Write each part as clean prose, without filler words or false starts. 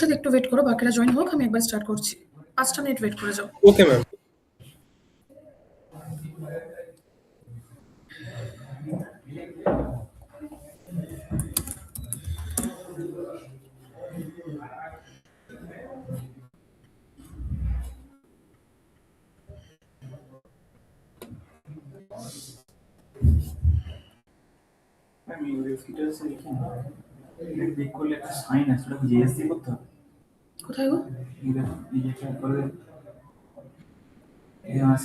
সাথে একটু ওয়েট করো, বাকিরা জয়েন হোক, আমি একবার স্টার্ট করছি। 5টা মিনিট ওয়েট করে যাও। Okay ma'am. আমি ফিচার্সে লিখি না, ক্লিক করলে একটা সাইন আসলে জিএসটি করতে হবে। কোথায় গো? এই যে করে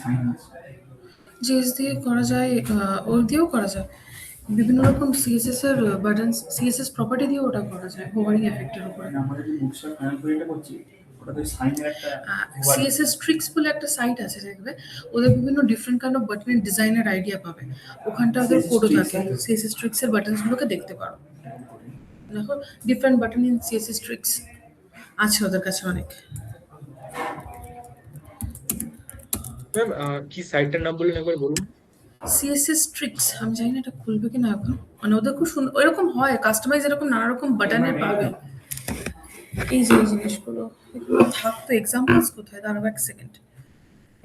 সাইন আছে, জিএস দিয়ে করা যায়, ওর দিয়েও করা যায়। বিভিন্ন রকম সিএসএস এর বাটন, সিএসএস প্রপার্টি দিয়েও ওটা করা যায় হোভারিং এফেক্টের উপরে। আমরা যে বুকশপ ফাইনাল কোয়েরিটা করছি ওটাতে সাইনের একটা সিএসএস ট্রিক্স বলে একটা সাইট আছে, দেখবে ওদের বিভিন্ন ডিফারেন্ট কাইন্ড অফ বাটনের ডিজাইনের আইডিয়া পাবে। ওখানটা ওদের কোডও থাকে, সিএসএস ট্রিক্স এর বাটনসগুলোকে দেখতে পারো। দেখো different button in CSS tricks আছে ওদের কাছে অনেক। ম্যাম কি সাইটটার নাম বললেন একবার বলুন। সিএসএস ট্রিক্স, আমি জানি না এটা খুলবে কিনা এখন, মানে ওদের খুব সুন্দর এরকম হয় কাস্টমাইজ, এরকম নানা রকম বাটনের পাবে। এই যে এই জিনিসগুলো, এগুলো থাকতো, এক্সাম্পলস কোথায়, দাঁড়াও এক সেকেন্ড।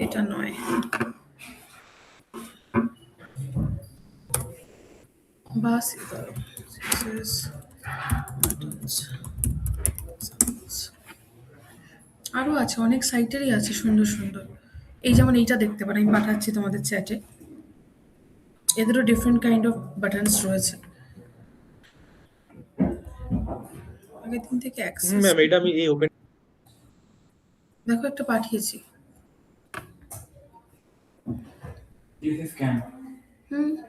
এটা নয়, বাস CSS buttons, examples। আরো আছে, অনেক সাইটেরই আছে সুন্দর সুন্দর। এই যেমন এইটা দেখতে পারেন, আমি পাঠাচ্ছি তোমাদের চ্যাটে। এদেরও ডিফারেন্ট কাইন্ড অফ বাটনস রয়েছে। আগের দিন থেকে অ্যাক্সেস, ম্যাম এটা আমি এই ওপেন দেখো একটা পাঠিয়েছি। GSS scan.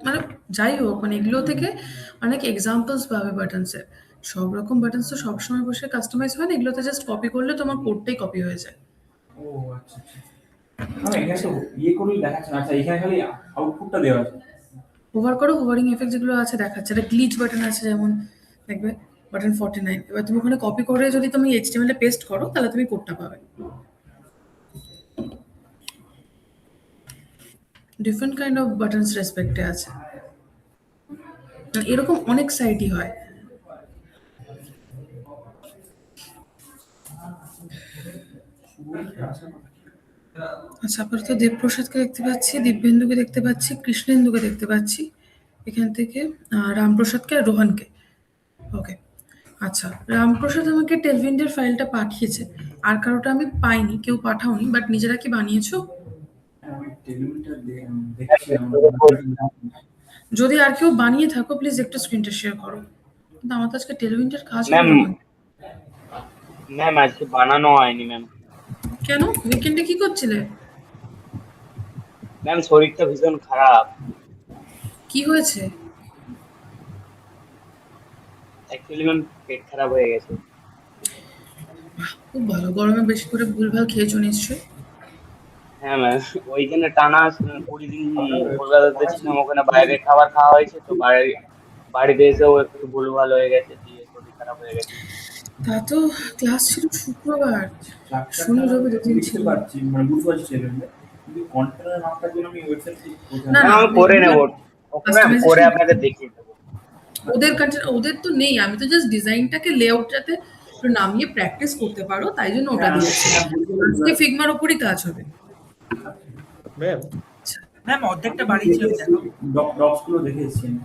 মানে যাই হোক, মানে এগুলো থেকে অনেক এক্সাম্পলস পাবে বাটনসের। সব রকম বাটনস তো সবসময় বসে কাস্টমাইজ হয় না, এগুলোতে জাস্ট কপি করলে তোমার কোডটাই কপি হয়ে যায়। ও আচ্ছা আচ্ছা, এখানে তো ইয়ে করলে দেখাচ্ছে না। আচ্ছা এখানে খালি আউটপুটটা দেওয়া আছে। হোভার করো, হোভারিং এফেক্ট যেগুলো আছে দেখাচ্ছে। একটা গ্লিচ বাটন আছে যেমন, দেখবে বাটন 49। এবার তুমি ওখানে কপি করে যদি তুমি এইচটিএমএল এ পেস্ট করো তাহলে তুমি কোডটা পাবে। ডিফারেন্ট কাইন্ড অফ বাটনস রেসপেক্টে আছে। এরকম অনেক সাইটই হয়। আচ্ছা, আপাতত দেবপ্রসাদকে দেখতে পাচ্ছি, দিব্যেন্দুকে দেখতে পাচ্ছি, কৃষ্ণেন্দুকে দেখতে পাচ্ছি এখান থেকে, রামপ্রসাদকে আর রোহনকে। ওকে, আচ্ছা রামপ্রসাদ আমাকে টেলভিন্ডের ফাইলটা পাঠিয়েছে, আর কারোটা আমি পাইনি, কেউ পাঠাওনি, বাট নিজেরা কি বানিয়েছো? আমি টেলিভিশনটা দেখছিলাম। যদি আর কেউ বানিয়ে থাকো প্লিজ একটু স্ক্রিনটা শেয়ার করো। কিন্তু আমার তো আজকে টেলভিন্ডের কাজ ম্যাম হলো না। ম্যাম আজকে বানানো হয়নি ম্যাম। কেন, উইকেন্ডে কি করছিলে? ম্যাম শরীরটা ভীষণ খারাপ। কি হয়েছে? অ্যাকচুয়ালি ম্যাম পেট খারাপ হয়ে গেছে। খুব ভালো, গরমে বেশি করে ভুলভাল খেয়েছো নিশ্চয়ই। হ্যাঁ ম্যাম, ওইখানে টানা 20 দিন কলকাতাতে ছিলাম, ওখানে বাইরে খাবার খাওয়া হয়েছে, তো বাড়িতে এসেও একটু ভুলভাল হয়ে গেছে, দিয়ে শরীর খারাপ হয়ে গেছে। তা তো ক্লাস ছিল শুক্রবার, শনি রবি দুদিন ছিল। পারছি মানে বুঝতে পারছি কিন্তু কন্টেনার নামটার জন্য আমি ওয়েবসাইট থেকে না ম্যাম না, আমি করে নেবো, ওকে ম্যাম করে কাস্টমাইজেশন আপনাদের দেখিয়ে দেবো। ওদের কাছে, ওদের তো নেই, আমি তো জাস্ট ডিজাইনটাকে লেআউটটাতে একটু নামিয়ে প্র্যাকটিস করতে পারো তাই জন্য ওটা দিয়েছি। আজকে ফিগমার উপরই কাজ হবে। ম্যাম। আচ্ছা, ম্যাম অর্ধেকটা বাড়িয়েছি আমি, দেখো ডক্স গুলো দেখেছি আমি।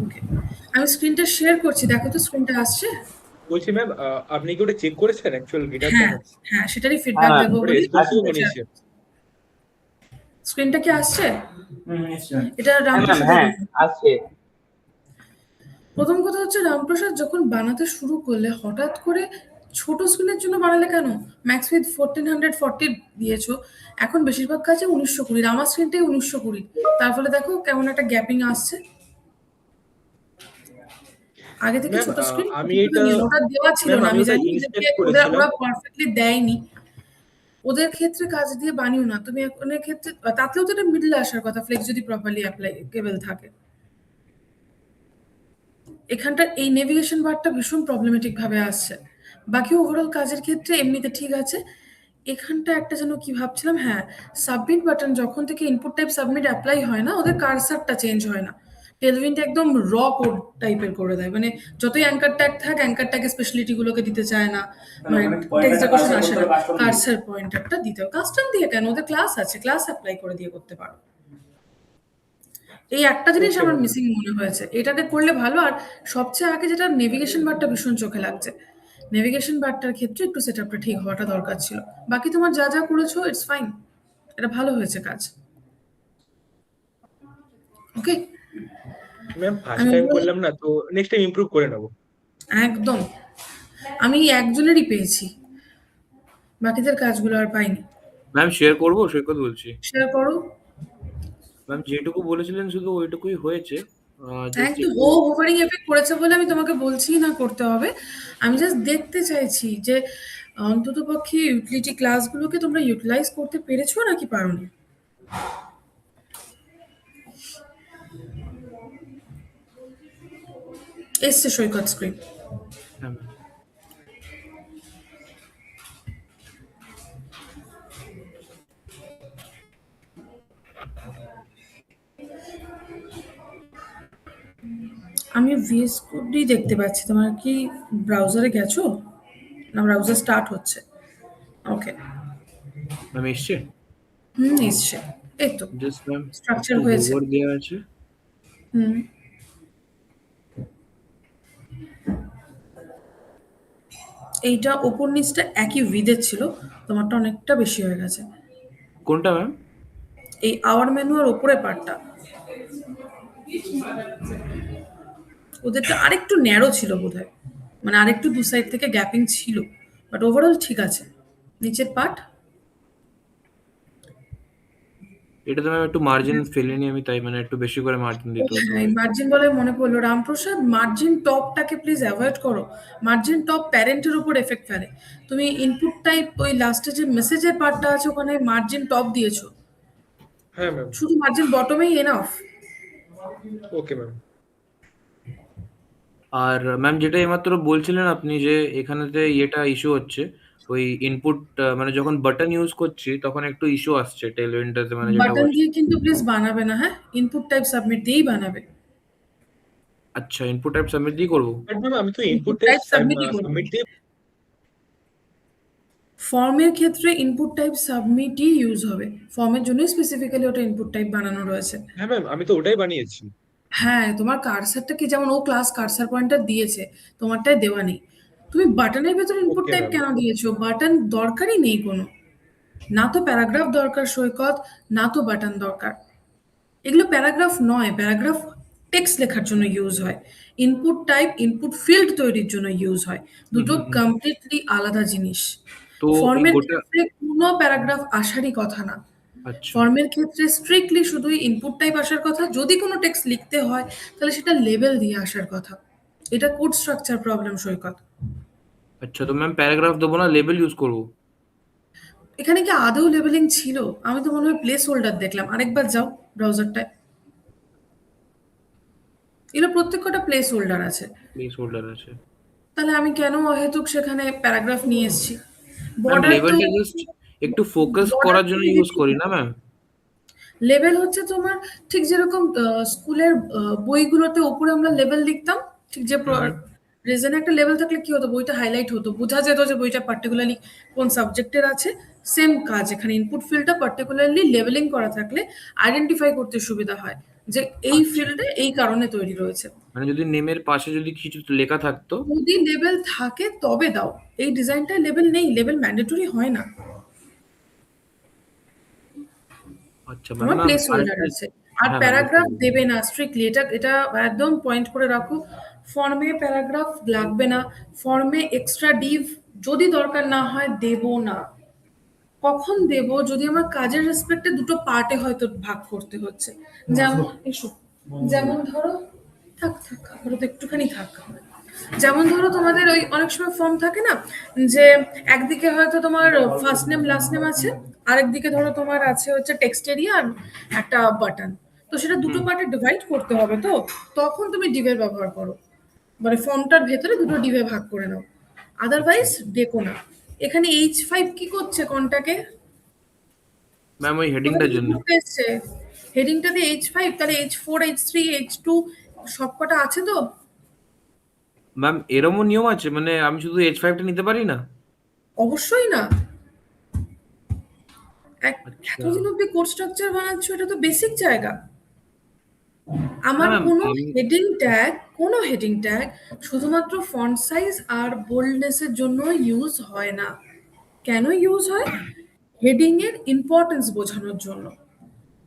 ওকে, আমি স্ক্রিনটা শেয়ার করছি, দেখো তো স্ক্রিনটা আসছে। বলছি ম্যাম আপনি কি ওটা চেক করেছেন অ্যাকচুয়াল গিটার হ্যাঁ কেমন? হ্যাঁ, সেটারই ফিডব্যাক হ্যাঁ, দেবো ওটা বলি। রেসপন্সিভ বানিয়েছে। স্ক্রিনটা কি আসছে? নিশ্চয়ই। এটা হ্যাঁ ম্যাম, রামপ্রসাদ। হ্যাঁ আসছে। প্রথম কথা হচ্ছে রামপ্রসাদ যখন বানাতে শুরু করলে হঠাৎ করে ছোট স্ক্রিনের জন্য বানালে কেন? ম্যাক্স উইথ 1440 দিয়েছো, এখন বেশিরভাগ কাজে 1920, আমার স্ক্রিনটাই 1920, তার ফলে দেখো কেমন একটা গ্যাপিং আসছে। আগে থেকে ম্যাম ছোট স্ক্রিন আমি এটা ওটা দেওয়া ছিল ম্যাম না, আমি আমি ওটা জানি ইনস্পেক্ট ওদেরকে, করেছিলাম। ওরা পারফেক্টলি দেয়নি। ওদের ক্ষেত্রে কাজ দিয়ে বানিও না তুমি, ওদের ক্ষেত্রে তাতেও তো এটা মিডলে আসার কথা, ফ্লেক্স যদি প্রপারলি অ্যাপ্লাইকেবল থাকে। এখানটার এই নেভিগেশন বারটা ভীষণ প্রবলেমেটিক ভাবে আসছে। বাকি ওভারঅল কাজের ক্ষেত্রে এমনিতে ঠিক আছে। এখানটা একটা যেন কি ভাবছিলাম, হ্যাঁ সাবমিট বাটন যখন থেকে ইনপুট টাইপ সাবমিট অ্যাপ্লাই হয় না, ওদের কারসারটা চেঞ্জ হয় না। টেলউইন্ড একদম র কোড টাইপের করে দেয়, মানে যতই অ্যাঙ্কার ট্যাগ থাক অ্যাঙ্কার ট্যাগের স্পেশালিটি গুলোকে দিতে চায় না, মানে টেক্সট ডেকোরেশন আসে না, কার্সার পয়েন্টারটা দিতে হবে। কাস্টম দিয়ে কেন, ওদের ক্লাস আছে, ক্লাস অ্যাপ্লাই করে দিয়ে করতে পারো। এই একটা জিনিস আমার মিসিং মনে হয়েছে, এটাতে করলে ভালো। আর সবচেয়ে আগে যেটা, নেভিগেশন বারটা ভীষণ চোখে লাগছে। নেভিগেশন বারটার ক্ষেত্রে একটু সেটআপটা ঠিক হওয়াটা দরকার ছিল। বাকি তোমার যা যা করেছো ইটস ফাইন, এটা ভালো হয়েছে কাজ। ওকে, ম্যাম ফার্স্ট আমি টাইম বলবো- করলাম না, তো নেক্সট টাইম ইমপ্রুভ করে নেবো। একদম, আমি একজনেরই পেয়েছি, বাকিদের কাজগুলো আর পাইনি। ম্যাম শেয়ার করবো, সৈকত বলছি। শেয়ার করো। ম্যাম যেটুকু বলেছিলেন শুধু ওইটুকুই হয়েছে। জাস্ট একদম, ও হোভারিং এফেক্ট করেছে বলে আমি তোমাকে বলছি না করতে হবে। আমি জাস্ট দেখতে চাইছি যে অন্ততপক্ষে ইউটিলিটি ক্লাসগুলোকে তোমরা ইউটিলাইজ করতে পেরেছো নাকি পারোনি। এসছে সৈকত স্ক্রিন। হ্যাঁ ম্যাম। আমি ভিএস কোডই দেখতে পাচ্ছি। তোমার কি ব্রাউজারে গেছো না ব্রাউজার স্টার্ট হচ্ছে? ওকে, ম্যাম এসছে এসছে, এই তো জাস্ট ম্যাম স্ট্রাকচার হয়েছে। ওভার দেওয়া আছে। হুম, এইটা ওপর নিচটা একই উইডথ ছিল, তোমারটা অনেকটা বেশি হয়ে গেছে। কোনটা ম্যাম? এই আওয়ার মেনু আর ওপরের পার্টটা ওদেরটা আরেকটু ন্যারো ছিল বোধহয়, মানে আরেকটু দু সাইড থেকে গ্যাপিং ছিল, বাট ওভারঅল ঠিক আছে। নিচের পার্ট এটাতে ম্যাম একটু মার্জিন ফেলেনি আমি, তাই মানে একটু বেশি করে মার্জিন দিতে হতো। মার্জিন বলে মনে পড়লো, রামপ্রসাদ মার্জিন টপটাকে প্লিজ অ্যাভয়েড করো। মার্জিন টপ প্যারেন্টের উপর এফেক্ট ফেলে। তুমি ইনপুট টাইপ ওই লাস্টে যে মেসেজের পার্টটা আছে ওখানে মার্জিন টপ দিয়েছো, হ্যাঁ ম্যাম। শুধু মার্জিন বটমেই এনাফ। Okay ma'am. আর ম্যাম যেটা এইমাত্র বলছিলেন আপনি যে এখানেতে ইয়েটা ইস্যু হচ্ছে, ওই ইনপুট মানে যখন বাটন ইউজ করছি তখন একটু ইস্যু আসছে টেলউইন্ডটাতে, মানে যেটা বাটন হচ্ছে। দিয়ে কিন্তু প্লিজ বানাবে না, হ্যাঁ ইনপুট টাইপ সাবমিট দিয়েই বানাবে। আচ্ছা, ইনপুট টাইপ সাবমিট দিয়ে করবো? বাট ম্যাম আমি তো ইনপুট ইনপুট টাইপ সাবমিটই করবো। সাবমিট দিয়ে। ফর্মের ক্ষেত্রে ইনপুট টাইপ সাবমিটই ইউজ হবে, ফর্মের জন্যই স্পেসিফিক্যালি ওটা ইনপুট টাইপ বানানো রয়েছে। হ্যাঁ ম্যাম, আমি তো ওটাই বানিয়েছি। হ্যাঁ, তোমার কার্সারটা কি, যেমন ও ক্লাস কার্সার পয়েন্টার দিয়েছে, তোমারটাই দেওয়া নেই। তুমি বাটনের ভেতর ইনপুট Okay, টাইপ ma'am. কেন দিয়েছো? বাটন দরকারই নেই কোনো, না তো প্যারাগ্রাফ দরকার সৈকত, না তো বাটন দরকার। এগুলো প্যারাগ্রাফ নয়, প্যারাগ্রাফ টেক্সট লেখার জন্য ইউজ হয়। ইনপুট টাইপ ইনপুট ফিল্ড তৈরির জন্য ইউজ হয়, দুটো কমপ্লিটলি আলাদা জিনিস। তো এই ফর্মের গোটা ক্ষেত্রে কোনো প্যারাগ্রাফ আসারই কথা না। আচ্ছা ফর্মের ক্ষেত্রে স্ট্রিক্টলি শুধুই ইনপুট টাইপ আসার কথা, যদি কোনো টেক্সট লিখতে হয় তাহলে সেটা লেবেল দিয়ে আসার কথা। এটা কোড স্ট্রাকচার প্রবলেম সৈকত। আচ্ছা, তো ম্যাম প্যারাগ্রাফ দেবো না, লেবেল ইউজ করবো? এখানে কি আদৌ লেবেলিং ছিল? আমি তো মনে হয় প্লেস হোল্ডার দেখলাম, আরেকবার যাও ব্রাউজারটায়, এগুলো প্রত্যেকটা প্লেস হোল্ডার আছে। প্লেস হোল্ডার আছে। তাহলে আমি কেন অহেতুক সেখানে প্যারাগ্রাফ নিয়ে এসেছি? ম্যাম বর্ডার তো, লেবেলটা জাস্ট একটু ফোকাস border করার তো জন্য negative। ইউজ করি না ম্যাম? লেবেল হচ্ছে তোমার, ঠিক যেরকম স্কুলের বইগুলোতে ওপরে আমরা লেবেল লিখতাম, ঠিক যে রিজনে একটা লেবেল থাকলে কি হতো, বইটা হাইলাইট হতো, বোঝা যেত যে বইটা পার্টিকুলারলি কোন সাবজেক্টের আছে। সেম কাজ এখানে, ইনপুট ফিল্ডটা পার্টিকুলারলি লেবেলিং করা থাকলে আইডেন্টিফাই করতে সুবিধা হয় যে এই আচ্ছা। ফিল্ডে এই কারণে তৈরি রয়েছে। মানে যদি নেমের পাশে যদি কিছু লেখা থাকতো। যদি লেবেল থাকে তবে দাও, এই ডিজাইনটায় লেবেল নেই, লেবেল ম্যান্ডেটরি হয় না। আচ্ছা তোমার ম্যাম, প্লেস হোল্ডার আরেকটা। আছে। আর হ্যাঁ, প্যারাগ্রাফ দেবে না স্ট্রিক্টলি, এটা এটা একদম পয়েন্ট করে রাখো। ফর্মে প্যারাগ্রাফ লাগবে না, ফর্মে এক্সট্রা ডিভ যদি দরকার না হয় দেব না। কখন দেব? যদি আমার কাজের রেসপেক্টে দুটো পার্টে হয়তো ভাগ করতে হচ্ছে, যেমন এসো, যেমন ধরো, থাক থাক ধরো তো একটুখানি থাক, যেমন ধরো তোমাদের ওই অনেক সময় ফর্ম থাকে না, যে একদিকে হয়তো তোমার ফার্স্ট নেম লাস্ট নেম আছে, আরেকদিকে ধরো তোমার আছে হচ্ছে টেক্সট এরিয়া আর একটা বাটন, তো সেটা দুটো পার্টে ডিভাইড করতে হবে, তো তখন তুমি ডিভের ব্যবহার করো, মানে ফর্মটার ভেতরে দুটো ডিভে ভাগ করে নাও, আদারওয়াইজ ডেকো না। এখানে H5 কি করছে কোনটাকে? ম্যাম ওই হেডিংটার জন্য। এসছে হেডিংটাতে H5, তাহলে H4, H3, H2 সবকটা আছে তো? ম্যাম এরমও নিয়ম আছে, মানে আমি শুধু H5টা নিতে পারি না? অবশ্যই না। আচ্ছা। এতদিন অব্দি কোর্স স্ট্রাকচার বানাচ্ছ, এটা তো বেসিক জায়গা। না আমার ম্যাম, কোনো হেডিং ট্যাগ শুধুমাত্র ফন্ট সাইজ আর বোল্ডনেসের জন্য ইউজ হয় না। কেন ইউজ হয়? হেডিং এর ইম্পর্টেন্স বোঝানোর জন্য।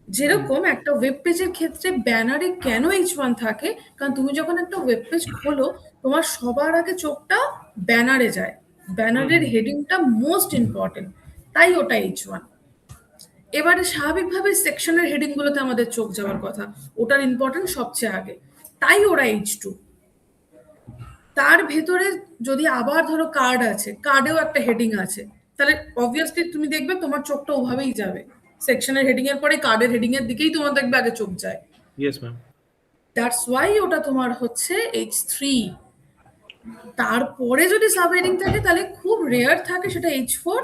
যেরকম একটা ওয়েব পেজের ক্ষেত্রে ব্যানারে কেন H1 থাকে, কারণ তুমি যখন একটা ওয়েব পেজ খোলো, তোমার সবার আগে চোখটা ব্যানারে যায়। ব্যানারের হেডিংটা মোস্ট ইম্পর্টেন্ট, তাই ওটা H1। এবারে স্বাভাবিকভাবে সেকশনের হেডিং গুলোতে আমাদের চোখ যাওয়ার কথা, ওটার ইম্পর্টেন্স সবচেয়ে আগে, তাই ওরা H2। তার ভেতরে যদি আবার ধরো কার্ড আছে, কার্ডেও একটা হেডিং আছে, তাহলে অবভিয়াসলি তুমি দেখবে তোমার চোখটা ওভাবেই যাবে, সেকশনের হেডিং এর পরে কার্ডের হেডিং এর দিকেই তোমার দেখবে আগে চোখ যায়। Yes ma'am. দ্যাটস ওয়াই ওটা তোমার হচ্ছে H3। তারপরে যদি সাব হেডিং থাকে তাহলে খুব রেয়ার থাকে সেটা H4,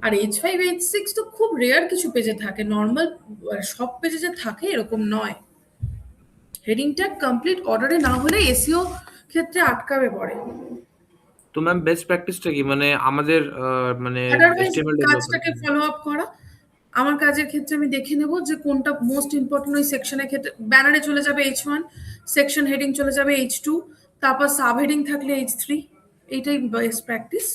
আর H5, H6 তো খুব রেয়ার কিছু পেজে থাকে, নর্মাল সব পেজে যে থাকে এরকম নয়। হেডিংটা কমপ্লিট অর্ডারে না হলে এসইও ক্ষেত্রে আটকাবে পড়ে। তো ম্যাম বেস্ট প্র্যাকটিসটা কি, মানে আমাদের মানে আদারওয়াইজ HTML ডেভেলপার? কাজটাকে ফলো আপ করা। আমার কাজের ক্ষেত্রে আমি দেখে নেব যে কোনটা মোস্ট ইম্পর্টেন্ট, ওই সেকশনের ক্ষেত্রে ব্যানারে চলে যাবে H1, সেকশন হেডিং চলে যাবে H2, তারপর সাব হেডিং থাকলে H3। এইটাই বেস্ট প্র্যাকটিস।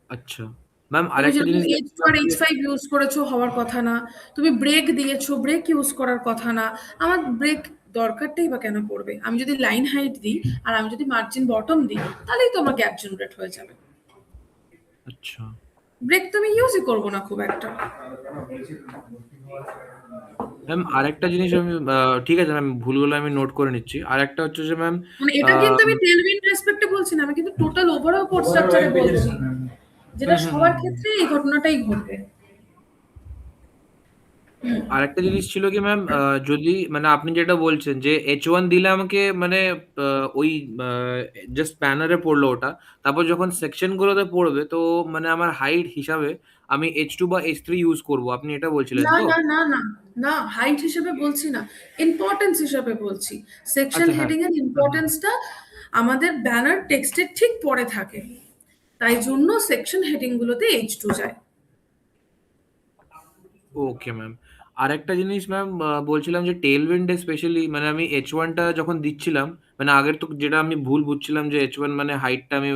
আচ্ছা ম্যাম, তুমি আরেকটা যেরকম জিনিস H4, H5 ইউজ করেছো, হওয়ার কথা না। তুমি ব্রেক দিয়েছো, ব্রেক ইউজ করার কথা না। আমার ব্রেক দরকারটাই বা কেন পড়বে? আমি যদি লাইন হাইট দিই আর আমি যদি মার্জিন বটম দিই, তাহলেই তো আমার গ্যাপ জেনারেট হয়ে যাবে। আচ্ছা ব্রেক তো আমি ইউজই করবো না খুব একটা। ম্যাম, আরেকটা জিনিস আমি ঠিক আছে ম্যাম, ভুলগুলো আমি নোট করে নিচ্ছি। আরেকটা হচ্ছে যে ম্যাম, মানে এটা কিন্তু আমি টেলউইন্ড রেসপেক্টে বলছি না, আমি কিন্তু টোটাল ওভারঅল কোর্স স্ট্রাকচারে বলছি, যেটা সবার ক্ষেত্রে এই ঘটনাটাই ঘটবে। আরেকটা জিনিস ছিল কি ম্যাম, যদি মানে আপনি যেটা বলছেন যে H1 দিলে আমাকে মানে ওই জাস্ট ব্যানারে পড়লো ওটা, তারপর যখন সেকশন গুলোতে পড়বে তো মানে আমার হাইট হিসাবে আমি H2 বা H3 ইউজ করব, আপনি এটা বলছিলেন না তো? না না না না, হাইট হিসেবে বলছি না, ইম্পর্টেন্স হিসেবে বলছি। সেকশন আচ্ছা হ্যাঁ। হেডিং এর হুম, হুম। ইম্পর্টেন্সটা আমাদের ব্যানার টেক্সটের ঠিক পরে থাকে, তাই জন্য সেকশন হেডিং গুলোতে H2 যায়। Okay ma'am. আরেকটা জিনিস ম্যাম, বলছিলাম যে টেলউইন্ডে স্পেশালি মানে আমি H1টা যখন দিচ্ছিলাম, মানে আগের তো যেটা আমি ভুল বুঝছিলাম যে H1 মানে হাইটটা আমি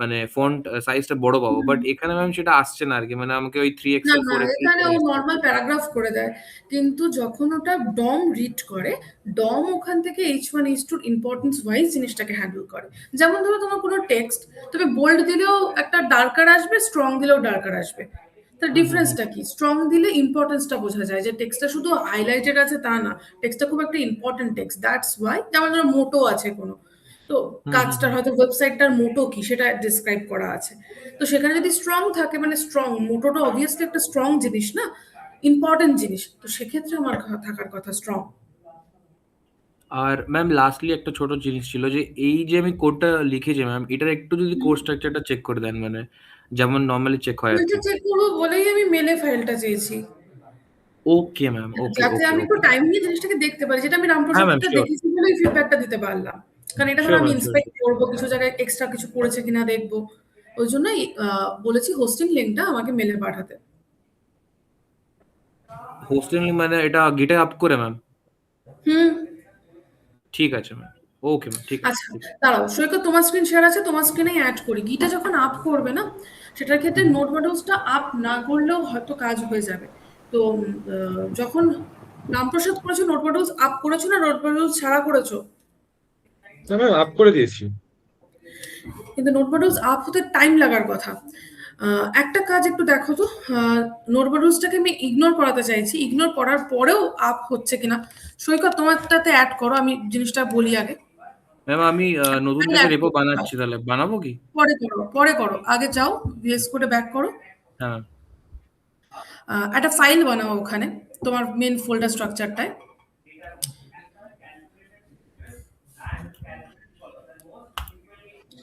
মানে ফন্ট সাইজটা বড় পাবো, বাট এখানে ম্যাম সেটা আসছে না আর কি, মানে আমাকে ওই 3 না এক্সেল না, 4 এক্সেল এখানে করে ও আসছে। নর্মাল প্যারাগ্রাফ করে দেয়, কিন্তু যখন ওটা ডম রিড করে, ডম ওখান থেকে H1, H2 ইম্পর্টেন্স ওয়াইজ জিনিসটাকে হ্যান্ডেল করে। যেমন ধরো তোমার কোনো টেক্সট, তুমি বোল্ড দিলেও একটা ডার্কার আসবে, স্ট্রং দিলেও ডার্কার আসবে। তার হুম হুম হুম ডিফারেন্সটা কি? স্ট্রং দিলে ইম্পর্টেন্সটা বোঝা যায়, যে টেক্সটটা শুধু হাইলাইটেড আছে তা না, টেক্সটটা খুব একটা ইম্পর্টেন্ট টেক্সট, দ্যাটস ওয়াই। যেমন ধরো মোটো আছে কোনো, তো হুম হুম কাজটার হুম। হয়তো ওয়েবসাইটটার মোটো কি সেটা ডিসক্রাইব করা আছে, তো সেখানে যদি স্ট্রং থাকে, মানে স্ট্রং মোটোটা অবভিয়াসলি একটা স্ট্রং জিনিস না, ইম্পর্টেন্ট জিনিস, তো সেক্ষেত্রে আমার থাকার কথা স্ট্রং। আর ম্যাম লাস্টলি একটা ছোট জিনিস ছিল যে এই যে আমি কোডটা লিখেছি ম্যাম, এটার একটু যদি কোড স্ট্রাকচারটা চেক করে দেন, মানে যেমন নর্মালি চেক হয় আর এটা কি। চেক করবো বলেই আমি মেলে ফাইলটা চেয়েছি, ওকে ম্যাম, ওকে যাতে ওকে আমি একটু ওকে। টাইম নিয়ে জিনিসটাকে দেখতে পারি, যেটা আমি হ্যাঁ ম্যাম, রামপ্রসাদটা শিওর দেখেছি বলেই ফিডব্যাকটা দিতে পারলাম। কারণ এটা ধরো শিওর আমি ম্যাম, শিওর। ইন্সপেক্ট করবো, কিছু জায়গায় এক্সট্রা কিছু করেছে কিনা দেখবো, ওই জন্যই বলেছি হোস্টিং লিঙ্কটা আমাকে মেলে পাঠাতে। হোস্টিং মানে এটা গিটে আপ করে ম্যাম? হুম। ঠিক আছে ম্যাম। ওকে ম্যাম, ঠিক আছে আচ্ছা, ঠিক আছে। দাঁড়াও সৈকত, তোমার স্ক্রিন শেয়ার আছে, তোমার স্ক্রিনেই অ্যাড করি। গিটা যখন আপ করবে না, সেটার ক্ষেত্রে হুম। নোট মডেলসটা আপ না করলেও হয়তো কাজ হয়ে যাবে। তো যখন রামপ্রসাদ করেছো, নোট মডেলস আপ করেছো না নোট মডেলস ছাড়া করেছো? না ম্যাম, আপ করে দিয়েছি। কিন্তু নোট মডেলস আপ হতে টাইম লাগার কথা। একটা কাজ একটু দেখো তো, নোট মডেলসটাকে আমি ইগনোর করাতে চাইছি, ইগনোর করার পরেও আপ হচ্ছে কিনা। সৈকত তোমারটাতে অ্যাড করো, আমি জিনিসটা বলি আগে। ম্যাম আমি নতুন ফাইল থেকে অ্যাড রেপো করো, বানাচ্ছি, তাহলে বানাবো কি? পরে করো, পরে করো, আগে যাও ভিএস কোডে ব্যাক করো। হ্যাঁ। একটা ফাইল বানাও ওখানে, তোমার মেন ফোল্ডার স্ট্রাকচারটায়।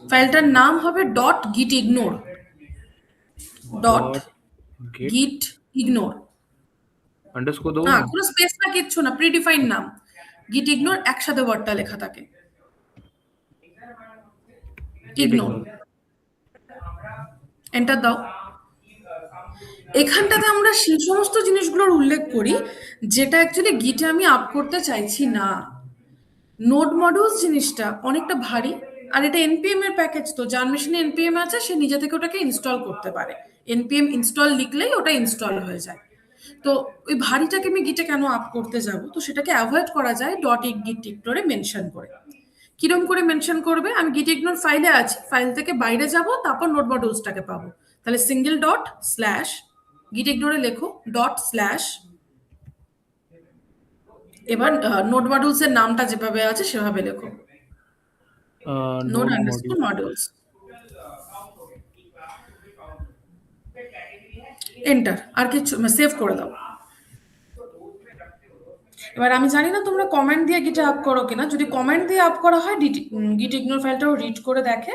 ফাইলটার নাম হবে ডট গিট ইগনোর, ডট ডট গেট গিট ইগনোর। আন্ডারস্কোর দেবো না না? কোনো স্পেস না, কিচ্ছু না, প্রিডিফাইন্ড নাম। গিট ইগনোর একসাথে ওয়ার্ডটা লেখা থাকে। ইগনোর, এন্টার দাও। এখানটাতে আমরা সেই সমস্ত জিনিসগুলোর উল্লেখ করি যেটা অ্যাকচুয়ালি গিটে আমি আপ করতে চাইছি না। নোড মডিউলস জিনিসটা অনেকটা ভারী, আর এটা এনপিএম এর প্যাকেজ, তো যার মেশিনে এনপিএম আছে সে নিজে থেকে ওটাকে ইনস্টল করতে পারে। এনপিএম ইনস্টল লিখলেই ওটা ইনস্টল হয়ে যায়। তো ওই ভারীটাকে আমি গিটে কেন আপ করতে যাব, তো সেটাকে অ্যাভয়েড করা যায় ডট গিট ইগনোরে মেনশন করে। কিরম করে মেনশন করবে, আমি গিট ইগনোর ফাইলে আছি, ফাইল থেকে বাইরে যাব, তারপর নোড মডিউলসটাকে পাবো, তাহলে সিঙ্গেল ডট স্ল্যাশ গিট ইগনোরে লেখো ডট স্ল্যাশ, এবার নোড মডিউলস এর নামটা যেভাবে আছে সেভাবে লেখো, নোড আন্ডারস্কোর মডিউলস, এন্টার। আর কিছু সেভ করে দাও। এবার আমি জানি না তোমরা কমেন্ট দিয়ে গিটে আপ করো কিনা, যদি কমেন্ট দিয়ে আপ করা হয় গিট ইগনোর ফাইলটাও রিড করে দেখে,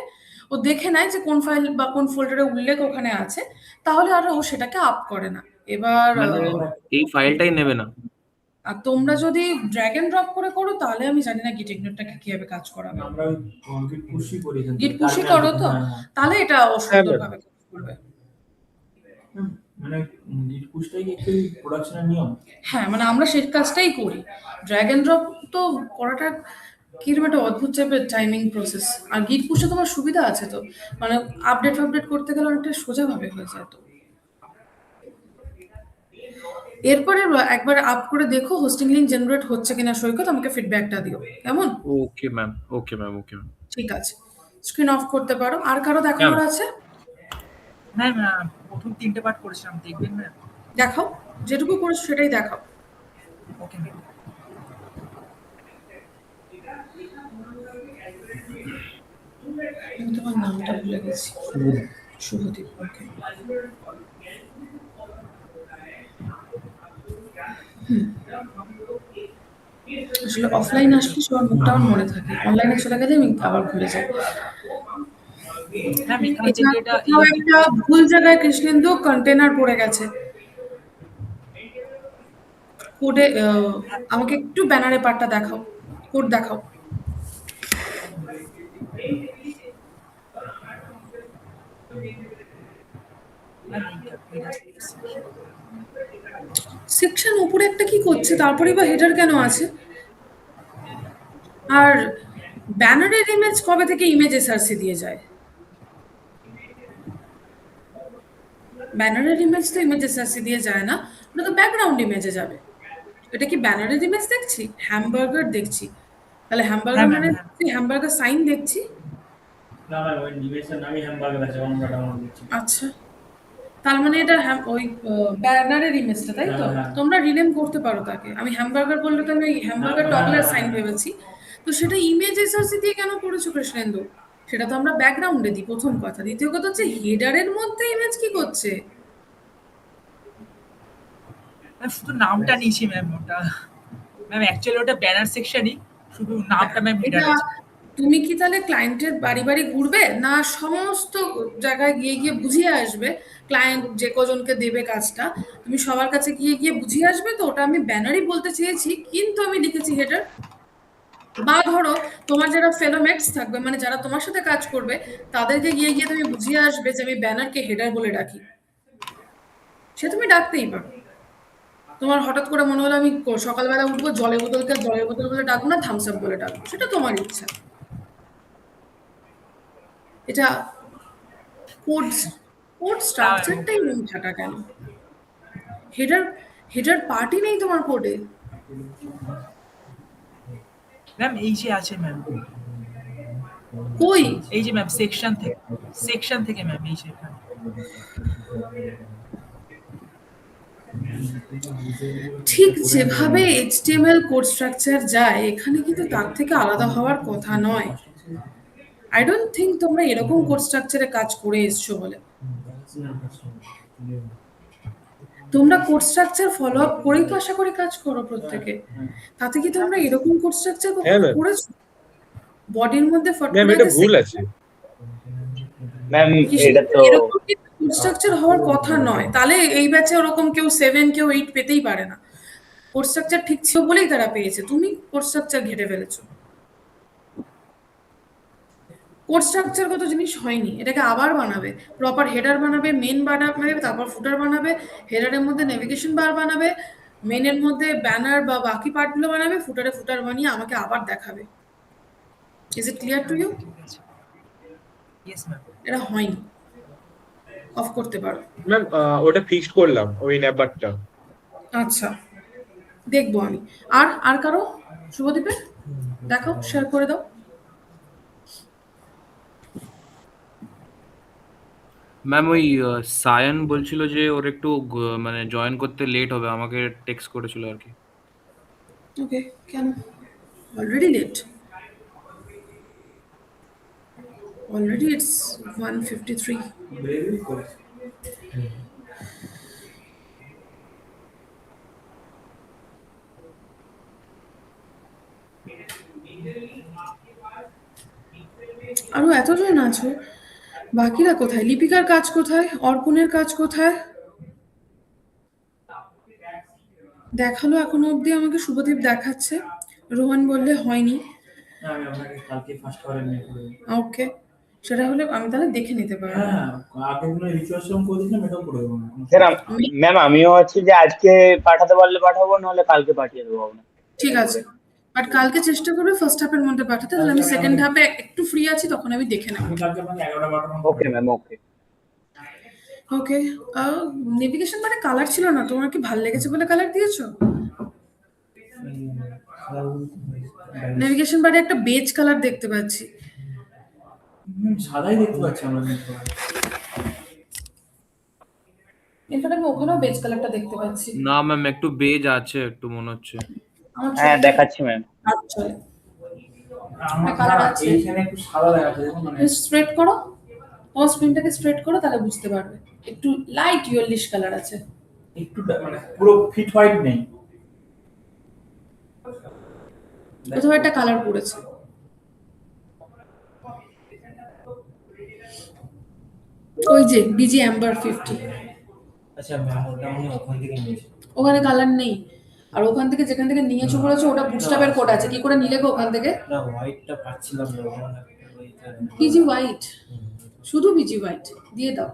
ও দেখে নেয় যে কোন ফাইল বা কোন ফোল্ডারে উল্লেখ ওখানে আছে, তাহলে আর ও সেটাকে আপ করে না। এবার মানে এই ফাইলটাই নেবে না? আর তোমরা যদি ড্র্যাগ এন্ড ড্রপ করে করো তাহলে আমি জানি না গিট ইগনোরটাকে কিভাবে কাজ করাবে। আমরা গিট পুশই করি এখান থেকে। গিট পুশই করো তো, তাহলে এটা সুন্দরভাবে কাজ করবে। মানে গিট পুশটাই কি একটু প্রোডাকশনের নিয়ম? হ্যাঁ, মানে আমরা সেই কাজটাই করি। ড্র্যাগ এন্ড ড্রপ তো করাটা কিরকম একটা অদ্ভুত টাইপের টাইমিং প্রসেস। আর গিট পুশে তোমার সুবিধা আছে তো, মানে আপডেট করতে গেলে অনেকটা সোজাভাবে হয়ে যায়। তো এরপরে একবার আপ করে দেখো হোস্টিং লিঙ্ক জেনারেট হচ্ছে কিনা সৈকত, আমাকে ফিডব্যাকটা দিও, কেমন? ওকে ম্যাম, ওকে ম্যাম, ওকে ম্যাম। ঠিক আছে, স্ক্রিন অফ করতে পারো। আর কারো দেখানোর আছে? ম্যাম প্রথম 3টে পার্ট করেছিলাম, দেখবেন ম্যাম? দেখাও, যেটুকু করেছো সেটাই দেখাও। Okay ma'am. আমি তোমার নামটা ভুলে গেছি। শুভদীপ। ওকে, আসলে অফলাইন আসলে সবার মুখটা আমার মনে থাকে, অনলাইনে চলে গেলে আমি আবার ভুলে যাই। ম্যাম এখানে থেকে এটা কোথাও একটা ভুল জায়গায় কৃষ্ণেন্দু কন্টেনার পড়ে গেছে কোডে। আমাকে একটু ব্যানারে পার্টটা দেখাও, কোড দেখাও। সেকশন উপরে একটা কি করছে, তারপরে বা হেডার কেন আছে? আর ব্যানারের ইমেজ কবে থেকে ইমেজ এসআরসি দিয়ে যায়? ব্যানারের ইমেজ তো ইমেজ এসআরসি দিয়ে যায় না, ওটা তো ব্যাকগ্রাউন্ড ইমেজে যাবে। এটা কি ব্যানারের ইমেজ দেখছি? হ্যামবার্গার দেখছি, তাহলে হ্যামবার্গার হ্যাঁ, মানে ম্যাম, হ্যাঁ। হ্যামবার্গার সাইন দেখছি। না না, ওই ডিভাইসের নামই হ্যামবার্গার আছে, আমরা ডাউনলোড করছি। আচ্ছা, তার মানে এটা ওই ব্যানারের ইমেজটা, তাই তো? হ্যাঁ, হ্যাঁ। তোমরা রিনেম করতে পারো তাকে। আমি হ্যামবার্গার বললে তো আমি হ্যামবার্গার হ্যাঁ, টগলার হ্যাঁ, সাইন হ্যাঁ। ভেবেছি। তো সেটা ইমেজ এসআরসি দিয়ে কেন করেছো কৃষ্ণেন্দু? সেটা তো আমরা ব্যাকগ্রাউন্ডে দিই, প্রথম কথা। দ্বিতীয় কথা হচ্ছে হেডারের মধ্যে ইমেজ কি করছে? ম্যাম শুধু নামটা নিয়েছি ম্যাম, ওটা ম্যাম অ্যাকচুয়ালি ওটা ব্যানার সেকশনই, শুধু নামটা ম্যাম হেডার এটা আছে। তুমি কি তাহলে ক্লায়েন্টের বাড়ি বাড়ি ঘুরবে, না সমস্ত জায়গায় গিয়ে গিয়ে বুঝিয়ে আসবে? ক্লায়েন্ট যে কজনকে দেবে কাজটা, তুমি সবার কাছে গিয়ে গিয়ে বুঝিয়ে আসবে? তো ওটা আমি ব্যানারই বলতে চেয়েছি, কিন্তু আমি লিখেছি হেডার। বা ধরো তোমার যারা ফেলোমেটস থাকবে, মানে যারা তোমার সাথে কাজ করবে, তাদেরকে গিয়ে গিয়ে তুমি বুঝিয়ে আসবে যে আমি ব্যানারকে হেডার বলে ডাকি, সে তুমি ডাকতেই পারো। তোমার হঠাৎ করে মনে হলো আমি সকালবেলা উঠবো, জলের বোতল বলে ডাকবো না থামস আপ বলে ডাকবো, সেটা তোমার ইচ্ছা। এটা কোড স্ট্রাকচারটাই নেই থাকা কেন? হেডার পার্টি নেই তোমার কোডে? ম্যাম এই যে আছে ম্যাম, কই? এই যে ম্যাম সেকশন থেকে ম্যাম, এই যে এখানে। ঠিক যেভাবে HTML কোড স্ট্রাকচার যায়, এখানে কিন্তু তার থেকে আলাদা হওয়ার কথা নয়। আই ডোন্ট থিঙ্ক তোমরা এরকম কোড স্ট্রাকচারে কাজ করে এসছো বলে। তোমরা কোড স্ট্রাকচার ফলো আপ করেই তো আশা করি কাজ করো প্রত্যেকে। তাতে কি তোমরা এরকম কোড স্ট্রাকচার হ্যাঁ, কখনো ma'am. করেছো? বডির মধ্যে ম্যাম এটা ভুল আছে। ম্যাম এটা তো এরকম কোড স্ট্রাকচার হওয়ার কথা নয়। তাহলে এই ব্যাচে ওরকম কেউ 7 কেউ 8 পেতেই পারে না। কোড স্ট্রাকচার ঠিক ছিল বলেই তারা পেয়েছে, তুমি কোড স্ট্রাকচার ঘেটে ফেলেছো। কোড স্ট্রাকচারগত জিনিস হয়নি, এটাকে আবার বানাবে, প্রপার হেডার বানাবে, মেন বানাবে, তারপর ফুটার বানাবে, হেডারের মধ্যে নেভিগেশন বার বানাবে, মেনের মধ্যে ব্যানার বা বাকি পার্টগুলো বানাবে, ফুটারে ফুটার বানিয়ে আমাকে আবার দেখাবে। Is it clear to you? ঠিক আছে, ইয়েস ম্যাম। এটা হয়নি, অফ করতে পারো। ম্যাম ওটা ফিক্সড করলাম ওই ব্যাপারটা। আচ্ছা, দেখবো আমি। আর আর কারো শুভদীপের দেখো, শেয়ার করে দাও। ম্যাম ওই সায়ন বলছিল যে ওর একটু মানে জয়েন করতে লেট হবে, আমাকে টেক্সট করেছিল আর কি। ওকে, কেন? Already late, already it's 1:53। বেরিয়ে করেছে। আরো এতজন আছো, বাকিরা কোথায়? লিপিকার কাজ কোথায়? অর্পণের কাজ কোথায়? দেখালো এখনো অবধি আমাকে, শুভদীপ দেখাচ্ছে, রোহন বললে হয়নি। না, আমি আপনাকে কালকে ফার্স্ট আওয়ারে মেল করে দেবো। ওকে, সেটা হলে আমি তাহলে দেখে নিতে পারবো। হ্যাঁ, আগের দিনে রিচুয়াল সেরকম করে দিলাম, এটাও করে দেবো না। স্যার ম্যাম আমিও হচ্ছে যে আজকে পাঠাতে পারলে পাঠাবো, নাহলে কালকে পাঠিয়ে দেবো আপনার। ঠিক আছে, বাট কালকে চেষ্টা করবে ফার্স্ট হাফের মধ্যে পাঠাতে, তাহলে আমি সেকেন্ড হাফে একটু ফ্রি আছি, তখন আমি দেখে নেবো। আমি কালকে আপনাকে 11টা 12টার ওকে ম্যাম, ওকে। ওকে, নেভিগেশন মানে কালার ছিল না, তোমার কি ভাল লেগেছে বলে কালার দিয়েছো? নেভিগেশন বারে একটা বেজ কালার দেখতে পাচ্ছি। সাদাই দেখতে পাচ্ছি আমরা কিন্তু। ইনফ্যাক্ট আমি ওখানেও বেজ কালারটা দেখতে পাচ্ছি। না ম্যাম, একটু বেজ আছে একটু মনে হচ্ছে। আমার হ্যাঁ চোখে দেখাচ্ছি ম্যাম। আর চলে। আমার কালার আছে। এইখানে একটু সাদা দেখাচ্ছে, দেখুন মানে স্ট্রেট করো, তোমার স্ক্রিনটাকে স্ট্রেট করো, তাহলে বুঝতে পারবে। একটু লাইট ইয়েলোইশ কালার আছে। একটু মানে পুরো ফিট হোয়াইট নেই। কোথাও একটা কালার পড়েছে। ওই যে বিজি অ্যাম্বার 50, আচ্ছা ম্যাম, ওটা আমি ওখান থেকে নিয়েছি। ওখানে কালার নেই। আর ওখান থেকে যেখান থেকে নিয়েছো বলেছো ওটা বুটস্ট্র্যাপের কোড আছে, কি করে নিলে গো ওখান থেকে? না, হোয়াইটটা পাচ্ছিলাম না ওখানে। বিজি হোয়াইট, শুধু বিজি হোয়াইট দিয়ে দাও।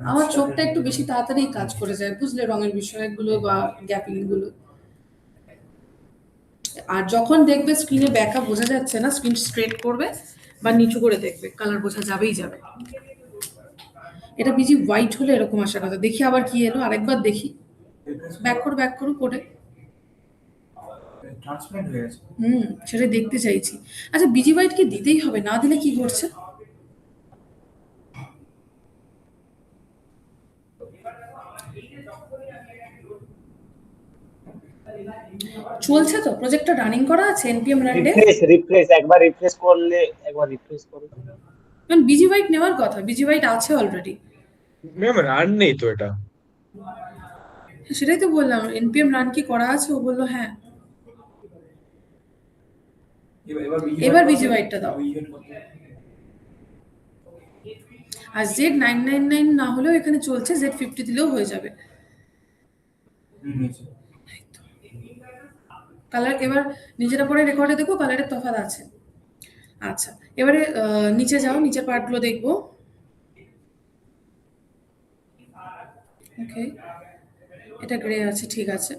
আমার চোখটা একটু বেশি তাড়াতাড়ি কাজ করে যায়, বুঝলে, রঙের বিষয়গুলো বা গ্যাপিং গুলো। আর যখন দেখবে স্ক্রিনে ব্যাকআপ বোঝা যাচ্ছে না, স্ক্রিন স্ট্রেট করবে বা নিচু করে দেখবে, কালার বোঝা যাবেই যাবে। এটা বিজি হোয়াইট হলে এরকম আসার কথা। দেখি আবার কি এলো, আরেকবার দেখি। ব্যাক করো কোডে। ট্রান্সপারেন্ট হয়ে গেছে। সেটা দেখতে চাইছি। আচ্ছা, বিজি হোয়াইট কি দিতেই হবে? না দিলে কি করছে? চলছে তো, প্রজেক্টটা রানিং করা আছে এনপিএম রানডে। রিফ্রেশ একবার রিফ্রেশ করলে, একবার রিফ্রেশ করো। কারণ বিজি হোয়াইট নেওয়ার কথা, বিজি হোয়াইট আছে অলরেডি। ম্যাম রান নেই তো এটা। সেটাই তো বললাম, এনপিএম রান কি করা আছে? ও বললো হ্যাঁ। এবার বিজি হোয়াইটটা দাও। আর Z999 না হলেও এখানে চলছে, Z50 দিলেও হয়ে যাবে। কালার এবার নিজেরা পরে রেকর্ডে দেখো, কালারের তফাৎ আছে। আচ্ছা, এবারে নিচে যাও, নিচের পার্টগুলো দেখবো। ওকে, এটা গ্রে আছে, ঠিক আছে,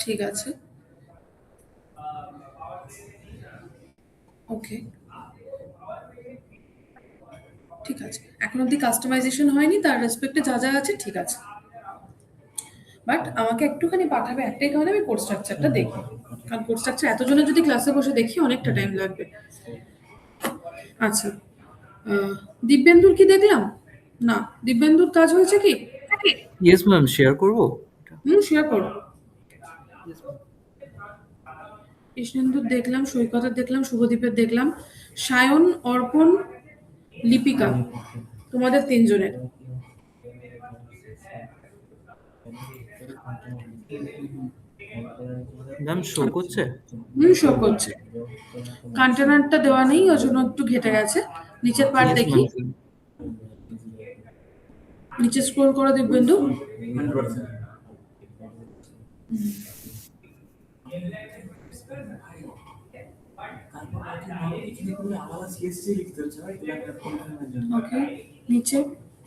ঠিক আছে, ওকে, ঠিক আছে। এখন অব্দি কাস্টমাইজেশন হয়নি, তার রেসপেক্টে যা যা আছে ঠিক আছে। বাট আমাকে একটুখানি পাঠাবে একটাই কারণে, আমি কোড স্ট্রাকচারটা দেখবো। কারণ কোড স্ট্রাকচার এতজনের যদি ক্লাসে বসে দেখি অনেকটা টাইম লাগবে। আচ্ছা, দিব্যেন্দুর কি দেখলাম না? দিব্যেন্দুর কাজ হয়েছে কি? ইয়েস ম্যাম, শেয়ার করবো? শেয়ার করো। কৃষ্ণেন্দুর দেখলাম, সৈকতের দেখলাম, শুভদীপের দেখলাম, সায়ন, অর্পণ, লিপিকা, তোমাদের তিনজনের। ম্যাম শো করছে? শো করছে। কন্টেনারটা দেওয়া নেই, ওই জন্য একটু ঘেটে গেছে। নিচের পার্ট Yes, দেখি, ma'am. নিচে স্ক্রোল করো দিব্যেন্দু। তারপর এখানে কোনো আলাদা সিএসসি লিখতে হচ্ছে ভাই ল্যাপটপ কন্ট্রোলের জন্য। ওকে, নিচে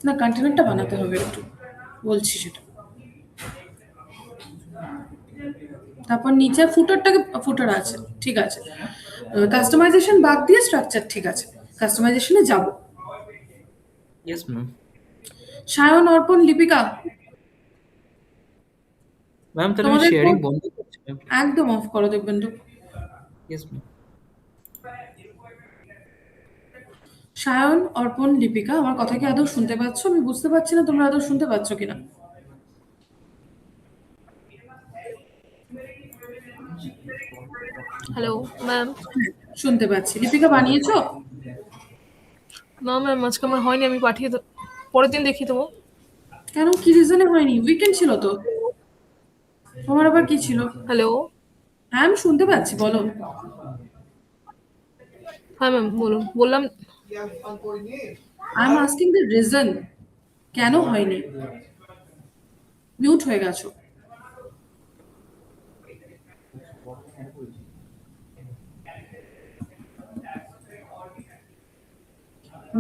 না কন্টেনারটা বানাতে হবে একটু, বলছি সেটা। তারপর নিচে ফুটার আছে, ঠিক আছে। কাস্টমাইজেশন বাদ দিয়ে স্ট্রাকচার ঠিক আছে, কাস্টমাইজেশনে যাব। Yes ma'am. সায়ন, অর্পণ, লিপিকা, ম্যাম তাহলে আমি তোমাদের শেয়ারিং কোড বন্ধ করছি ম্যাম। একদম অফ করো দিব্যেন্দু। Yes ma'am. সায়ন, অর্পণ, লিপিকা, আমার কথা কি আদৌ শুনতে পাচ্ছ? আমি বুঝতে পারছি না তোমরা আদৌ শুনতে পাচ্ছ কিনা। Hello ma'am. শুনতে পাচ্ছি। লিপিকা বানিয়েছো? না ম্যাম, আজকে আমার হয়নি, আমি পাঠিয়ে পরের দিন দেখিয়ে দেবো। কেন, কি রিজনে হয়নি? উইকেন্ড ছিল তো। তোমার আবার কি ছিল? হ্যালো। হ্যাঁ আমি শুনতে পাচ্ছি, বলো। হ্যাঁ ম্যাম বলুন, বললাম। I am asking the reason, কেন হয়নি? মিউট হয়ে গেছো।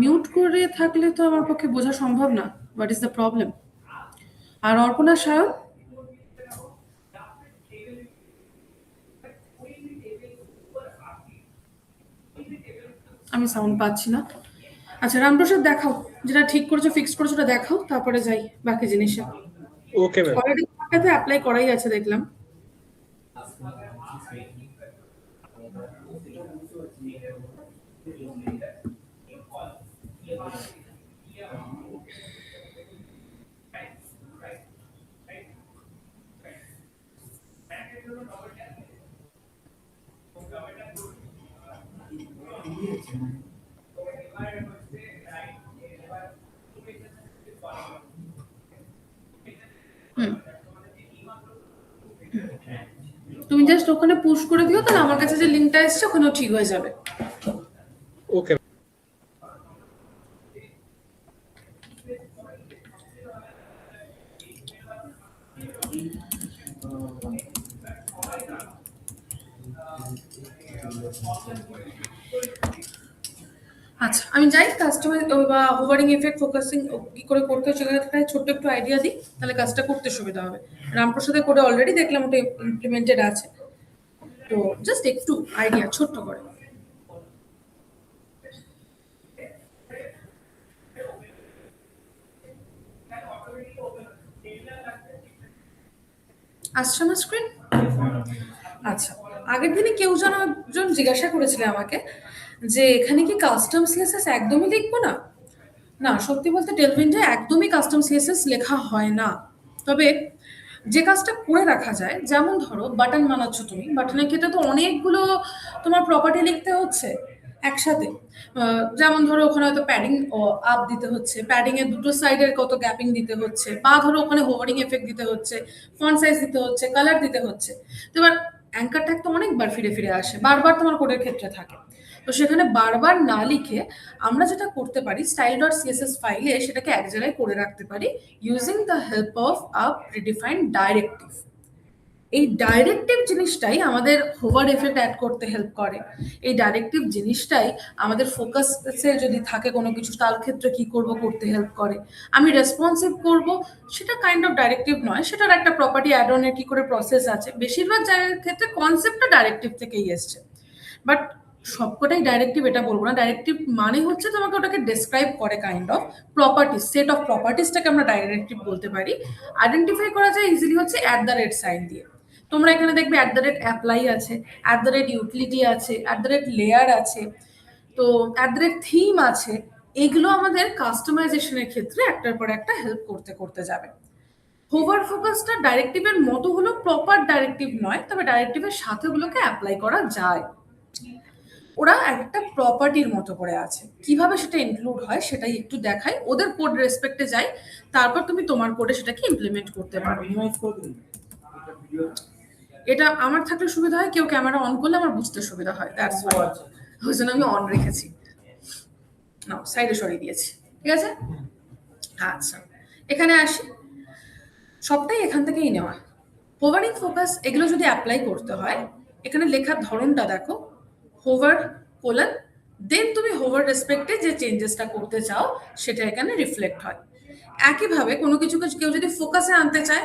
মিউট করে থাকলে তো আমার পক্ষে বোঝা সম্ভব না হোয়াট ইজ দ্য প্রবলেম। আর অর্পণা, সায়ন, আমি সাউন্ড পাচ্ছি না। আচ্ছা রামপ্রসাদ, দেখাও যেটা ঠিক করেছো, ফিক্স করেছো ওটা দেখাও, তারপরে যাই বাকি জিনিসে। Okay ma'am. অলরেডি তোমারটাতে অ্যাপ্লাই করাই আছে দেখলাম। হুম, তুমি জাস্ট ওখানে পুশ করে দিও, তাহলে আমার কাছে যে লিঙ্কটা এসছে ওখানেও ঠিক হয়ে যাবে। ওকে। আচ্ছা আমি যাই কাস্টমাইজ বা হোভারিং এফেক্ট ফোকাসিং কি করে করতে হয় সেখানে একটা ছোট্ট একটু আইডিয়া দিই, তাহলে কাজটা করতে সুবিধা হবে। রামপ্রসাদের কোডে অলরেডি দেখলাম ওটা ইমপ্লিমেন্টেড আছে, তো জাস্ট একটু আইডিয়া ছোট্ট করে। আসছে না স্ক্রিন? আচ্ছা, আগের দিনে কেউ যেন একজন জিজ্ঞাসা করেছিলেন আমাকে যে এখানে কি কাস্টম সিএসএস একদমই লিখবো না। না, সত্যি বলতে টেলভিন্টে একদমই কাস্টম সিএসএস লেখা হয় না। তবে যে কাজটা করে রাখা যায়, যেমন ধরো বাটন বানাচ্ছ তুমি, বাটনের ক্ষেত্রে তো অনেকগুলো তোমার প্রপার্টি লিখতে হচ্ছে একসাথে। যেমন ধরো ওখানে হয়তো প্যাডিং আপ দিতে হচ্ছে, প্যাডিং এর দুটো সাইডের কত গ্যাপিং দিতে হচ্ছে, বা ধরো ওখানে হোভারিং এফেক্ট দিতে হচ্ছে, ফন্ট সাইজ দিতে হচ্ছে, কালার দিতে হচ্ছে। তো এবার অ্যাঙ্কার ট্যাগ তো অনেকবার ফিরে ফিরে আসে, বারবার তোমার কোডের ক্ষেত্রে থাকে। তো সেখানে বারবার না লিখে আমরা যেটা করতে পারি, স্টাইল ডট সিএসএস ফাইলে সেটাকে এক জায়গায় করে রাখতে পারি using the help of a predefined directive. এই ডাইরেক্টিভ জিনিসটাই আমাদের হোভার এফেক্ট অ্যাড করতে হেল্প করে। এই ডাইরেক্টিভ জিনিসটাই আমাদের ফোকাসে যদি থাকে কোনো কিছু, তার ক্ষেত্রে কি করব করতে হেল্প করে। আমি রেসপন্সিভ করব, সেটা কাইন্ড অফ ডাইরেক্টিভ নয়, সেটার একটা প্রপার্টি অ্যাড অনের কি করে প্রসেস আছে। বেশিরভাগ জায়গার ক্ষেত্রে কনসেপ্টটা ডাইরেক্টিভ থেকেই এসছে, বাট সবকটাই ডাইরেক্টিভ এটা বলবো না। ডাইরেক্টিভ মানে হচ্ছে তোমাকে ওটাকে ডেসক্রাইব করে kind of properties, set of প্রপার্টিসটাকে আমরা ডাইরেক্টিভ বলতে পারি। আইডেন্টিফাই করা যায় ইজিলি হচ্ছে @ সাইন দিয়ে। তোমরা এখানে দেখবে @অ্যাপ্লাই আছে, @ইউটিলিটি আছে, লেয়ার আছে, তো থিম আছে। এগুলো আমাদের কাস্টমাইজেশনের ক্ষেত্রে একটার পর একটা হেল্প করতে করতে যাবে। হোভার ফোকাসটা ডাইরেক্টিভের মতো হলো, প্রপার ডাইরেক্টিভ নয়, তবে ডাইরেক্টিভের সাথে ওগুলোকে অ্যাপ্লাই করা যায়। ওরা একটা প্রপার্টির মতো করে আছে, কিভাবে সেটা ইনক্লুড হয় সেটাই একটু দেখাই। ওদের কোড রেসপেক্টে যাই, তারপর তুমি তোমার কোডে সেটাকে ইমপ্লিমেন্ট করতে পারো। এটা আমার থাকলে সুবিধা হয়, কেউ ক্যামেরা অন করলে আমার বুঝতে সুবিধা হয়, দ্যাটস ওয়াই, ওই জন্য আমি অন রেখেছি। না, সাইডে সরিয়ে দিয়েছি, ঠিক আছে। আচ্ছা, এখানে আসি। সবটাই এখান থেকেই নেওয়া। হোভারিং ফোকাস এগুলো যদি অ্যাপ্লাই করতে হয়, এখানে লেখার ধরনটা দেখো, হোভার কোলন, দেন তুমি হোভার রেসপেক্টে যে চেঞ্জেসটা করতে চাও সেটা এখানে রিফ্লেক্ট হয়। একইভাবে কোনো কিছুকে কেউ যদি ফোকাসে আনতে চায়,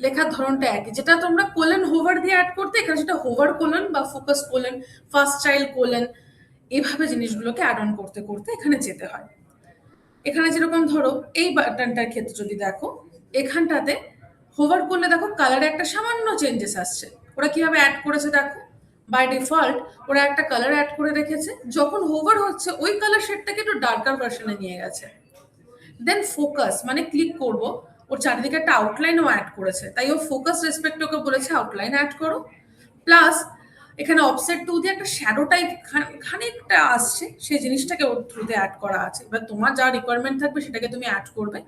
লেখার ধরনটা একই, যেটা তোমরা কোলন হোভার দিয়ে অ্যাড করতে, এখানে সেটা হোভার কোলন বা focus colon, first child colon, এইভাবে জিনিসগুলোকে অ্যাড অন করতে করতে এখানে যেতে হয়। এখানে যেরকম ধরো এই বাটনটার ক্ষেত্রে যদি দেখো, এখানটাতে হোভার করলে দেখো কালারে একটা সামান্য চেঞ্জেস আসছে। ওরা কিভাবে অ্যাড করেছে দেখো, বাই ডিফল্ট ওরা একটা কালার অ্যাড করে রেখেছে, যখন হোভার হচ্ছে ওই কালার শেডটাকে একটু ডার্কার ভার্সনে নিয়ে গেছে। দেন ফোকাস মানে ক্লিক করব, ওর চারিদিকে একটা আউটলাইনও অ্যাড করেছে, তাই ও ফোকাস রেসপেক্ট ওকে বলেছে আউটলাইন অ্যাড করো। প্লাস এখানে অফসেট 2 দিয়ে একটা শ্যাডো টাইপ খানিকটা আসছে, সেই জিনিসটাকে ওর থ্রুতে অ্যাড করা আছে। এবার তোমার যা রিকোয়ারমেন্ট থাকবে সেটাকে তুমি অ্যাড করবে।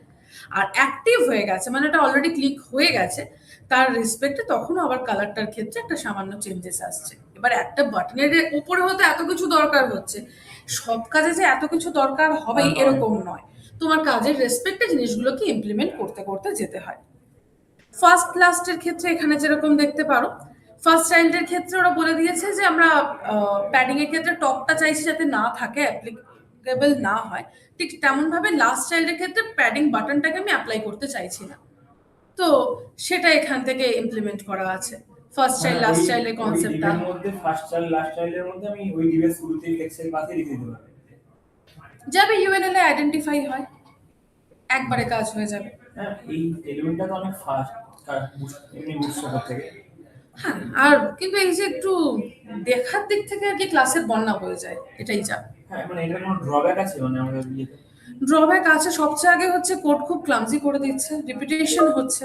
আর অ্যাক্টিভ হয়ে গেছে মানে এটা অলরেডি ক্লিক হয়ে গেছে, তার রেসপেক্টে তখনও আবার কালারটার ক্ষেত্রে একটা সামান্য চেঞ্জেস আসছে। এবার একটা বাটনের উপরে হতে এত কিছু দরকার হচ্ছে, সব কাজে যে এত কিছু দরকার হবে এরকম নয়, তোমার কাজের রেসপেক্টে জিনিসগুলোকে ইমপ্লিমেন্ট করতে করতে যেতে হয়। ফার্স্ট লাস্টের ক্ষেত্রে এখানে যেরকম দেখতে পারো, ফার্স্ট চাইল্ডের ক্ষেত্রে ওরা বলে দিয়েছে যে আমরা প্যাডিং এর ক্ষেত্রে টপটা চাইছি যাতে না থাকে, অ্যাপ্লিকেবল না হয়, ঠিক তেমন ভাবে লাস্ট চাইল্ডের ক্ষেত্রে প্যাডিং বাটনটাকে আমি অ্যাপ্লাই করতে চাইছি না, তো সেটা এখান থেকে ইমপ্লিমেন্ট করা আছে। ফার্স্ট চাইল্ড লাস্ট চাইল্ডের কনসেপ্টটা এর মধ্যে ফার্স্ট চাইল্ড লাস্ট চাইল্ডের মধ্যে আমি ওই ডিভাইস শুরুতেই টেক্সটের পাশে লিখে দিতে পারি। যাবে ইউএনএল এ আইডেন্টিফাই হয়, একবারে কাজ হয়ে যাবে। হ্যাঁ, এই এলিমেন্টটা তো অনেক ফাস্ট এমনি বুটস্ট্র্যাপ থেকে। হ্যাঁ, আর কিন্তু এই যে একটু দেখার দিক থেকে আর কি ক্লাসের বন্যা হয়ে যায়, এটাই যা। হ্যাঁ, মানে এটা কোনো ড্রব্যাক আছে মানে আমাদের ইয়েতে? ড্রব্যাক আছে, সবচেয়ে আগে হচ্ছে কোড খুব ক্লামজি করে দিচ্ছে, রিপিটেশন হচ্ছে,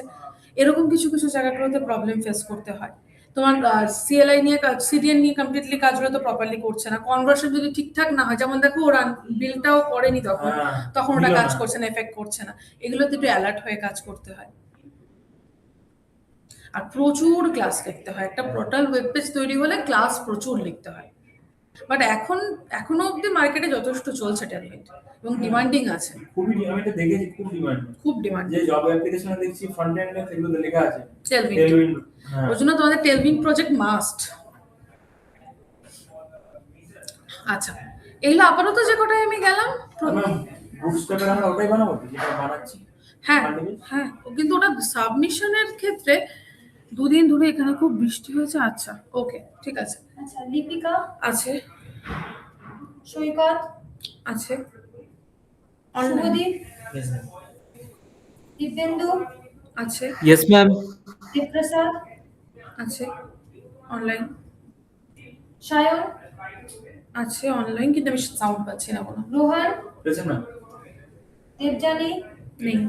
এরকম কিছু কিছু জায়গাগুলোতে প্রবলেম ফেস করতে হয়। তোমার সিএলআই নিয়ে কাজ, সিডিএন নিয়ে কমপ্লিটলি কাজগুলো তো প্রপারলি করছে না, কনভার্সন যদি ঠিকঠাক না হয়, যেমন দেখো ওরা বিলটাও করেনি তখন, তখন ওটা কাজ করছে না, এফেক্ট করছে না, এগুলোতে একটু অ্যালার্ট হয়ে কাজ করতে হয়। আর প্রচুর ক্লাস লিখতে হয়, একটা পোর্টাল ওয়েব পেজ তৈরি হলে ক্লাস প্রচুর লিখতে হয়। বাট এখনো অব্দি মার্কেটে যথেষ্ট চলছে টেলভিন্ট, এবং ডিমান্ডিং আছে, খুবই আমি এটা দেখেছি, খুব ডিমান্ড। খুব ডিমান্ড যে জব অ্যাপ্লিকেশনে দেখছি ফ্রন্ট এন্ডে সেগুলোতে লেখা আছে টেলভিন্ট। টেলউইন্ড। হ্যাঁ, ওই জন্য তোমাদের টেলভিন্ট প্রজেক্ট মাস্ট। আচ্ছা, এগুলো আপাতত যে কটাই আমি গেলাম, আমরা বুটস্ট্র্যাপের আমরা ওটাই বানাবো যেটা বানাচ্ছি। হ্যাঁ হ্যাঁ, কিন্তু ওটা সাবমিশনের ক্ষেত্রে 2 দিন ধরে এখানে খুব বৃষ্টি হয়েছে। আচ্ছা ওকে, ঠিক আছে। আচ্ছা, লিপিকা আছে সৈকত আছে অনলাইন শুভদীপ দিব্যেন্দু আছে, Yes, ma'am. দেবপ্রসাদ আছে অনলাইন সায়ন আছে অনলাইন, কিন্তু আমি সাউন্ড পাচ্ছি না কোনো। রোহান প্রেজেন্ট না? দেবজানী নেই,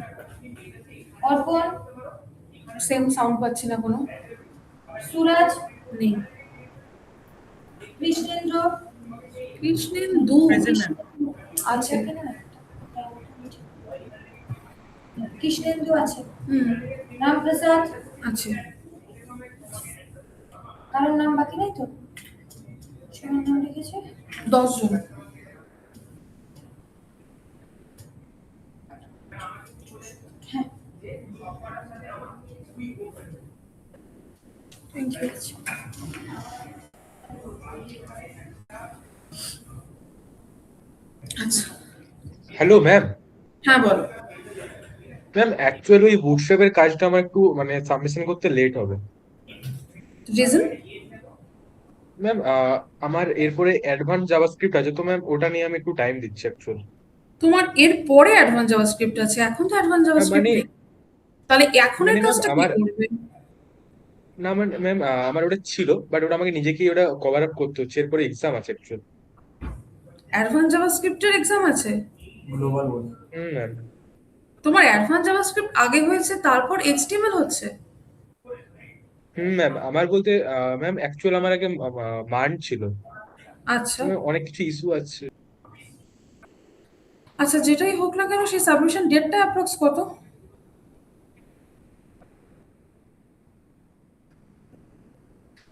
অর্পণ সেম সাউন্ড পাচ্ছি না কোনো। সুরাজ নেই। কৃষ্ণেন্দ্র কৃষ্ণেন্দু আছে। কৃষ্ণেন্দু আছে হুম, রামপ্রসাদ আছে। কারোর নাম বাকি নাই তো? সবার নাম লিখেছে 10 জন। হ্যাঁ, থ্যাংক ইউ। আচ্ছা, হ্যালো ম্যাম। হ্যাঁ বলো। ম্যাম অ্যাকচুয়ালি ওই বুটস্ট্র্যাপের কাজটা আমার একটু মানে সাবমিশন করতে লেট হবে। রিজন? ম্যাম আমার এরপরে অ্যাডভান্স জাভাস্ক্রিপ্ট আছে, তো ম্যাম ওটা নিয়ে আমি একটু টাইম দিচ্ছি অ্যাকচুয়ালি। তোমার এর পরে অ্যাডভান্স জাভাস্ক্রিপ্ট আছে, এখন তো অ্যাডভান্স জাভাস্ক্রিপ্ট মানে নেই, তাহলে এখনের মানে কাজটা কি আমার করবে? না ম্যাম আমার ওটা ছিল, বাট ওটা আমাকে নিজেকেই ওটা কভার আপ করতে হচ্ছে, এরপরে এক্সাম আছে অ্যাকচুয়ালি। অ্যাডভান্স জাভাস্ক্রিপ্টের এক্সাম আছে? গ্লোবাল বলে। ম্যাম তোমার অ্যাডভান্স জাভাস্ক্রিপ্ট আগে হয়েছে, তারপর এইচটিএমএল হচ্ছে? ম্যাম আমার বলতে ম্যাম অ্যাকচুয়ালি আমার আগে মার্ন ছিল, আচ্ছা অনেক কিছু ইস্যু আছে। আচ্ছা, যেটাই হোক না কেন, সেই সাবমিশন ডেটটা অ্যাপ্রক্স কত?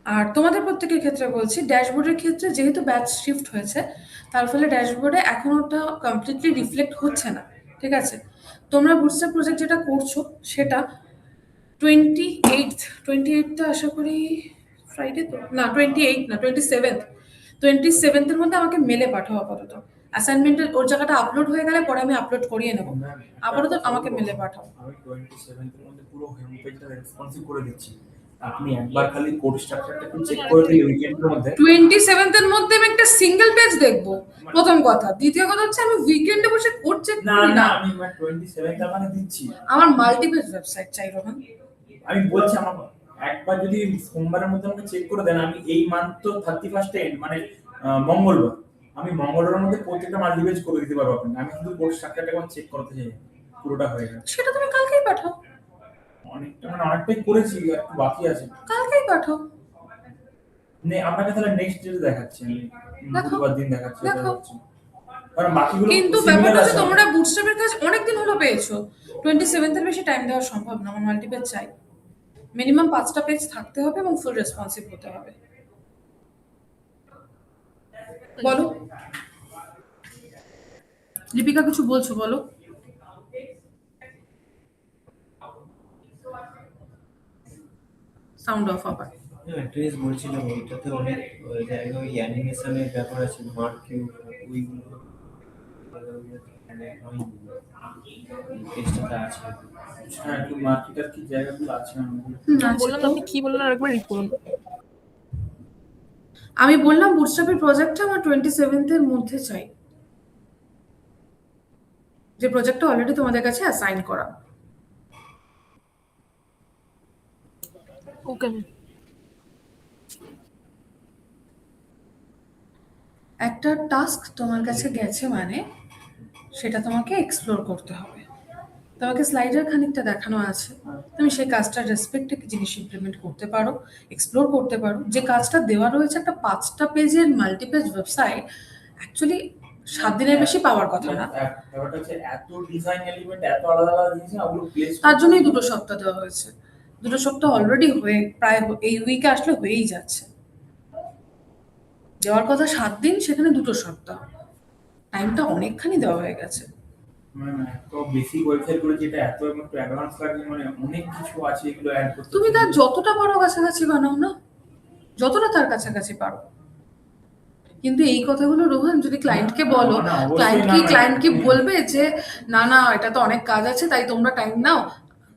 আর তোমাদের প্রত্যেকের ক্ষেত্রে বলছি, ড্যাশবোর্ডের ক্ষেত্রে যেহেতু ব্যাচ শিফট হয়েছে, তার ফলে ড্যাশবোর্ডে এখন ওটা কমপ্লিটলি রিফ্লেক্ট হচ্ছে না, ঠিক আছে? তোমরা বুটস্ট্র্যাপ প্রজেক্ট যেটা করছো সেটা 28th আশা করি ফ্রাইডে তো না, 28 না, 27th মধ্যে আমাকে মেলে পাঠাও আপাতত। অ্যাসাইনমেন্টের ওর জায়গাটা আপলোড হয়ে গেলে পরে আমি আপলোড করিয়ে নেবো। আপাতত আমাকে মেলে পাঠাও। আমি 27 এর মধ্যে পুরো হোম পেজটা রেসপন্সিভ করে দিচ্ছি। আপনি একবার খালি কোড স্ট্রাকচারটা একটু চেক করে দিলে উইকেন্ডের মধ্যে 27th মধ্যে আমি একটা সিঙ্গেল পেজ দেখবো, প্রথম কথা। দ্বিতীয় কথা হচ্ছে আমি উইকেন্ডে বসে কোড চেক না করি না না। আমি 27 তার মানে দিচ্ছি। আমার মাল্টিপেজ ওয়েবসাইট চাই রোহন। আমি বলছি আমার একবার যদি সোমবারের মধ্যে আমাকে চেক করে দেন, আমি এই মান্থ তো 31st এন্ড মানে মঙ্গলবার, আমি মঙ্গলবারের মধ্যে প্রত্যেকটা মাল্টিপেজ করে দিতে পারবো আপনাকে। আমি শুধু কোড স্ট্রাকচারটা একবার চেক করতে চাই, পুরোটা হয়ে গেছে। সেটা তুমি কালকেই পাঠাও। অনেকটাই করেছি, একটু বাকি আছে। কালকেই পাঠাও। আপনাকে তাহলে নেক্সট ডে দেখাচ্ছি, আমি দেখো, বুধবার দিন দেখাচ্ছি। দেখো। কারণ বাকিগুলো কিন্তু similar ব্যাপারটা হচ্ছে আছে। তোমরা বুটস্ট্র্যাপের কাজ অনেকদিন হলো পেয়েছো। 27th এর বেশি টাইম দেওয়া সম্ভব না। আমার মাল্টিপেজ চাই, মিনিমাম 5টা পেজ থাকতে হবে এবং ফুল রেসপন্সিভ হতে হবে। বলো লিপিকা, কিছু বলছো বলো। সাউন্ড অফ আবার। অ্যাড্রেস বলছিলাম ওইটাতে অনেক জায়গায় ওই অ্যানিমেশনের ব্যাপার আছে, মার্ক কিউ ওইগুলো টেস্টটা আছে। হ্যাঁ, একটু মার্কেটার কি জায়গাগুলো আছে বললাম না, আপনি কি বললেন আরেকবার রিড করুন। আমি বললাম বুটস্ট্র্যাপের প্রজেক্টটা আমার 27th এর মধ্যে চাই, যে প্রজেক্টটা অলরেডি তোমাদের কাছে অ্যাসাইন করা। Okay ma'am. একটা টাস্ক তোমার কাছে গেছে মানে সেটা তোমাকে এক্সপ্লোর করতে হবে। তোমাকে স্লাইডের খানিকটা দেখানো আছে, তুমি সেই কাজটার রেসপেক্টে কি জিনিস ইমপ্লিমেন্ট করতে পারো, এক্সপ্লোর করতে পারো। যে কাজটা দেওয়া রয়েছে একটা 5টা পেজের মাল্টিপেজ ওয়েবসাইট, অ্যাকচুয়ালি 7 দিনের বেশি পাওয়ার কথা না। ব্যাপারটা হচ্ছে এত ডিজাইন এলিমেন্ট, এত আলাদা আলাদা জিনিস, ওগুলো প্লেস তার জন্যই 2 সপ্তাহ দেওয়া হয়েছে। 2 সপ্তাহ অলরেডি হয়ে প্রায় এই উইকে আসলে হয়েই যাচ্ছে। দেওয়ার কথা 7 দিন, সেখানে 2 সপ্তাহ। টাইমটা অনেকখানি দেওয়া হয়ে গেছে। মানে এত বেসিক ওয়েবসাইট করে যেটা এত একটু অ্যাডভান্স লাগে, মানে অনেক কিছু আছে এগুলো অ্যাড করতে। তুমি তার যতটা পারো কাছাকাছি বানাও না, যতটা তার কাছাকাছি পারো। কিন্তু এই কথাগুলো রোহন যদি ক্লায়েন্টকে বলো, না, অবশ্যই ক্লায়েন্ট কি বলবে যে না না এটা তো অনেক কাজ আছে তাই তোমরা টাইম নাও?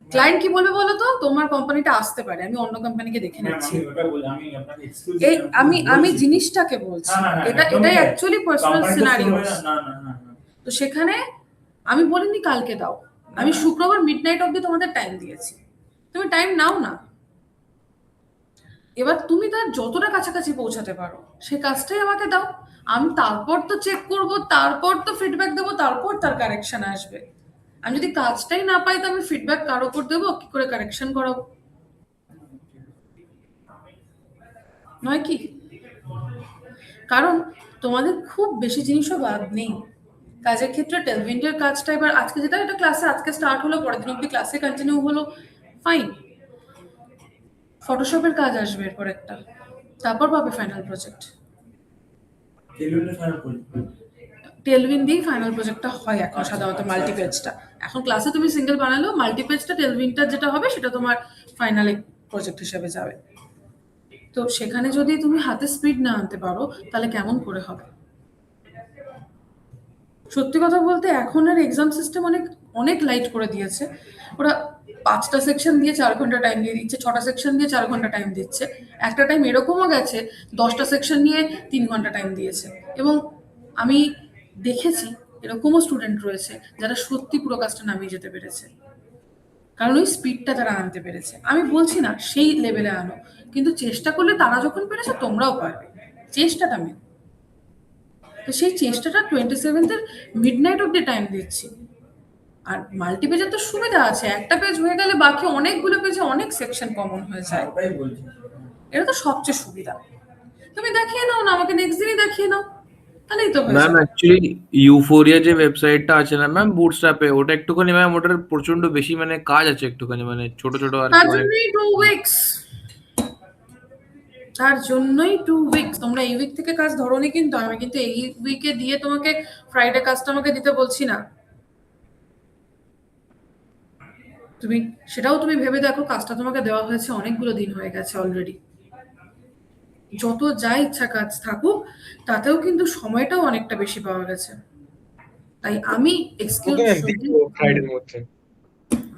ক্লায়েন্ট কি বলবে বলো তো, তোমার কোম্পানিটা আসতে পারে, আমি অন্য কোম্পানিকে দেখে নিচ্ছি। আমি ওটা বলি, আমি আপনাকে এক্সকিউজ এই আমি জিনিসটাকে বলছি, এটাই অ্যাকচুয়ালি পার্সোনাল সিনারিওস। না না না না, তো সেখানে আমি বলিনি কালকে দাও, আমি শুক্রবার মিডনাইট অবধি তোমাদের টাইম দিয়েছি, তুমি টাইম নাও না। এবার তুমি তার যতটা কাছাকাছি পৌঁছাতে পারো সে কাজটাই আমাকে দাও। আমি তারপর তো চেক করব, তারপর তো ফিডব্যাক দেবো, তারপর তার কারেকশন আসবে। আমি যদি কাজটাই না পাই তো আমি ফিডব্যাক কার ওপর দেবো, কি করে কারেকশন করাবো? নয় কি? কারণ তোমাদের খুব বেশি জিনিসও বাদ নেই কাজের ক্ষেত্রে। টেলভিন্টের কাজটা এবার আজকে যেটা, এটা ক্লাসে আজকে স্টার্ট হলো, পরের দিন অব্দি ক্লাসে কন্টিনিউ হলো, ফাইন। ফটোশপের কাজ আসবে এরপর একটা, তারপর পাবে ফাইনাল প্রজেক্ট। টেলভিন দিয়ে ফাইনাল প্রজেক্টটা হয় এখন সাধারণত মাল্টিপেজটা। এখন ক্লাসে তুমি সিঙ্গেল বানালো, মাল্টিপেজটা টেলভিনটা যেটা হবে সেটা তোমার ফাইনাল প্রজেক্ট হিসেবে যাবে। তো সেখানে যদি তুমি হাতে স্পিড না আনতে পারো তাহলে কেমন করে হবে? সত্যি কথা বলতে এখন আর এক্সাম সিস্টেম অনেক লাইট করে দিয়েছে। ওরা 5টা সেকশন দিয়ে 4 ঘন্টা টাইম দিয়ে দিচ্ছে, 6টা সেকশন দিয়ে 4 ঘন্টা টাইম দিচ্ছে। একটা টাইম এরকমও গেছে 10টা সেকশন নিয়ে 3 ঘন্টা টাইম দিয়েছে। এবং আমি দেখেছি এরকমও স্টুডেন্ট রয়েছে যারা সত্যি পুরো কাজটা নামিয়ে যেতে পেরেছে, কারণ ওই স্পিডটা তারা আনতে পেরেছে। আমি বলছি না সেই লেভেলে আনো, কিন্তু চেষ্টা করলে তারা যখন পেরেছে তোমরাও পারবে, চেষ্টাটা মেন। তো সেই চেষ্টাটা 27th মিডনাইট অব্দি টাইম দিচ্ছি। আর মাল্টিপেজের তো সুবিধা আছে, একটা পেজ হয়ে গেলে বাকি অনেকগুলো পেজে অনেক সেকশন কমন হয়ে যায়, ওটাই বলছি। এটা তো সবচেয়ে সুবিধা। তুমি দেখিয়ে নাও না, আমাকে নেক্সট দিনই দেখিয়ে নাও, তাহলেই তো হয়ে ম্যাম যাবে। অ্যাকচুয়ালি ইউফোরিয়া যে ওয়েবসাইটটা আছে না ম্যাম বুটস্ট্র্যাপে, ওটা একটুখানি ম্যাম ওটার প্রচন্ড বেশি মানে কাজ আছে একটুখানি, মানে ছোট ছোট আর তার কি অনেক। জন্যই 2 উইকস, তার জন্যই 2 উইকস। তোমরা এই উইক থেকে কাজ ধরোনি, কিন্তু আমি কিন্তু এই উইকে দিয়ে তোমাকে ফ্রাইডে কাজটা আমাকে দিতে বলছি না। তুমি সেটাও তুমি ভেবে দেখো, কাজটা তোমাকে দেওয়া হয়েছে অনেকগুলো দিন হয়ে গেছে অলরেডি। যত যা ইচ্ছা কাজ থাকুক, তাতেও কিন্তু সময়টাও অনেকটা বেশি পাওয়া গেছে। তাই আমি এক্সকিউজ ওকে ম্যাম, দিও ফ্রাইডের মধ্যে।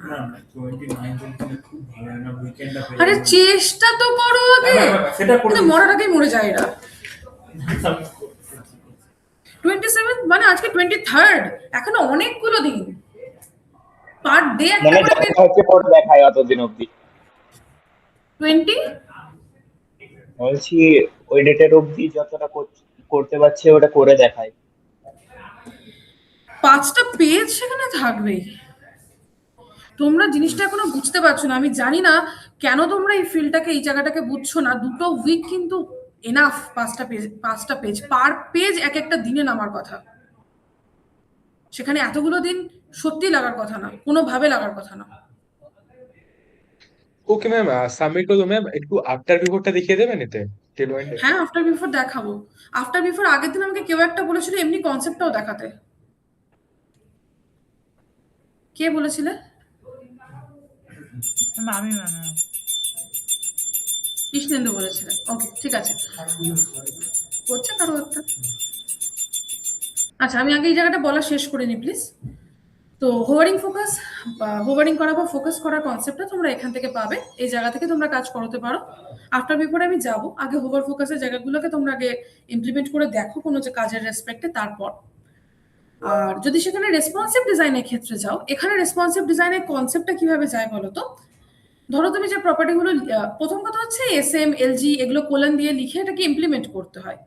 না 29 দিলে খুব ভালো হয় না, উইকেন্ডটা পেয়ে আরে যাবে। চেষ্টা তো করো আগে। সেটা করে কিন্তু মরার আগেই মরে যায় এরা। 27 মানে আজকে 23rd, এখনো অনেকগুলো দিন। পার ডে একটা মানে করে যতটা হচ্ছে পরে দেখায় অতদিন অব্দি। 20 বলছি ওই ডেটের অব্দি যতটা করতে পারছে ওটা করে দেখায়। 5টা পেজ সেখানে থাকবেই। তোমরা জিনিসটা এখনো বুঝতে পারছো না। আমি জানি না কেন তোমরা এই ফিল্ডটাকে, এই জায়গাটাকে বুঝছো না। 2টো উইক কিন্তু এনাফ। 5টা পেজ পার পেজ এক একটা দিনে নামার কথা। সেখানে এতগুলো দিন সত্যি লাগার কথা না, কোনোভাবে লাগার কথা না। ওকে ম্যাম, সাবমিট করে দো ম্যাম। একটু আফটার বিফোরটা দেখিয়ে দেবেন এতে টেলওয়েন্টে। হ্যাঁ, আফটার বিফোর দেখাবো। আফটার বিফোর আগের দিন আমাকে কেউ একটা বলেছিল এমনি কনসেপ্টটাও দেখাতে। কে বলেছিলে? ম্যাম আমি ম্যাম কৃষ্ণেন্দু বলেছিলেন। ওকে, ঠিক আছে। হচ্ছে কারো একটা। আচ্ছা, আমি আগে এই জায়গাটা বলা শেষ করে নিই প্লিজ। তো হোভারিং ফোকাস বা হোভারিং করা বা ফোকাস করার কনসেপ্টটা তোমরা এখান থেকে পাবে। এই জায়গা থেকে তোমরা কাজ করতে পারো। আফটার বিফোরে আমি যাব, আগে হোভার ফোকাসের জায়গাগুলোকে তোমরা আগে ইমপ্লিমেন্ট করে দেখো কোনো যে কাজের রেসপেক্টে, তারপর। আর যদি সেখানে রেসপন্সিভ ডিজাইনের ক্ষেত্রে যাও, এখানে রেসপন্সিভ ডিজাইনের কনসেপ্টটা কিভাবে যায় বলো তো? ধরো তুমি যে প্রপার্টিগুলো, প্রথম কথা হচ্ছে SM LG এগুলো কোলন দিয়ে লিখে এটাকে ইমপ্লিমেন্ট করতে হয়।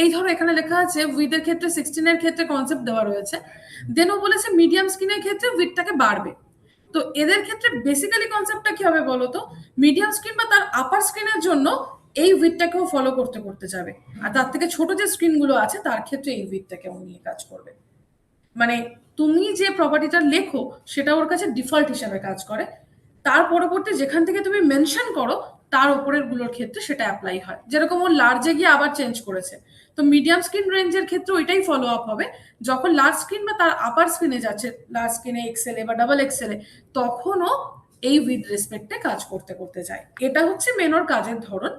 এই ধরো এখানে লেখা আছে উইথের ক্ষেত্রে 16 এর ক্ষেত্রে কনসেপ্ট দেওয়া রয়েছে। দেন ও বলেছে মিডিয়াম স্ক্রিনের ক্ষেত্রে উইথটাকে বাড়বে। তো এদের ক্ষেত্রে বেসিক্যালি কনসেপ্টটা কি হবে বলো তো? মিডিয়াম স্ক্রিন বা তার আপার স্ক্রিনের জন্য এই উইথটাকেও ফলো করতে করতে যাবে, আর তার থেকে ছোট যে স্ক্রিনগুলো আছে তার ক্ষেত্রে এই উইথটাকেও নিয়ে কাজ করবে। মানে তুমি যে প্রপার্টিটা লেখো সেটা ওর কাছে ডিফল্ট হিসাবে কাজ করে। তার পরবর্তী যেখান থেকে তুমি মেনশন করো তার উপরের গুলোর ক্ষেত্রে সেটা অ্যাপ্লাই হয়। যেরকম ও লার্জে গিয়ে আবার চেঞ্জ করেছে, তো মিডিয়াম স্ক্রিন রেঞ্জের ক্ষেত্রে ওইটাই ফলো আপ হবে। যখন লার্জ স্ক্রিন বা তার আপার স্ক্রিনে যাচ্ছে, লার্জ স্ক্রিনে এক্সেলে বা ডাবল এক্সেলে, তখনও এই উইথ রেসপেক্টে কাজ করতে করতে যায়। এটা হচ্ছে মেন ওর কাজের ধরন।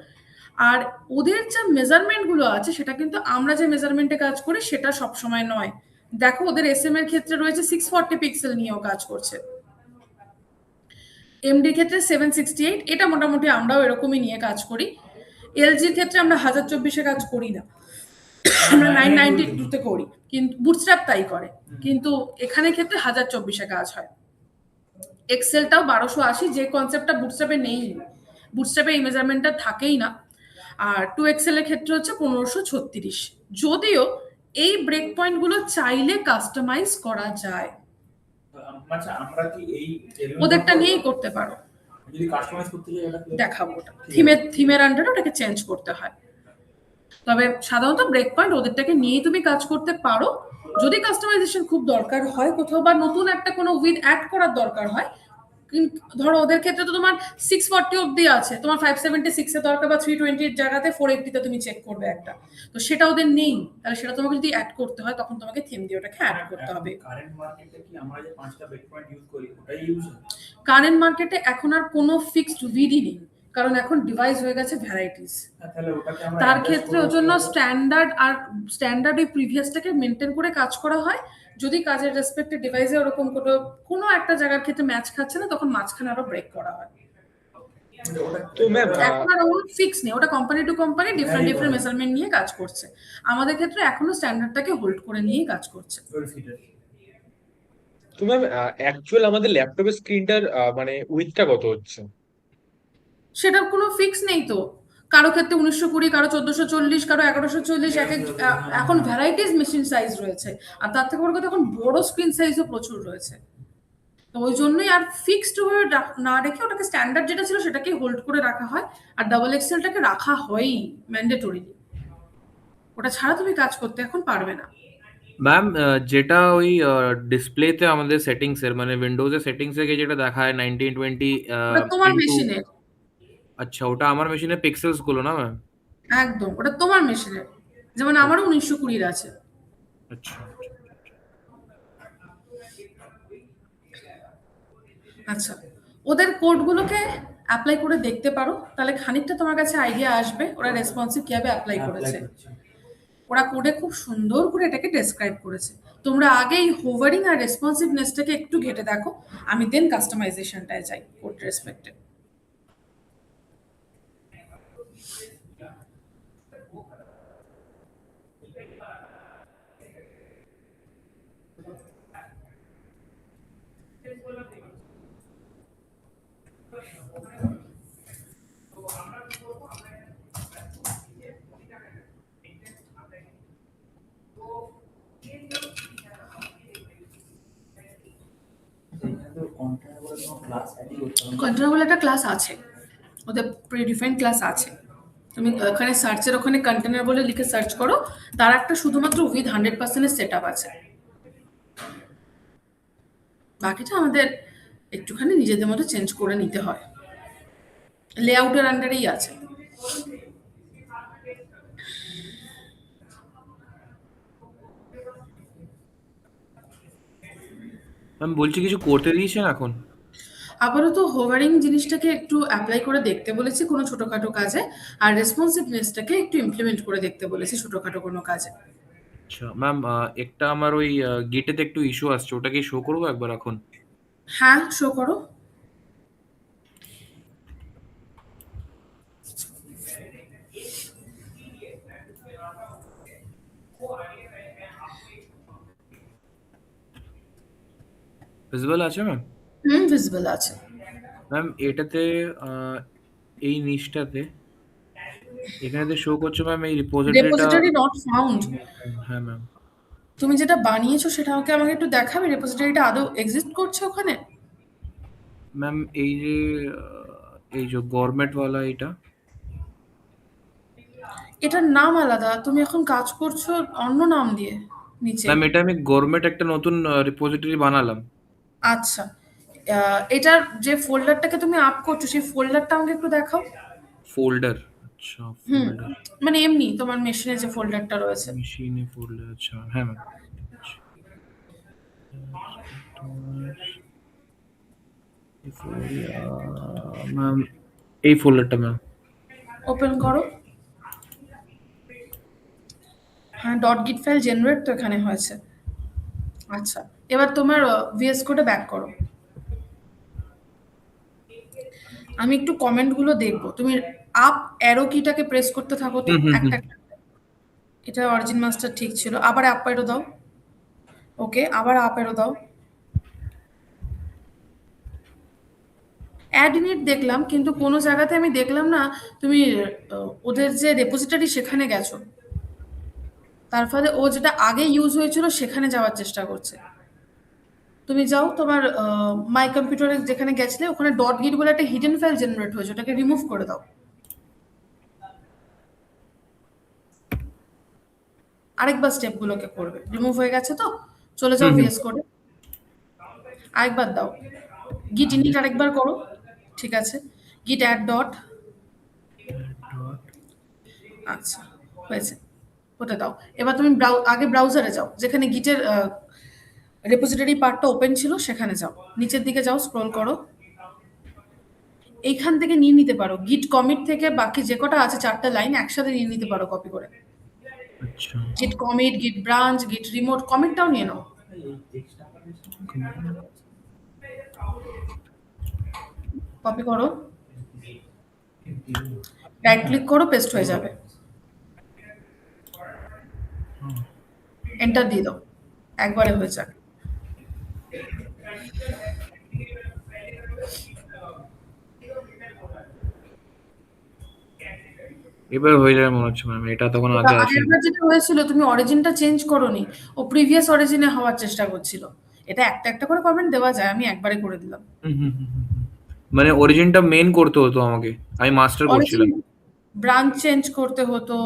আর ওদের যে মেজারমেন্ট গুলো আছে সেটা কিন্তু আমরা যে মেজারমেন্টে কাজ করি সেটা সবসময় নয়। দেখো ওদের SM এর ক্ষেত্রে রয়েছে 640 পিক্সেল নিয়েও কাজ করছে, MD এর ক্ষেত্রে 768, এটা মোটামুটি আমরাও এরকমই নিয়ে কাজ করি। LGর ক্ষেত্রে আমরা 1024-এ কাজ করি না, আমরা 992-তে করি, কিন্তু বুটস্ট্র্যাপ তাই করে। কিন্তু এখানে ক্ষেত্রে 1024-এ কাজ হয়। এক্সেলটাও 1280, যে কনসেপ্টটা বুটস্ট্র্যাপে নেই। বুটস্ট্র্যাপে এই মেজারমেন্টটা থাকেই না। আর 2 এক্সেলের ক্ষেত্রে হচ্ছে 1536। যদিও এই ব্রেক পয়েন্টগুলো চাইলে কাস্টমাইজ করা যায়, আচ্ছা আমরা কি এই ওদেরটা নিয়েই করতে পারো। যদি কাস্টমাইজ করতে যাই এটা দেখাবো, ওটা থিমের আন্ডারে ওটাকে চেঞ্জ করতে হয়। তবে সাধারণত ব্রেক পয়েন্ট ওদেরটাকে নিয়েই তুমি কাজ করতে পারো। যদি কাস্টমাইজেশন খুব দরকার হয় কোথাও, বা নতুন একটা কোনো উইথ অ্যাড করার দরকার হয়, ধরো ওদের ক্ষেত্রে তো তোমার 640 অব্দি আছে, তোমার 576 এর দরকার বা 320 এর জায়গাতে 480 তে তুমি চেক করবে একটা, তো সেটা ওদের নেই। তাহলে সেটা তোমাকে যদি অ্যাড করতে হয় তখন তোমাকে থিম দিয়ে ওটাকে অ্যাড করতে হবে। কারেন্ট মার্কেটে কি আমরা যে 5টা ব্রেক পয়েন্ট ইউজ করি ওটাই ইউজ হয়? কারেন্ট মার্কেটে এখন আর কোনো ফিক্সড ভিডি নেই, কারণ এখন ডিভাইস হয়ে গেছে ভ্যারাইটিস। তাহলে ওটাকে আমরা তার ক্ষেত্রে ওর জন্য স্ট্যান্ডার্ড ওই প্রিভিয়াসটাকে মেনটেন করে কাজ করা হয়। যদি কাজের রেসপেক্টে ডিভাইসে ওরকম কোনো একটা জায়গার ক্ষেত্রে ম্যাচ খাচ্ছে না, তখন মাঝখানে আরো ব্রেক করা হয়। তো ম্যাম, এখন আর ওর ফিক্স নেই, ওটা company to company different measurement নিয়ে কাজ করছে। আমাদের ক্ষেত্রে এখনো স্ট্যান্ডার্ডটাকে হোল্ড করে নিয়েই কাজ করছে। তো ম্যাম অ্যাকচুয়াল আমাদের ল্যাপটপের স্ক্রিনটার মানে উইথটা কত হচ্ছে? সেটার কোনো ফিক্স নেই তো। কারো ক্ষেত্রে 1920, কারো 1440, কারো 1140, এখন ভ্যারাইটিস মেশিন সাইজ রয়েছে। আর তার থেকে বড় কথা এখন বড় স্ক্রিন সাইজও প্রচুর রয়েছে। তো ওই জন্যই আর ফিক্সড ভাবে না রেখে ওটাকে স্ট্যান্ডার্ড যেটা ছিল সেটাকে হোল্ড করে রাখা হয়। আর ডাবল এক্সেলটাকে রাখা হয়ই ম্যান্ডেটরিলি, ওটা ছাড়া তুমি কাজ করতে এখন পারবে না। ম্যাম যেটা ওই ডিসপ্লেতে আমাদের সেটিংস এর মানে উইন্ডোজের সেটিংস এ গিয়ে যেটা দেখায় 1920 ওটা তোমার into, মেশিনের। আচ্ছা ওটা আমার মেশিনের পিক্সেলস গুলো না ম্যাম? একদম, ওটা তোমার মেশিনের। যেমন আমারও 1920 আছে। আচ্ছা আচ্ছা, ওদের কোডগুলোকে অ্যাপ্লাই করে দেখতে পারো, তাহলে খানিকটা তোমার কাছে আইডিয়া আসবে ওরা রেসপন্সিভ কিভাবে অ্যাপ্লাই করেছে। ওরা কোডে খুব সুন্দর করে এটাকে ডেসক্রাইব করেছে। তোমরা আগে এই হোভারিং আর রেসপন্সিভনেসটাকে একটু ঘেটে দেখো, আমি দেন কাস্টমাইজেশনটায় যাই কোড রেসপেক্টে। কন্টেনার বলে একটা ক্লাস আছে, ওদের প্রিডিফাইন্ড ক্লাস আছে। তুমি ওখানে সার্চের ওখানে কন্টেনার বলে লিখে সার্চ করো, তার একটা শুধুমাত্র উইথ 100% সেট আপ আছে। বাকিটা আমাদের একটুখানি নিজেদের মতো চেঞ্জ করে নিতে হয়, লেআউটের আন্ডারেই আছে। ম্যাম বলছি কিছু করতে দিয়েছেন এখন? আপাতত হোভারিং জিনিসটাকে একটু অ্যাপ্লাই করে দেখতে বলেছি কোনো ছোটখাটো কাজে, আর রেসপন্সিভনেসটাকে একটু ইমপ্লিমেন্ট করে দেখতে বলেছি ছোটখাটো কোনো কাজে। আচ্ছা ম্যাম, একটা আমার ওই গেটেতে একটু ইস্যু আসছে, ওটা কি শো করবো একবার এখন? হ্যাঁ, শো করো। ভিজিবল আছে ম্যাম? ভিজিবল আছে। ম্যাম এটাতে এই নিচটাতে এখানে শো করছে ম্যাম এই রিপোজিটরিটা। Repository not found. হ্যাঁ ম্যাম। তুমি যেটা বানিয়েছো সেটা আমাকে একটু দেখাবে, রেপোজিটরিটা আদৌ এক্সিস্ট করছে ওখানে? ম্যাম এই যে এই যে গভর্নমেন্ট ওয়ালা এটা, এটার নাম আলাদা, তুমি এখন কাজ করছো অন্য নাম দিয়ে নিচে। ম্যাম এটা আমি গভর্নমেন্ট একটা নতুন রিপোজিটরি বানালাম। আচ্ছা, এটার যে ফোল্ডারটাকে তুমি আপ করছো সেই ফোল্ডারটা আমাকে একটু দেখাও। ফোল্ডার? আচ্ছা ফোল্ডার মানে এমনি তোমার মেশিনে যে ফোল্ডারটা রয়েছে। মেশিনে ফোল্ডার, আচ্ছা হ্যাঁ ম্যাম। ম্যাম এই ফোল্ডারটা ম্যাম ওপেন করো। হ্যাঁ, ডট গিট ফাইল জেনারেট তো এখানে হয়েছে। আচ্ছা, এবার তোমার ভিএস কোডে ব্যাক করো। আমি একটু কমেন্টগুলো দেখবো, তুমি আপ অ্যারো কিটাকে প্রেস করতে থাকো তো একটা একটা। এটা অরিজিন মাস্টার ঠিক ছিল, আবার আপ অ্যারো দাও। ওকে, আবার আপ অ্যারো দাও। অ্যাড ইনিট দেখলাম, কিন্তু কোনো জায়গাতে আমি দেখলাম না তুমি ওদের যে রেপোজিটরি সেখানে গেছো। তার ফলে ও যেটা আগে ইউজ হয়েছিল সেখানে যাওয়ার চেষ্টা করছে। তুমি যাও তোমার মাই কম্পিউটারে যেখানে গেছিলে ওখানে ডট গিট বলে একটা হিডেন ফাইল জেনারেট হয়েছে, ওটাকে রিমুভ করে দাও। আরেকবার স্টেপগুলোকে করবে, রিমুভ হয়ে গেছে তো, চলে যাও ভিএস কোডে, আরেকবার দাও। গিট ইনিট আরেকবার করো, ঠিক আছে। গিট অ্যাড ডট, আচ্ছা হয়েছে, ওটা দাও। এবার তুমি আগে ব্রাউজারে যাও, যেখানে গিটের রেপোজিটরি পার্টটা ওপেন ছিল সেখানে যাও, নিচের দিকে যাও, স্ক্রল করো। এইখান থেকে নিয়ে নিতে পারো গিট কমিট থেকে বাকি যে কটা আছে 4টা লাইন একসাথে নিয়ে নিতে পারো কপি করে। আচ্ছা গিট কমিট, গিট ব্রাঞ্চ, গিট রিমোট, কমিটটাও নিয়ে নাও। কপি করো, রাইট ক্লিক করো, পেস্ট হয়ে যাবে। এন্টার দিয়ে দাও, একবারে হয়ে যাক। এবার হয়ে যাবে মনে হচ্ছে ম্যাম, এটা তখন আগে আসেনি। আগেরবার যেটা হয়েছিল তুমি অরিজিনটা চেঞ্জ করোনি, ও প্রিভিয়াস অরিজিনে হওয়ার চেষ্টা করছিল। এটা একটা একটা করে কমেন্ট দেওয়া যায়, আমি একবারে করে দিলাম। মানে অরিজিনটা মেন করতে হতো আমাকে, আমি মাস্টার করছিলাম। ব্রাঞ্চ চেঞ্জ করতে হতো,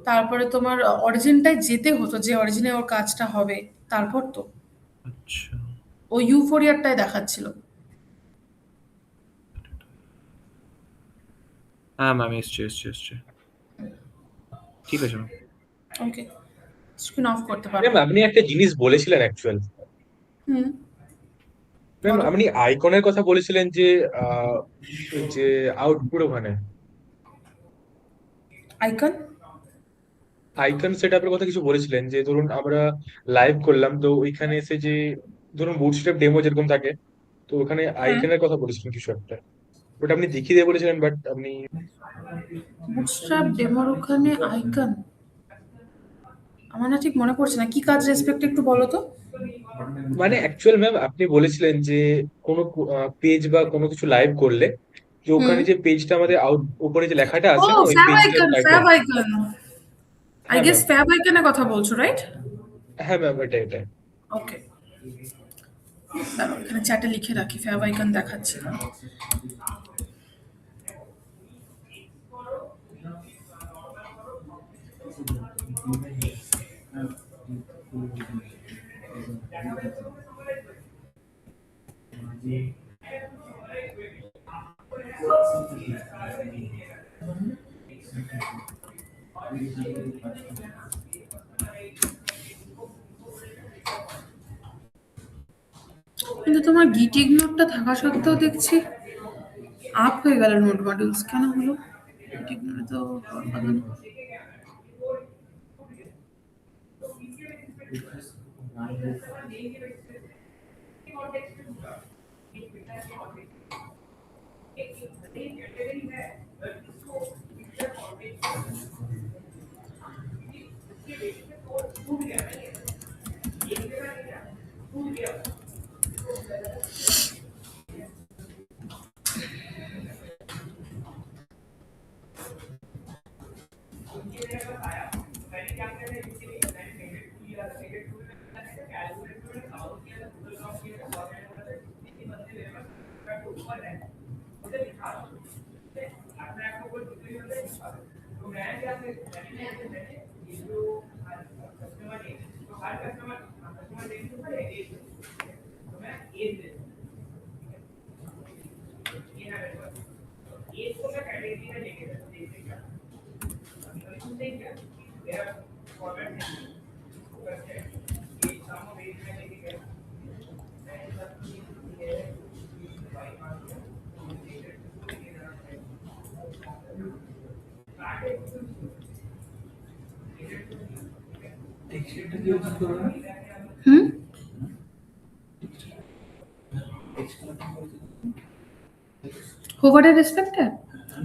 তারপরে তোমার অরিজিনটাই যেতে হতো যে অরিজিনে ওর কাজটা হবে, তারপর তো আচ্ছা ও ইউফোরিয়ারটাই দেখাচ্ছিল। হ্যাঁ ম্যাম এসছে এসছে এসছে, ঠিক আছে ম্যাম। ওকে, স্ক্রিন অফ করতে পারো। ম্যাম আপনি একটা জিনিস বলেছিলেন অ্যাকচুয়াল, হুম, ম্যাম বলো। আপনি আইকনের কথা বলেছিলেন যে আহ, যে আউটপুট ওখানে আইকন? আইকন সেটআপের কথা কিছু বলেছিলেন, যে ধরুন আমরা লাইভ করলাম তো ওইখানে এসে যে ধরুন বুটস্ট্র্যাপ ডেমো যেরকম থাকে, তো ওখানে হ্যাঁ, আইকনের কথা বলেছিলেন কিছু একটা, ওটা আপনি দেখিয়ে দিয়ে বলেছিলেন, বাট আপনি বুটস্ট্র্যাপ ডেমোর ওখানে আইকন আমার না ঠিক মনে পড়ছে না, কি কাজ রেসপেক্ট একটু বলো তো। মানে অ্যাকচুয়াল ম্যাম আপনি বলেছিলেন যে কোনো পেজ বা কোনো কিছু লাইভ করলে যে হুম। ওখানে যে পেজটা আমাদের আউট উপরে যে লেখাটা ও, আছে না, ওই ফ্যাব পেজটার icon, title. Fav icon. I হ্যাঁ গেস ম্যাম, ফ্যাব আইকনের কথা বলছো, রাইট? হ্যাঁ ম্যাম, এটা ওকে, দাঁড়াও এখানে চ্যাটে লিখে রাখি, ফ্যাব আইকন দেখাচ্ছি না। কিন্তু তোমার গিট ইগনোরটা থাকা সত্ত্বেও দেখছি আপ হয়ে গেল নোড মডিউলস, কেন হলো? গিট ইগনোরে তো হওয়ার কথা না। হুম, হোভারের রেসপেক্টে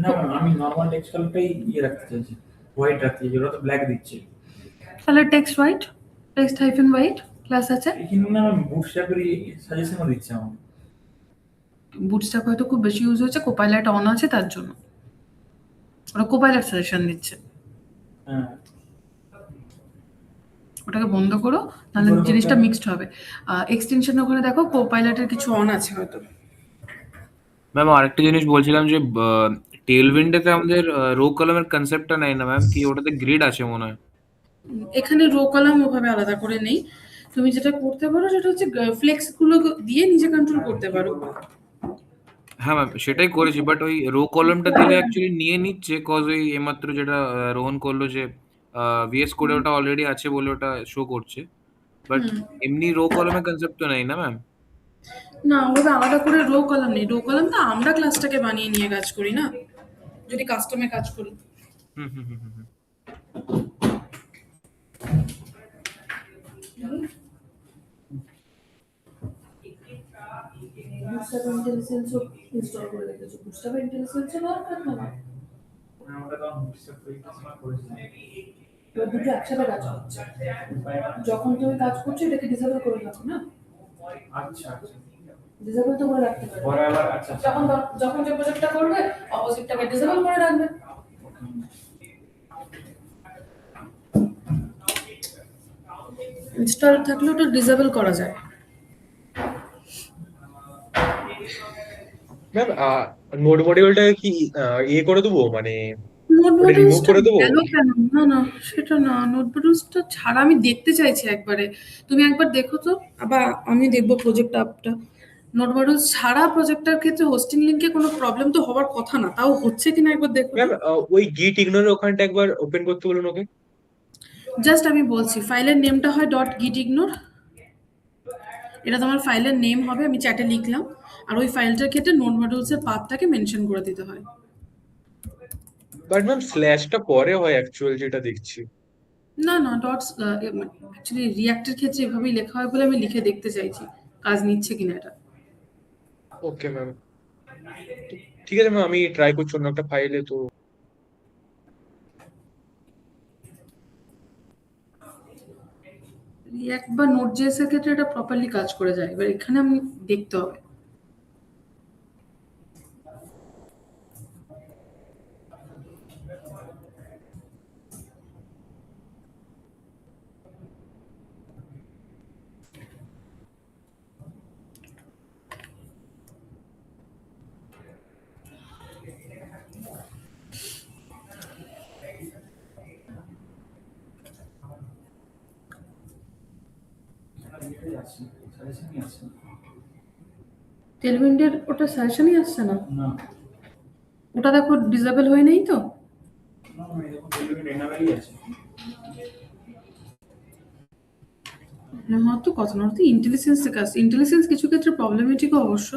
না ম্যাম, আমি নর্মাল টেক্সট কালারটাই রাখতে চাইছি, হোয়াইট রাখতে চাইছি, ওরা তো ব্ল্যাক দিচ্ছে। তাহলে text white, text hyphen white class আছে। এখানে না ম্যাম বুটস্ট্র্যাপেরই সাজেশনও দিচ্ছে আমাকে। বুটস্ট্র্যাপ হয়তো খুব বেশি ইউজ হচ্ছে, কোপাইলট অন আছে তার জন্য ওরা কোপাইলট সাজেশন দিচ্ছে। হ্যাঁ, ওটাকে বন্ধ করো, নাহলে বন্ধ করতে জিনিসটা হবে। মিক্সড হবে। এক্সটেনশন ওখানে দেখো, কোপাইলটের কিছু অন আছে হয়তো। ম্যাম আরেকটা জিনিস বলছিলাম যে টেলউইন্ডেতে আমাদের রো কলামের কনসেপ্টটা নেই না ম্যাম, কি ওটাতে গ্রিড আছে মনে হয়? এখানে রো কলাম ওভাবে আলাদা করে নেই। তুমি যেটা করতে পারো সেটা হচ্ছে ফ্লেক্স গুলো দিয়ে নিজে কন্ট্রোল করতে পারো। হ্যাঁ ম্যাম সেটাই করেছি, বাট ওই রো কলামটা দিলে অ্যাকচুয়ালি নিয়ে নিচ্ছে, কজ ওই এইমাত্র যেটা রোহন করলো যে ভিএস কোডে ওটা অলরেডি আছে বলে ওটা শো করছে, বাট হুম, এমনি রো কলামের কনসেপ্ট তো নেই না ম্যাম? না ওভাবে আলাদা করে রো কলাম নেই। রো কলাম তো আমরা ক্লাসটাকে বানিয়ে নিয়ে কাজ করি না, যদি কাস্টমে কাজ করি। হুম হুম হুম হুম হুম। বুটস্ট্র্যাপ ইন্টেলিজেন্সও ইনস্টল করে রেখেছো, বুটস্ট্র্যাপ ইন্টেলিজেন্সও দরকার তোমার। আমরা তখন বুটস্ট্র্যাপ করেছিলাম। এবার দুটো একসাথে কাজ করছে, যখন তুমি কাজ করছো এটাকে ডিসেবল করে রাখো না। আচ্ছা আচ্ছা, ডিসেবল তো করে রাখতে পারো, পরে আবার আচ্ছা যখন যে প্রজেক্টটা করবে অপোজিটটাকে ডিসেবল করে রাখবে। ইনস্টল থাকলে ওটা ডিসেবল করা যায়। ম্যাম নোড মডিউলটা কি ইয়ে করে দেবো, মানে নোট ওটা রিমুভ মডিউলসটা করে দেবো? গেল কেন? না না, সেটা না, নোট মডিউলসটা ছাড়া আমি দেখতে চাইছি একবারে। তুমি একবার দেখো তো, আবার আমি দেখবো প্রজেক্ট আপটা। নোট মডিউলস ছাড়া প্রজেক্টের ক্ষেত্রে হোস্টিং লিংকে কোনো প্রবলেম তো হওয়ার কথা না, তাও হচ্ছে কিনা একবার দেখো তো। ম্যাম ওই গিট ইগনোরের ওখানটা একবার ওপেন করতে বলুন ওকে। জাস্ট আমি বলছি, ফাইলের নেমটা হয় ডট গিট ইগনোর, এটা তোমার ফাইলের নেম হবে, আমি চ্যাটে লিখলাম, আর ওই ফাইলটার ক্ষেত্রে নোড মডিউলসের পাথটাকে মেনশন করে দিতে হয়। বাট ম্যাম স্ল্যাশটা পরে হয় অ্যাকচুয়াল যেটা দেখছি। না না, ডটস অ্যাকচুয়ালি রিয়াক্টের ক্ষেত্রে এভাবেই লেখা হয় বলে আমি লিখে দেখতে চাইছি কাজ নিচ্ছে কিনা এটা। ওকে ম্যাম, ঠিক আছে ম্যাম, আমি ট্রাই করছি অন্য একটা ফাইলে তো। রিয়াক্ট বা নোট জেএস এর ক্ষেত্রে এটা প্রপারলি কাজ করে যায়, এবার এখানে আমি দেখতে হবে। সাজেশনই আসছে টেলউইন্ডের ওটা সাজেশনই আসছে না, না। ওটা দেখো ডিসেবল হয়ে নেই তো। না না, এরকম টেলিভিশন এনাবেলই আছে। আমার তো কথা না, তো ইন্টেলিজেন্স থেকে আসছে। ইন্টেলিজেন্স কিছু ক্ষেত্রে প্রবলেমেটিকও অবশ্য।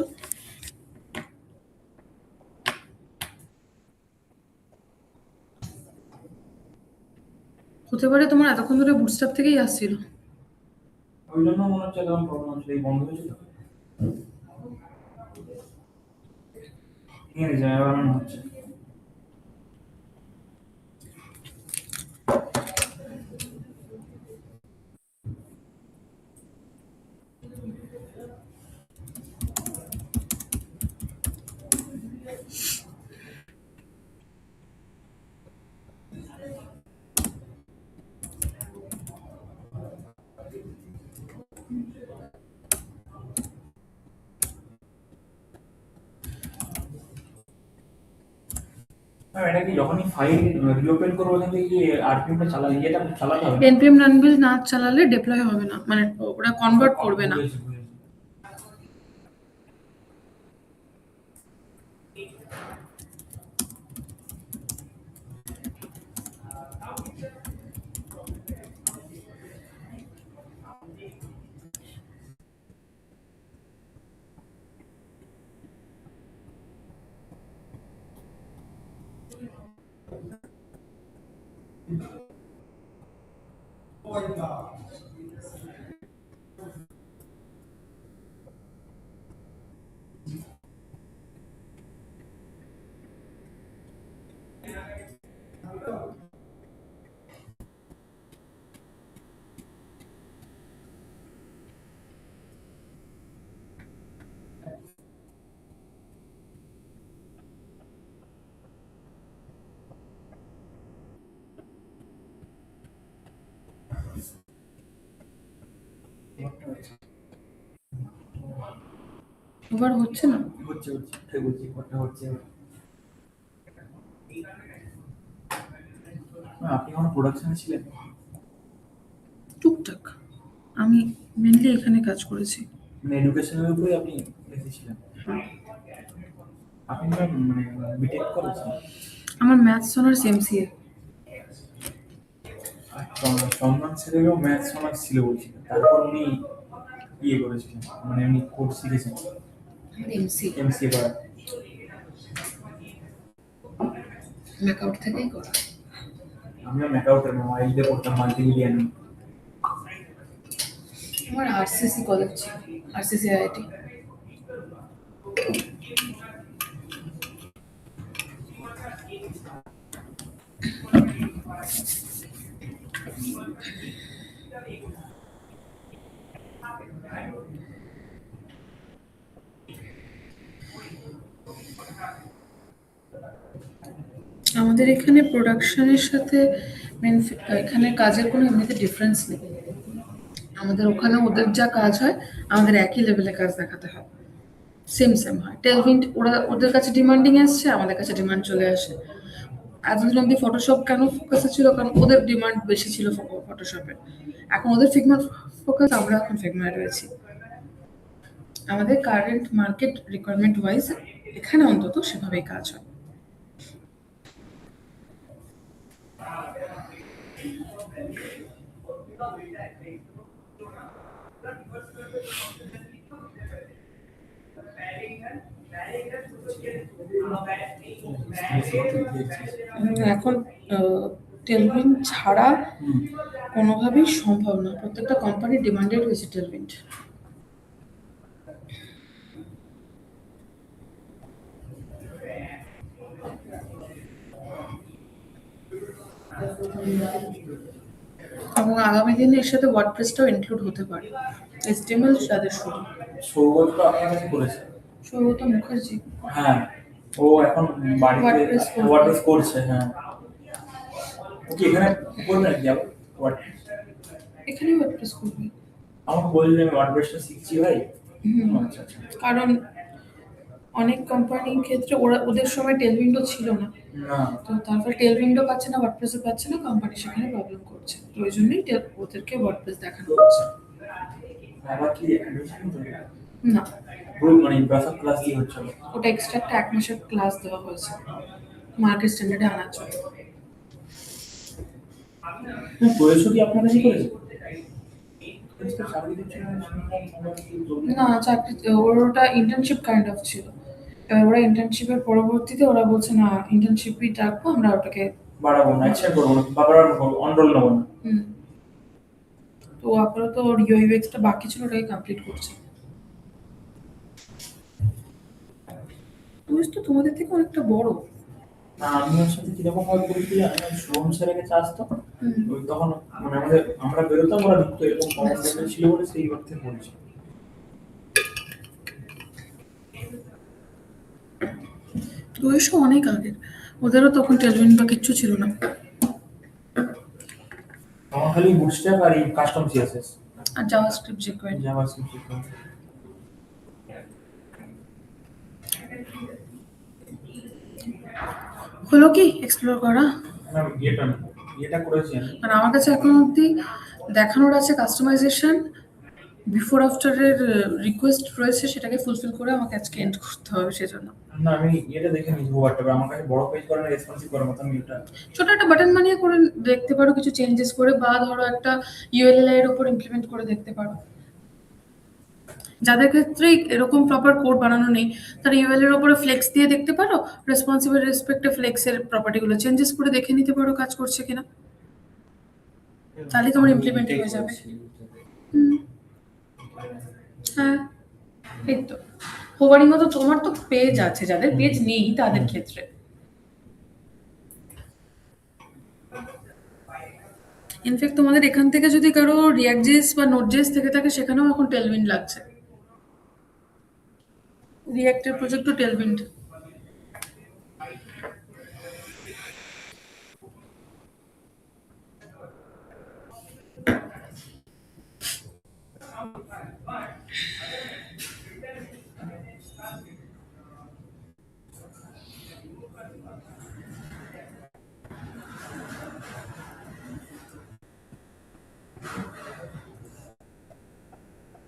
হতে পারে তোমার এতক্ষণ ধরে বুটস্ট্র্যাপ থেকেই আসছিল। ওই জন্য মনে হচ্ছে এরকম প্রবলেম হচ্ছে, এই বন্ধ হয়েছিল। ঠিক আছে, এবার মনে হচ্ছে। এটা কি যখনই ফাইল রিওপেন করবো ওখান থেকে কি আরপিএমটা চালাতে হবে? npm run build না চালালে ডিপ্লয় হবে না, মানে ওরা কনভার্ট করবে না। বুঝেছি, বুঝেছি। ওভার হচ্ছে না। হচ্ছে হচ্ছে, ঠিক বলছি, কথা হচ্ছে। আপনি কোনো প্রোডাকশনে ছিলেন? টুকটাক, আমি মেনলি এখানে কাজ করেছি। মানে এডুকেশনের উপরে আপনি এসেছিলেন? আপনি মানে বিটেক করেছেন? আমার ম্যাথস অনার্স এমসিএ। সম্মান স্যারেরও ম্যাথস অনার্স ছিল বলছিলেন, তারপর উনি ইয়ে করেছিলেন, মানে উনি কোর্স শিখেছেন এমসিএ এমসিএ করার। ম্যাকআউট থেকেই করা। আমিও ম্যাকআউটের আইডিতে পড়তাম, মাল্টিমিডিয়া নিয়ে। আমার আরসিসি কলেজ ছিল, আরসিসি আইআইটি। আমাদের এখানে প্রোডাকশনের সাথে এখানে কাজের কোনো এমনিতে ডিফারেন্স নেই। আমাদের ওখানে ওদের যা কাজ হয় আমাদের একই লেভেলে কাজ দেখাতে হয়, সেম সেম হয়। টেলভিন্ট ওদের কাছে ডিমান্ডিং আসছে, আমাদের কাছে ডিমান্ড চলে আসে। এতদিন অব্দি ফটোশপ কেন ফোকাসে ছিল, কারণ ওদের ডিমান্ড বেশি ছিল ফটোশপের। এখন ওদের ফিগমার ফোকাস, আমরা এখন ফিগমায় রয়েছি। আমাদের কারেন্ট মার্কেট রিকোয়ারমেন্ট ওয়াইজ এখানে অন্তত সেভাবেই কাজ হয়। এখন টেলভিন্ট ছাড়া কোনোভাবেই সম্ভব না, প্রত্যেকটা কোম্পানি ডিমান্ডেড হয়েছে টেলভিন্ট। এবং আগামী দিনে এর সাথে ওয়ার্ডপ্রেসটাও ইনক্লুড হতে পারে। HTML তাদের শুরু। সৌগত তো আপনার কাছে করেছে। সৌগত মুখার্জি। হ্যাঁ, ও এখন বাড়িতে WordPress করবে। ওয়ার্ডপ্রেস করছে। হ্যাঁ, ও কি এখানে করবে নাকি আবার ওয়ার্ডপ্রেস? এখানে ওয়ার্ডপ্রেস করবে। আমাকে বললেন আমি ওয়ার্ডপ্রেসটা শিখছি ভাই। আচ্ছা আচ্ছা। কারণ অনেক কোম্পানির ক্ষেত্রে ওদের সময় টেলভিন্ডও ছিল না, না, তো তারপর টেলভিন্ডও পাচ্ছে না, ওয়ার্ডপ্রেসও পাচ্ছে না, কোম্পানি সেখানে প্রবলেম করছে, তো ওই জন্যই ওদেরকে ওয়ার্ডপ্রেস দেখানো হচ্ছে। আবার কি অ্যাডমিশন হবে? না, গ্রুপ মানে বেসিক ক্লাস দিয়ে হচ্ছে। ওটা এক্সট্রা একটা 1 মাসের ক্লাস দেওয়া হয়েছে মার্কেট স্ট্যান্ডার্ডে আনার জন্য। প্রয়োজন কি আপনার কাছে করেছে? না, চাকরি ওর ওটা ইন্টার্নশিপ কাইন্ড অফ ছিল। এবার ওরা ইন্টার্নশিপের পরবর্তীতে ওরা বলছে না, ইন্টার্নশিপই রাখবো, আমরা ওটাকে বাড়াবো না, এক্সটেন্ড করবো না, বাবার অনরোল নেবো না। তো আপাতত ওর ইউএক্সটা বাকি ছিল, ওটাকে কমপ্লিট করছে। তুমি তো তোমাদের থেকে অনেকটা বড়। না, আমি ওর সাথে কিরকম ভাবে বলতে জানি, আমি শুভম স্যারের কাছে আসতাম, ওই তখন মানে আমরা বেরোতাম, ওরা ঢুকতো, এরকম কমন লেভেল ছিল বলে সেই অর্থে বলছি। বয়সও অনেক আগের, ওদেরও তখন টেলভিন্ট বা কিচ্ছু ছিল না। আমার খালি বুটস্ট্র্যাপ আর এই কাস্টম সিএসএস আর জাভাস্ক্রিপ্ট জেকুইন। জাভাস্ক্রিপ্ট। হলো কি এক্সপ্লোর করা? আমি এটা করেছি আমি। মানে আমার কাছে এখন অবধি দেখানোর আছে কাস্টমাইজেশন, বিফোর আফটারের রিকোয়েস্ট রয়েছে, সেটাকে ফুলফিল করে আমাকে আজকে এন্ড করতে হবে, সেজন্য। না, আমি এটা দেখে নিয়েছি হোয়াটসঅ্যাপে, আমার কাছে বড় পেজ করার রেসপন্সিভ করার মতো আমি এটা ছোট একটা বাটন বানিয়ে করে দেখতে পারো, কিছু চেঞ্জেস করে, বা ধরো একটা ইউএলএল এর উপর ইমপ্লিমেন্ট করে দেখতে পারো। যাদের ক্ষেত্রে এরকম প্রপার কোড বানানো নেই, তারা ইউএল এর উপরে ফ্লেক্স দিয়ে দেখতে পারো, রেসপন্সিবল রেসপেক্টে ফ্লেক্সের প্রপার্টিগুলো চেঞ্জেস করে দেখে নিতে পারো কাজ করছে কিনা, তাহলে তোমার ইমপ্লিমেন্ট হয়ে যাবে। হ্যাঁ, এই তো হোভারিং তো তোমার তো পেজ আছে, যাদের পেজ নেই তাদের ক্ষেত্রে। ইনফ্যাক্ট তোমাদের এখান থেকে যদি কারো রিয়াক্ট.জেএস বা নোট.জেএস থেকে থাকে, সেখানেও এখন টেলভিন্ট লাগছে। রিয়াক্টের প্রজেক্টও টেলভিন্ট।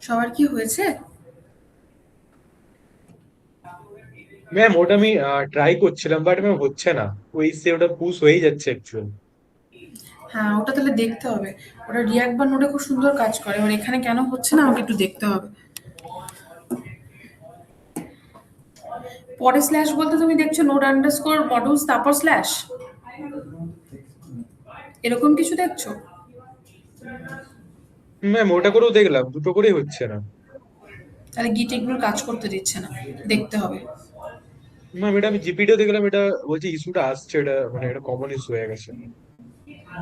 সবার কি হয়েছে? ম্যাম ওটা আমি ট্রাই করছিলাম, বাট ম্যাম হচ্ছে না, ওই সে ওটা পুশ হয়ে যাচ্ছে অ্যাকচুয়ালি। হ্যাঁ, ওটা তাহলে দেখতে হবে। ওটা রিয়াক্ট বা নোটে খুব সুন্দর কাজ করে, এবার এখানে কেন হচ্ছে না আমাকে একটু দেখতে হবে। পরে স্ল্যাশ বলতে তুমি দেখছো নোট আন্ডারস্কোর মডিউলস তারপর স্ল্যাশ, এরকম কিছু দেখছো? ম্যাম ওটা করেও দেখলাম, দুটো করেই হচ্ছে না। তাহলে গিট এগুলোর কাজ করতে দিচ্ছে না, দেখতে হবে। ম্যাম এটা আমি জিপিটিও দেখলাম, এটা বলছে ইস্যুটা আসছে, এটা মানে এটা কমন ইস্যু হয়ে গেছে।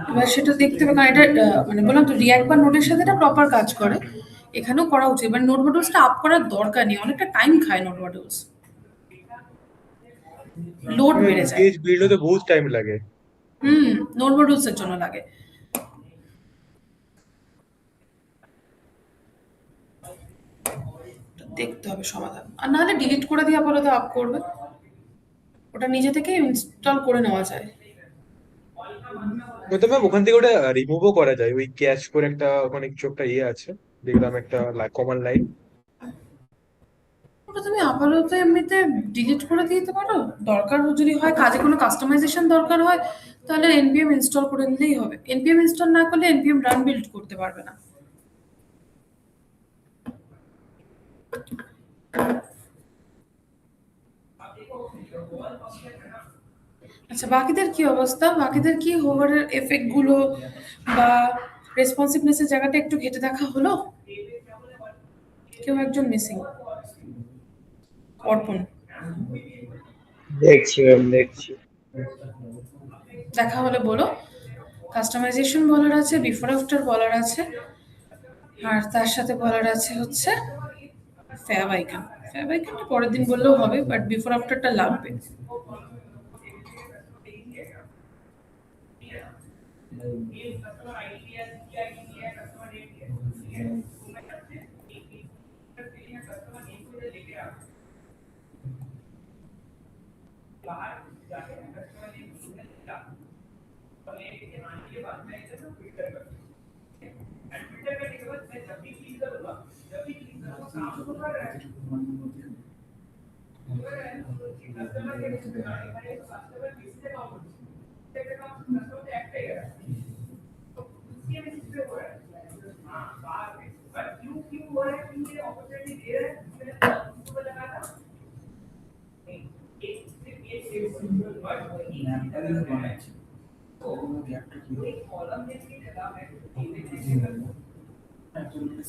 এবার সেটা দেখতে হবে, কারণ এটা মানে বললাম তো রিয়াক্ট বা নোটের সাথে এটা প্রপার কাজ করে, এখানেও করা উচিত। এবার নোট মডিউলসটা আপ করার দরকার নেই, অনেকটা টাইম খায় নোট মডিউলস, লোড বেড়ে যায়। পেজ বিল্ড হতে বহুত টাইম লাগে। নোট মডিউলস এর জন্য লাগে। দেখতে হবে সমাধান, আর নাহলে ডিলিট করে দিয়ে আপাতত আপ করবে, ওটা নিজে থেকে ইনস্টল করে নেওয়া যায়। তো ম্যাম ওখান থেকে ওটা রিমুভও করা যায়, ওই ক্যাশ করে একটা ওখানে কিছু একটা ইয়ে আছে, দেখলাম একটা কমন লাইন। ওটা তুমি আপাতত এমনিতে ডিলিট করে দিতে পারো, দরকার যদি হয়, কাজে কোনো কাস্টমাইজেশন দরকার হয়, তাহলে npm ইনস্টল করে নিলেই হবে। npm ইনস্টল না করলে npm রান বিল্ড করতে পারবে না। আচ্ছা, বাকিদের কি অবস্থা? বাকিদের কি হোভারের এফেক্ট গুলো বা রেসপন্সিভনেসের জায়গাটা একটু ঘেটে দেখা হলো? কেউ একজন মিসিং। অর্পণ, দেখছি ম্যাম, দেখছি। দেখা হলে বলো। কাস্টমাইজেশন বলার আছে, বিফোর আফটার বলার আছে, আর তার সাথে বলার আছে হচ্ছে ফ্যাব আইকন। ফ্যাব আইকনটা পরের দিন বললেও হবে, বাট বিফোর আফটারটা লাগবে।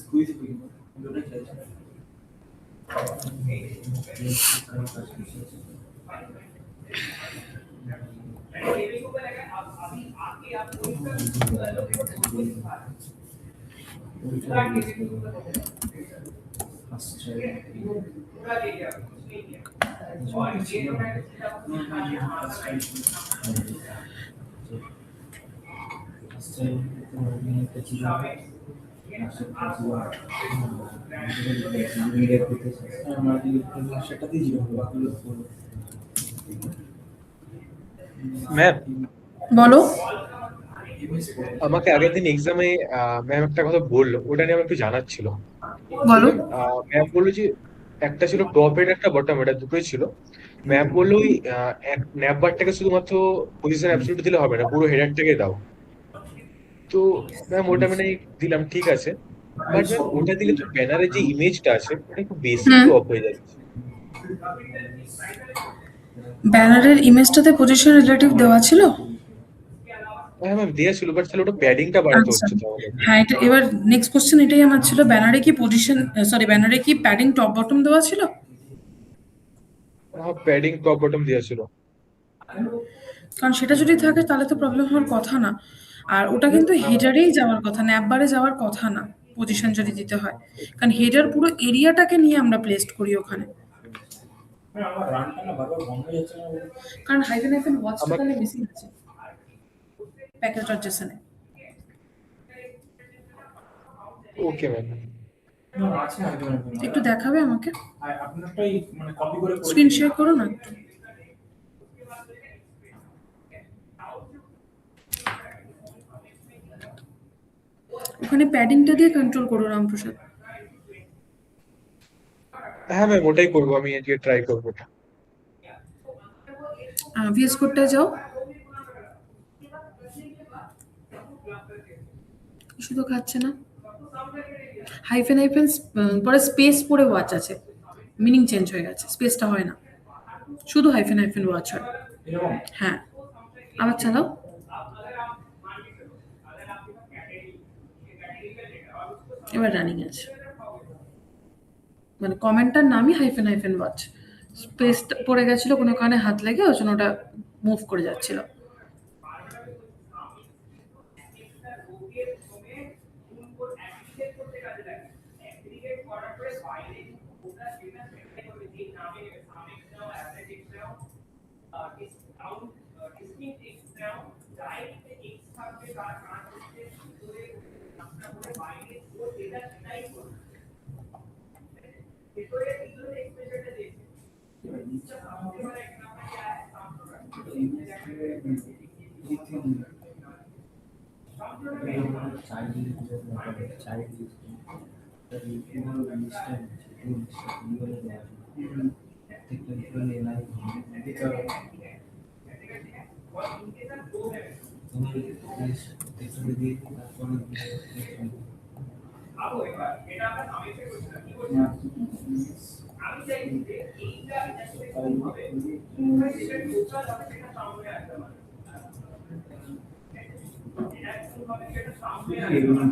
স্কুইজ করি দুটো চাইছি সেটাতেই জিরো হবে বাকিগুলো ম্যাম, বলো। আমাকে আগের দিন এক্সামে ম্যাম একটা কথা বললো, ওটা নিয়ে আমার একটু জানার ছিল। বলো। ম্যাম বললো যে একটা ছিল টপ হেড, একটা বটম হেড, দুটোই ছিল। ম্যাম বললো ওই ন্যাপ বারটাকে শুধুমাত্র পজিশন অ্যাবসলিউট দিলে হবে না, পুরো হেডারটাকে দাও। তো ম্যাম ওটা মানে দিলাম, ঠিক আছে, বাট ম্যাম ওটা দিলে তো ব্যানারের যে ইমেজটা আছে ওটা একটু বেশি একটু অফ হয়ে যাচ্ছে। ব্যানারের ইমেজটাতে পজিশন রিলেটিভ দেওয়া ছিল? হ্যাঁ ম্যাম, দেওয়া ছিল, বাট তাহলে ওটা প্যাডিংটা বাড়াতে আচ্ছা, হচ্ছে তাহলে। হ্যাঁ, এটা এবার নেক্সট কোশ্চেন এটাই আমার ছিল, ব্যানারে কি পজিশন, সরি, ব্যানারে কি প্যাডিং টপ বটম দেওয়া ছিল? হ্যাঁ, প্যাডিং টপ বটম দেওয়া ছিল। কারণ সেটা যদি থাকে তাহলে তো প্রবলেম হওয়ার কথা না। আর ওটা কিন্তু হেডারেই যাওয়ার কথা, ন্যাপবারে যাওয়ার কথা না পজিশন যদি দিতে হয়, কারণ হেডার পুরো এরিয়াটাকে নিয়ে আমরা প্লেসড করি ওখানে। আমার রানটা না বারবার বন্ধ হয়ে যাচ্ছে না। কারণ হাইফেন হাইফেন ওয়াচটা আমার তাহলে মিসিং আছে প্যাকেজ ট্রানজেকশনে। Okay ma'am. না, আছে আগে একটু দেখাবে আমাকে, আপনারটাই মানে কপি করে স্ক্রিন শেয়ার করো না একটু। ওখানে প্যাডিংটা দিয়ে কন্ট্রোল করো রামপ্রসাদ। হ্যাঁ ম্যাম, ওটাই করবো, আমি আজকে ট্রাই করবো ওটা। ভিএস কোডটায় যাও। শুধু খাচ্ছে না, হাইফেন হাইফেন পরে স্পেস পরে ওয়াচ আছে, মিনিং চেঞ্জ হয়ে গেছে, স্পেসটা হয় না, শুধু হাইফেন হাইফেন ওয়াচ হয়। এরকম হ্যাঁ, আবার চালাও। এবার রানিং আছে, মানে কমেন্টটার নামই হাইফেন হাইফেন ওয়াচ, স্পেস পড়ে গেছিল কোনো কারণে, হাত লেগে ওই জন্য ওটা মুভ করে যাচ্ছিল।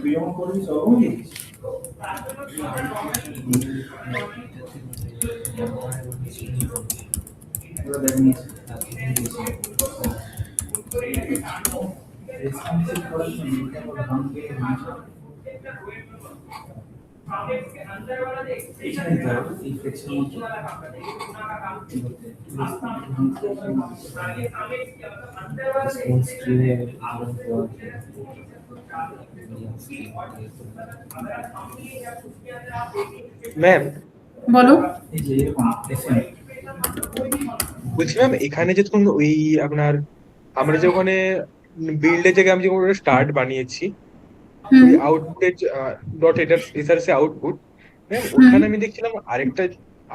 তুই যখন করবি তখন দেখিস। এবার দেখ নিয়েছি। রেসপন্সিভ করার জন্য এটা আমার ধান দিয়ে এখানে দিতে হবে, এই ফ্লেক্সের মধ্যে রেসপন্স ট্রি ম্যাম বলো। এই যে এরকম FM বলছি ম্যাম, এখানে যে ধরুন ওই আপনার আমরা যে ওখানে বিল্ডের জায়গায় আমি যখন স্টার্ট বানিয়েছি, হুম ওই আউটপুটের ডট এসআরসি আউটপুট, ম্যাম হুম ওখানে আমি দেখছিলাম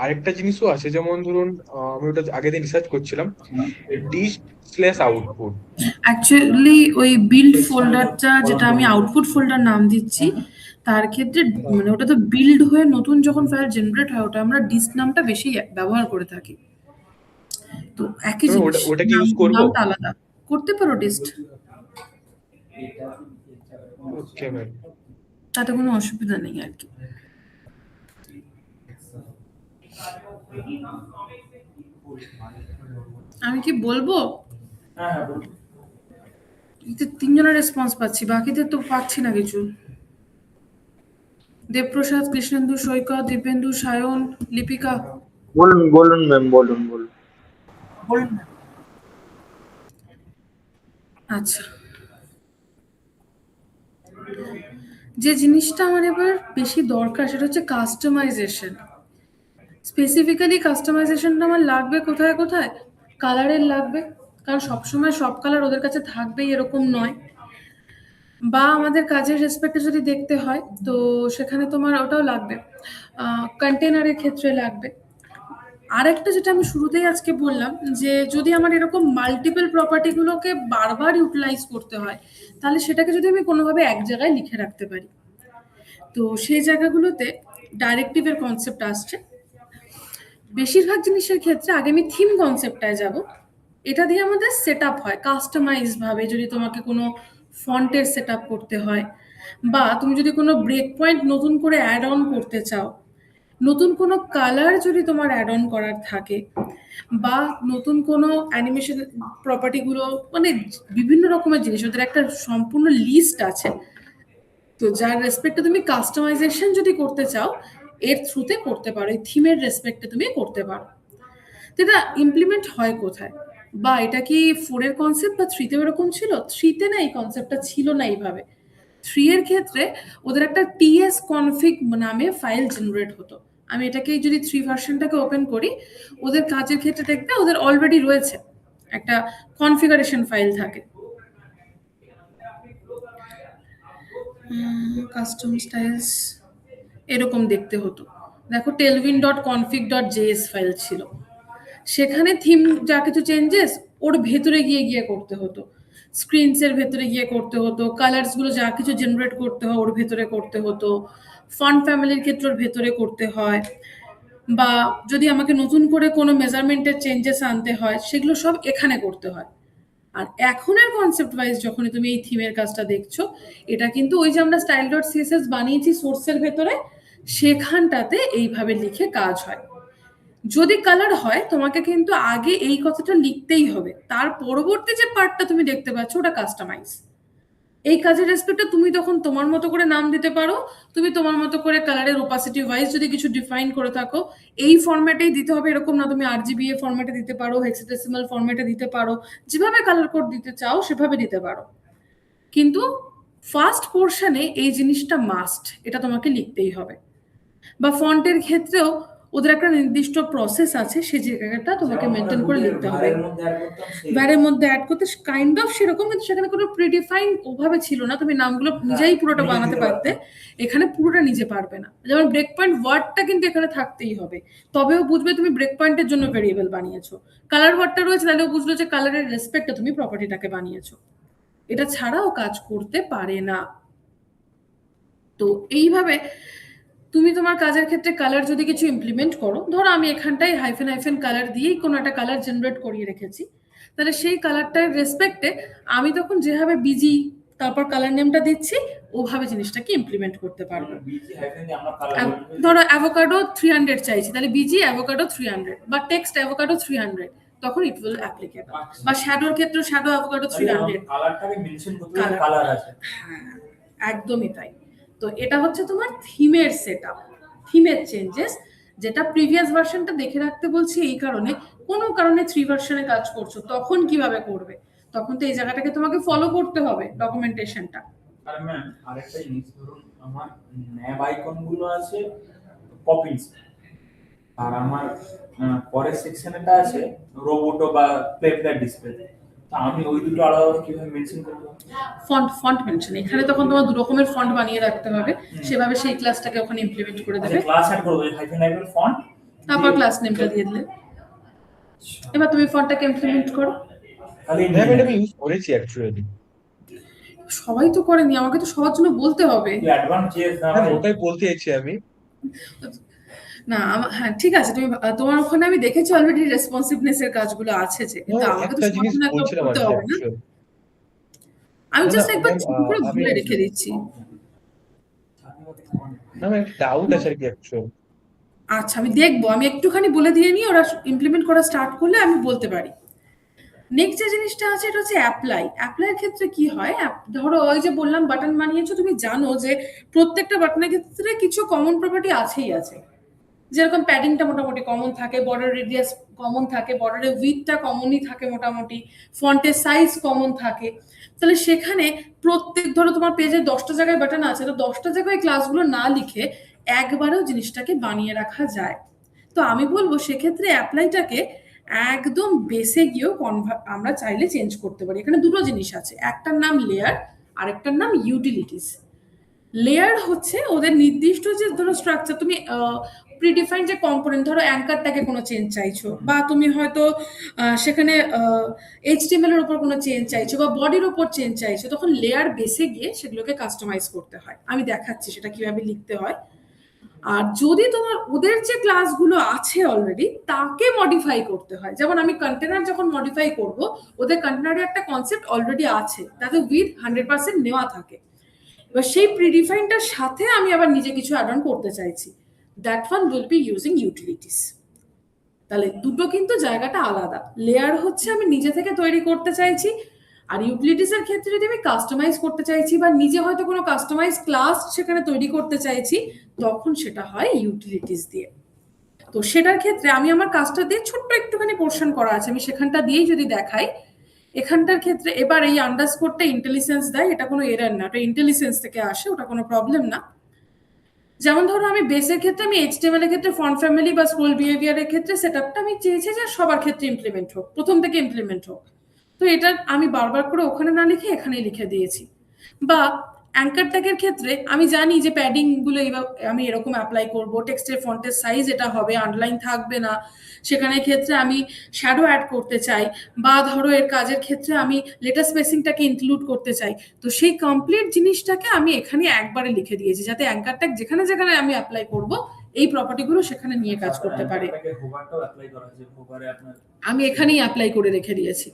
আরেকটা জিনিসও আছে, যেমন ধরুন আমি ওটা আগের দিন রিসার্চ করছিলাম, ডিস স্ল্যাশ আউটপুট। অ্যাকচুয়ালি ওই বিল্ড ফোল্ডারটা, যেটা আমি আউটপুট ফোল্ডার নাম দিচ্ছি, তার ক্ষেত্রে মানে ওটা তো বিল্ড হয়ে নতুন যখন ফাইল জেনারেট হয়, ওটা আমরা ডিস্ক নামটা বেশি ব্যবহার করে থাকি। তো একই জিনিস, ওটা কি ইউজ করবো? নামটা আলাদা করতে পারো ডিস্ট, ওকে ম্যাম। তাতে কোনো অসুবিধা নেই আর কি। আমি কি বলবো, হ্যাঁ হ্যাঁ বলুন। এতে তিনজনের রেসপন্স পাচ্ছি, বাকিদের তো পাচ্ছি না কিছু। দেবপ্রসাদ, কৃষ্ণেন্দু, সৈকত, দিব্যেন্দু, সায়ন, লিপিকা। বলুন বলুন ম্যাম, বলুন বলুন। বলুন না। আচ্ছা, যে জিনিসটা আমার এবার বেশি দরকার সেটা হচ্ছে কাস্টমাইজেশন। স্পেসিফিক্যালি কাস্টমাইজেশনটা আমার লাগবে কোথায় কোথায়? কালারের লাগবে, কারণ সবসময় সব কালার ওদের কাছে থাকবেই এরকম নয়। বা আমাদের কাজের রেসপেক্টে যদি দেখতে হয়, তো সেখানে তোমার ওটাও লাগবে, কন্টেনারের ক্ষেত্রে লাগবে। আরেকটা যেটা আমি শুরুতেই আজকে বললাম, যে যদি আমার এরকম মাল্টিপল প্রপার্টিগুলোকে বারবার ইউটিলাইজ করতে হয়, তাহলে সেটাকে যদি আমি কোনোভাবে এক জায়গায় লিখে রাখতে পারি, তো সেই জায়গাগুলোতে ডাইরেক্টিভের কনসেপ্ট আসছে। বেশিরভাগ জিনিসের ক্ষেত্রে আগে আমি থিম কনসেপ্টটায় যাব। এটা দিয়ে আমাদের সেট আপ হয় কাস্টমাইজ ভাবে, যদি তোমাকে কোনো ফন্টের সেট আপ করতে হয়, বা তুমি যদি কোনো ব্রেক পয়েন্ট নতুন করে অ্যাড অন করতে চাও, নতুন কোনো কালার যদি তোমার অ্যাড অন করার থাকে, বা নতুন কোনো অ্যানিমেশন প্রপার্টিগুলো, মানে বিভিন্ন রকমের জিনিস, ওদের একটা সম্পূর্ণ লিস্ট আছে। তো যার রেসপেক্টে তুমি কাস্টমাইজেশন যদি করতে চাও, এর থ্রুতে করতে পারো, এই থিমের রেসপেক্টে তুমি করতে পারো। তো এটা ইমপ্লিমেন্ট হয় কোথায়, বা এটা কি 4 এর কনসেপ্ট বা 3 তে এরকম ছিল? 3 তে না, এই কনসেপ্টটা ছিল না এইভাবে। 3 এর ক্ষেত্রে ওদের একটা ts config নামে ফাইল জেনারেট হতো। আমি এটাকে যদি 3 ভার্সনটাকে ওপেন করি, ওদের কাজের ক্ষেত্রে দেখবে ওদের অলরেডি রয়েছে একটা কনফিগারেশন ফাইল থাকে। কাস্টম স্টাইলস এরকম দেখতে হতো। দেখো tailwind.config.js ফাইল ছিল, সেখানে থিম যা কিছু চেঞ্জেস ওর ভেতরে গিয়ে গিয়ে করতে হতো, স্ক্রিনসের ভেতরে গিয়ে করতে হতো, কালার্সগুলো যা কিছু জেনারেট করতে হয় ওর ভেতরে করতে হতো, ফন্ট ফ্যামিলির ক্ষেত্রে ওর ভেতরে করতে হয়, বা যদি আমাকে নতুন করে কোনো মেজারমেন্টের চেঞ্জেস আনতে হয় সেগুলো সব এখানে করতে হয়। আর এখনের কনসেপ্ট ওয়াইজ যখন তুমি এই থিমের কাজটা দেখছো, এটা কিন্তু ওই যে আমরা style.css বানিয়েছি সোর্সের ভেতরে, সেখানটাতে এইভাবে লিখে কাজ হয়। যদি কালার হয়, তোমাকে কিন্তু আগে এই কথাটা লিখতেই হবে, তার পরবর্তী যে পার্টটা তুমি দেখতে পাচ্ছ ওটা কাস্টমাইজ। এই কাজের রেসপেক্টে তুমি তখন তোমার মতো করে নাম দিতে পারো, তুমি তোমার মতো করে কালারের ওপাসিটি ওয়াইজ যদি কিছু ডিফাইন করে থাকো, এই ফরম্যাটেই দিতে হবে এরকম না, তুমি RGBA ফরম্যাটে দিতে পারো, হেক্সাডেসিমাল ফরম্যাটে দিতে পারো, যেভাবে কালার কোড দিতে চাও সেভাবে দিতে পারো। কিন্তু ফার্স্ট পোর্শনে এই জিনিসটা মাস্ট, এটা তোমাকে লিখতেই হবে। বা ফন্টের ক্ষেত্রেও ওদের একটা নির্দিষ্ট প্রসেস আছে, সেই জায়গাটা তোমাকে মেনটেন করে লিখতে হবে। ভ্যারের মধ্যে অ্যাড করতে কাইন্ড অফ সেরকম, কিন্তু সেখানে কোনো প্রিডিফাইন ওভাবে ছিল না, তুমি নামগুলো নিজেই পুরোটা বানাতে পারতে, এখানে পুরোটা নিজে পারবে না। যেমন ব্রেক পয়েন্ট ওয়ার্ডটা কিন্তু এখানে থাকতেই হবে, তবেও বুঝবে তুমি ব্রেক পয়েন্টের জন্য ভেরিয়েবল বানিয়েছো। কালার ওয়ার্ডটা রয়েছে, তাহলেও বুঝলো যে কালারের রেসপেক্টে তুমি প্রপার্টিটাকে বানিয়েছো। এটা ছাড়াও কাজ করতে পারে না। তো এইভাবে তুমি তোমার কাজের ক্ষেত্রে কালার যদি কিছু ইমপ্লিমেন্ট করো, ধরো আমি এখানটায় হাইফেন হাইফেন কালার দিয়েই কোনো একটা কালার জেনারেট করিয়ে রেখেছি, তাহলে সেই কালারটার রেসপেক্টে আমি তখন যেভাবে বিজি তারপর কালার নেমটা দিচ্ছি ওভাবে জিনিসটাকে ইমপ্লিমেন্ট করতে পারবো। বিজি হাইফেন দিয়ে আমরা কালার ধরো অ্যাভোকাডো 300 চাইছি, তাহলে বিজি অ্যাভোকাডো 300 বা টেক্সট অ্যাভোকাডো 300, তখন ইট উইল অ্যাপ্লিকেবল। বা শ্যাডোর ক্ষেত্রে শ্যাডো অ্যাভোকাডো 300। কালারটাকে মেনশন করতে Colour। কালার আছে। হ্যাঁ, একদমই তাই। তো এটা হচ্ছে তোমার থিমের সেটআপ, থিমের চেঞ্জেস, যেটা প্রিভিয়াস ভার্সনটা দেখে রাখতে বলছি এই কারণে, কোনো কারণে 3 ভার্সনে কাজ করছো তখন কিভাবে করবে, তখন তো এই জায়গাটাকে তোমাকে ফলো করতে হবে ডকুমেন্টেশনটা। আর ম্যাম আরেকটা জিনিস, ধরুন আমার ন্যাব আইকন গুলো আছে পপিংস, আর আমার পরের সেকশনেটা আছে রোবোটো বা প্লেব্যাক ডিসপ্লে। তো আমি ওই দুটো আলাদা কিভাবে মেনশন করব? ফন্ট মেনশন, এখানে তখন তোমার দু রকমের ফন্ট বানিয়ে রাখতে হবে, সেভাবে সেই ক্লাসটাকে ওখানে ইমপ্লিমেন্ট করে দেবে। ক্লাস অ্যাড করব হাইফেন হাইফেন ফন্ট, তারপর ক্লাস নেমটা দিয়ে দিলে। এবার তুমি ফন্টটাকে ইমপ্লিমেন্ট করো। খালি হ্যাঁ ম্যাডাম আমি ইউজ করেছি অ্যাকচুয়ালি। সবাই তো করেনি, আমাকে তো সবার জন্য বলতে হবে। অ্যাডভান্স চেঞ্জ না হ্যাঁ ওটাই বলতে চাইছি আমি। না হ্যাঁ ঠিক আছে, তুমি তোমার ওখানে আমি দেখেছি অলরেডি রেসপন্সিভনেস এর কাজগুলো আছে যে, কিন্তু আমাকে তো একটা জিনিস সবসময় তো বলছিলাম করতে আর কি হবে না। actually। আমি না, জাস্ট একবার ma'am, ছোট করে আমি বলে রেখে দিচ্ছি। না আমার একটা ডাউট আছে আর কি অ্যাকচুয়ালি। আচ্ছা আমি দেখবো, আমি একটুখানি বলে দিয়ে নিই, ওরা ইমপ্লিমেন্ট করা স্টার্ট করলে আমি বলতে পারি। নেক্সট যে জিনিসটা আছে এটা হচ্ছে অ্যাপ্লাইয়ের ক্ষেত্রে কি হয়, ধরো ওই যে বললাম বাটন বানিয়েছো, তুমি জানো যে প্রত্যেকটা বাটনের ক্ষেত্রে কিছু কমন প্রপার্টি আছেই আছে। যেরকম প্যাডিংটা মোটামুটি কমন থাকে, বর্ডার রেডিয়াস কমন থাকে, বর্ডারের উইডথটা কমনই থাকে মোটামুটি, ফন্টের সাইজ কমন থাকে। তাহলে সেখানে প্রত্যেক, ধরো তোমার পেজে 10টা জায়গায় বাটন আছে, তো 10টা জায়গায় ক্লাসগুলো না লিখে একবারেও জিনিসটাকে বানিয়ে রাখা যায়। তো আমি বলবো সেক্ষেত্রে অ্যাপ্লাইটাকে একদম বেসে গিয়েও আমরা চাইলে চেঞ্জ করতে পারি। এখানে দুটো জিনিস আছে, একটার নাম লেয়ার আর একটার নাম ইউটিলিটিস। লেয়ার হচ্ছে ওদের নির্দিষ্ট যে ধরো স্ট্রাকচার, তুমি প্রিডিফাইন যে কম্পোনেন্ট, ধরো অ্যাঙ্কারটাকে কোনো চেঞ্জ চাইছো, বা তুমি হয়তো সেখানে এইচটিএমএল এর উপর কোনো চেঞ্জ চাইছো বা বডির উপর চেঞ্জ চাইছো, তখন লেয়ার বেসে গিয়ে সেগুলোকে কাস্টমাইজ করতে হয়। আমি দেখাচ্ছি সেটা কিভাবে লিখতে হয়। আর যদি তোমার ওদের যে ক্লাসগুলো আছে অলরেডি তাকে মডিফাই করতে হয়, যেমন আমি কন্টেনার যখন মডিফাই করব, ওদের কন্টেনারে একটা কনসেপ্ট অলরেডি আছে, তাতে উইথ 100% নেওয়া থাকে। এবার সেই প্রিডিফাইনটার সাথে আমি আবার নিজে কিছু অ্যাড অন করতে চাইছি, that one will be using utilities. তাহলে দুটো কিন্তু জায়গাটা আলাদা। লেয়ার হচ্ছে আমি নিজে থেকে তৈরি করতে চাইছি, আর ইউটিলিটিস এর ক্ষেত্রে যদি আমি কাস্টমাইজ করতে চাইছি বা নিজে হয়তো কোনো কাস্টমাইজ ক্লাস সেখানে তৈরি করতে চাইছি, তখন সেটা হয় ইউটিলিটিস দিয়ে। তো সেটার ক্ষেত্রে আমি আমার কাজটা দিয়ে ছোট্ট একটুখানি পোর্শন করা আছে, আমি সেখানটা দিয়েই যদি দেখাই, এখানটার ক্ষেত্রে এবার এই আন্ডারস্কোরটা ইন্টেলিজেন্স দেয়, এটা কোনো এরর না, ওটা ইন্টেলিজেন্স থেকে আসে, ওটা কোনো প্রবলেম না। যেমন ধরো আমি বেসের ক্ষেত্রে, আমি এইচটিএমএল এর ক্ষেত্রে ফন্ট ফ্যামিলি বা স্ক্রোল বিহেভিয়ারের ক্ষেত্রে সেটআপটা আমি চেয়েছি যে সবার ক্ষেত্রে ইমপ্লিমেন্ট হোক, প্রথম থেকে ইমপ্লিমেন্ট হোক। তো এটা আমি বারবার করে ওখানে না লিখে এখানেই লিখে দিয়েছি। বা অ্যাঙ্কার ট্যাগের ক্ষেত্রে আমি জানি যে প্যাডিং গুলো আমি এরকম অ্যাপ্লাই করব, টেক্সটের ফন্টের সাইজ এটা হবে, আন্ডারলাইন থাকবে না, সেখানে ক্ষেত্রে আমি শ্যাডো অ্যাড করতে চাই, বা ধরো এর কাজের ক্ষেত্রে আমি লেটার স্পেসিংটাকে ইনক্লুড করতে চাই, তো সেই কমপ্লিট জিনিসটাকে আমি এখানে একবারে লিখে দিয়েছি, যাতে অ্যাঙ্কার ট্যাগ যেখানে যেখানে আমি অ্যাপ্লাই করব এই প্রপার্টিগুলো সেখানে নিয়ে কাজ করতে পারে। আমি এখানেই অ্যাপ্লাই করে রেখে দিয়েছি।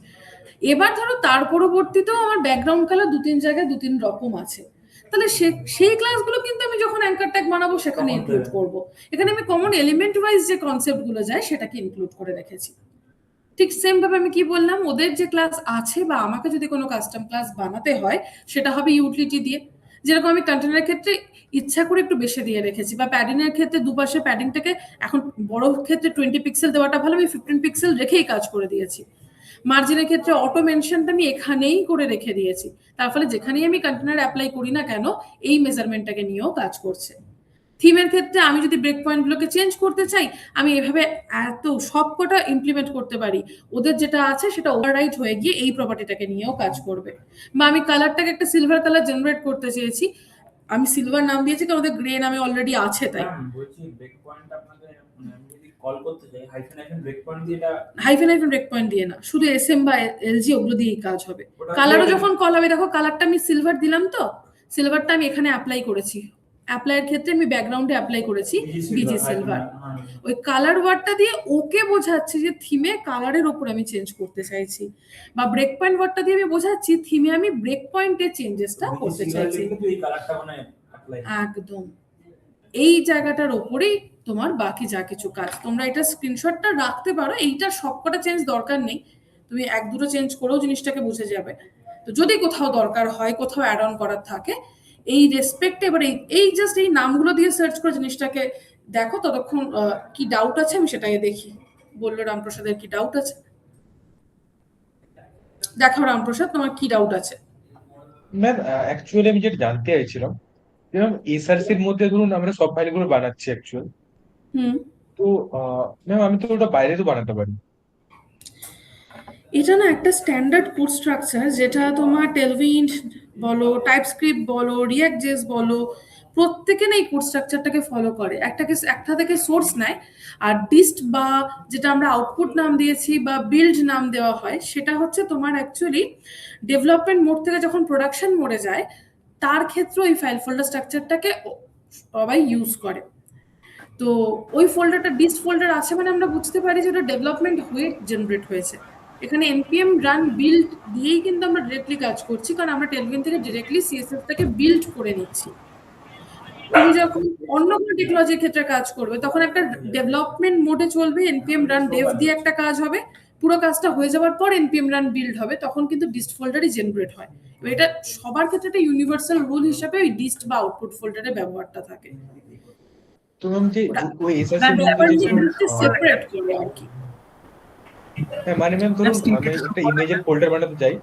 এবার ধরো তার পরবর্তীতেও আমার ব্যাকগ্রাউন্ড কালার 2-3 জায়গায় 2-3 রকম আছে, তাহলে সেই ক্লাসগুলো কিন্তু আমি যখন অ্যাঙ্কার ট্যাগ বানাবো সেখানে ইনক্লুড করব। এখানে আমি কমন এলিমেন্ট ওয়াইজ যে কনসেপ্টগুলো যায় সেটাকে ইনক্লুড করে রেখেছি। ঠিক সেম ভাবে আমি কি বললাম, ওদের যে ক্লাস আছে বা আমাকে যদি কোনো কাস্টম ক্লাস বানাতে হয় সেটা হবে ইউটিলিটি দিয়ে। যেরকম আমি কন্টেনারের ক্ষেত্রে ইচ্ছা করে একটু বেশি দিয়ে রেখেছি, বা প্যাডিং এর ক্ষেত্রে দুপাশে প্যাডিংটাকে এখন বড় ক্ষেত্রে 20 পিক্সেল দেওয়াটা ভালো, আমি 15 পিক্সেল রেখেই কাজ করে দিয়েছি। মার্জিনের ক্ষেত্রে অটো মেনশনটা আমি এখানেই করে রেখে দিয়েছি, তার ফলে যেখানেই আমি কন্টেনার অ্যাপ্লাই করি না কেন এই মেজারমেন্টটাকে নিয়েও কাজ করছে। থিমের ক্ষেত্রে আমি যদি ব্রেক পয়েন্টগুলোকে চেঞ্জ করতে চাই, আমি এভাবে এত সবকটা ইমপ্লিমেন্ট করতে পারি, ওদের যেটা আছে সেটা ওভাররাইট হয়ে গিয়ে এই প্রপার্টিটাকে নিয়েও কাজ করবে। বা আমি কালারটাকে একটা সিলভার কালার জেনারেট করতে চেয়েছি, আমি সিলভার নাম দিয়েছি কারণ ওদের গ্রে নামে অলরেডি আছে, তাই বলছি ব্রেক পয়েন্ট আপনাদের যদি কল করতে চাই হাইফেন হাইফেন ব্রেক পয়েন্ট দিয়ে, এটা হাইফেন হাইফেন ব্রেক পয়েন্ট দিয়ে না, শুধু এসএম বা এলজি ওগুলো দিয়েই কাজ হবে। কালারও যখন কল হবে, দেখো কালারটা আমি সিলভার দিলাম, তো সিলভারটা আমি এখানে অ্যাপ্লাই করেছি অ্যাপ্লাইয়ের ক্ষেত্রে আমি ব্যাকগ্রাউন্ডে অ্যাপ্লাই করেছি বিজি সিলভার। হ্যাঁ। ওই কালার ওয়ার্ডটা দিয়ে ওকে বোঝাচ্ছি যে থিমে কালারের ওপর আমি চেঞ্জ করতে চাইছি, বা ব্রেক পয়েন্ট ওয়ার্ডটা দিয়ে আমি বোঝাচ্ছি থিমে আমি ব্রেক পয়েন্টের চেঞ্জেসটা করতে চাইছি। কিন্তু এই কালারটা মানে অ্যাপ্লাই একদম এই জায়গাটার ওপরেই তোমার বাকি যা কিছু কাজ। তোমরা এটা স্ক্রিনশটটা রাখতে পারো, এইটার সবকটা চেঞ্জ দরকার নেই, তুমি এক দুটো চেঞ্জ করেও জিনিসটাকে বুঝে যাবে। তো যদি কোথাও দরকার হয়, কোথাও অ্যাড অন করার থাকে, এই রেসপেক্টে এবার এই জাস্ট এই নামগুলো দিয়ে সার্চ করে জিনিসটাকে দেখো। ততক্ষণ কি ডাউট আছে আমি সেটাই দেখি। বললো রামপ্রসাদের কি ডাউট আছে, দেখাও রামপ্রসাদ তোমার কি ডাউট আছে। ম্যাম অ্যাকচুয়ালি আমি যেটা জানতে চাইছিলাম, ম্যাম এসআরসির মধ্যে ধরুন আমরা সব ফাইলগুলো বানাচ্ছি অ্যাকচুয়াল, হুম, তো ম্যাম আমি তো ওটা বাইরে তো বানাতে পারি। এটা না একটা স্ট্যান্ডার্ড কোড স্ট্রাকচার, যেটা তোমার টেলভিন বলো, টাইপস্ক্রিপ্ট বলো, রিয়াক্ট জেস বলো, প্রত্যেকে না এই কোড স্ট্রাকচারটাকে ফলো করে। একটা থেকে সোর্স নেয়, আর ডিস্ট বা যেটা আমরা আউটপুট নাম দিয়েছি বা বিল্ড নাম দেওয়া হয়, সেটা হচ্ছে তোমার অ্যাকচুয়ালি ডেভেলপমেন্ট মোড থেকে যখন প্রোডাকশন মোডে যায় তার ক্ষেত্রে ওই ফাইল ফোল্ডার স্ট্রাকচারটাকে সবাই ইউজ করে। তো ওই ফোল্ডারটা ডিস্ট ফোল্ডার আছে মানে আমরা বুঝতে পারি যে ওটা ডেভেলপমেন্ট হয়ে জেনারেট হয়েছে। এখানে npm রান বিল্ড দিয়েই কিন্তু আমরা ডিরেক্টলি কাজ করছি, কারণ আমরা টেলভিন থেকে ডিরেক্টলি সিএসএস টাকে বিল্ড করে নিচ্ছি। তুমি যখন অন্য কোনো টেকনোলজির ক্ষেত্রে কাজ করবে তখন একটা ডেভেলপমেন্ট মোডে চলবে, npm রান ডেভ দিয়ে একটা কাজ হবে, পুরো কাজটা হয়ে যাওয়ার পর npm রান বিল্ড হবে, তখন কিন্তু ডিস্ট ফোল্ডারই জেনারেট হয়। এবার এটা সবার ক্ষেত্রে একটা ইউনিভার্সাল রুল হিসেবে ওই ডিস্ট বা আউটপুট ফোল্ডারের ব্যবহারটা থাকে। তো ম্যাম যে ওটা ওই এসআরসির মধ্যে আবার যে ধরুন সেপারেট করে আর কি। হ্যাঁ মানে ম্যাম ধরুন আমি একটা ইমেজের ফোল্ডার বানাতে চাই।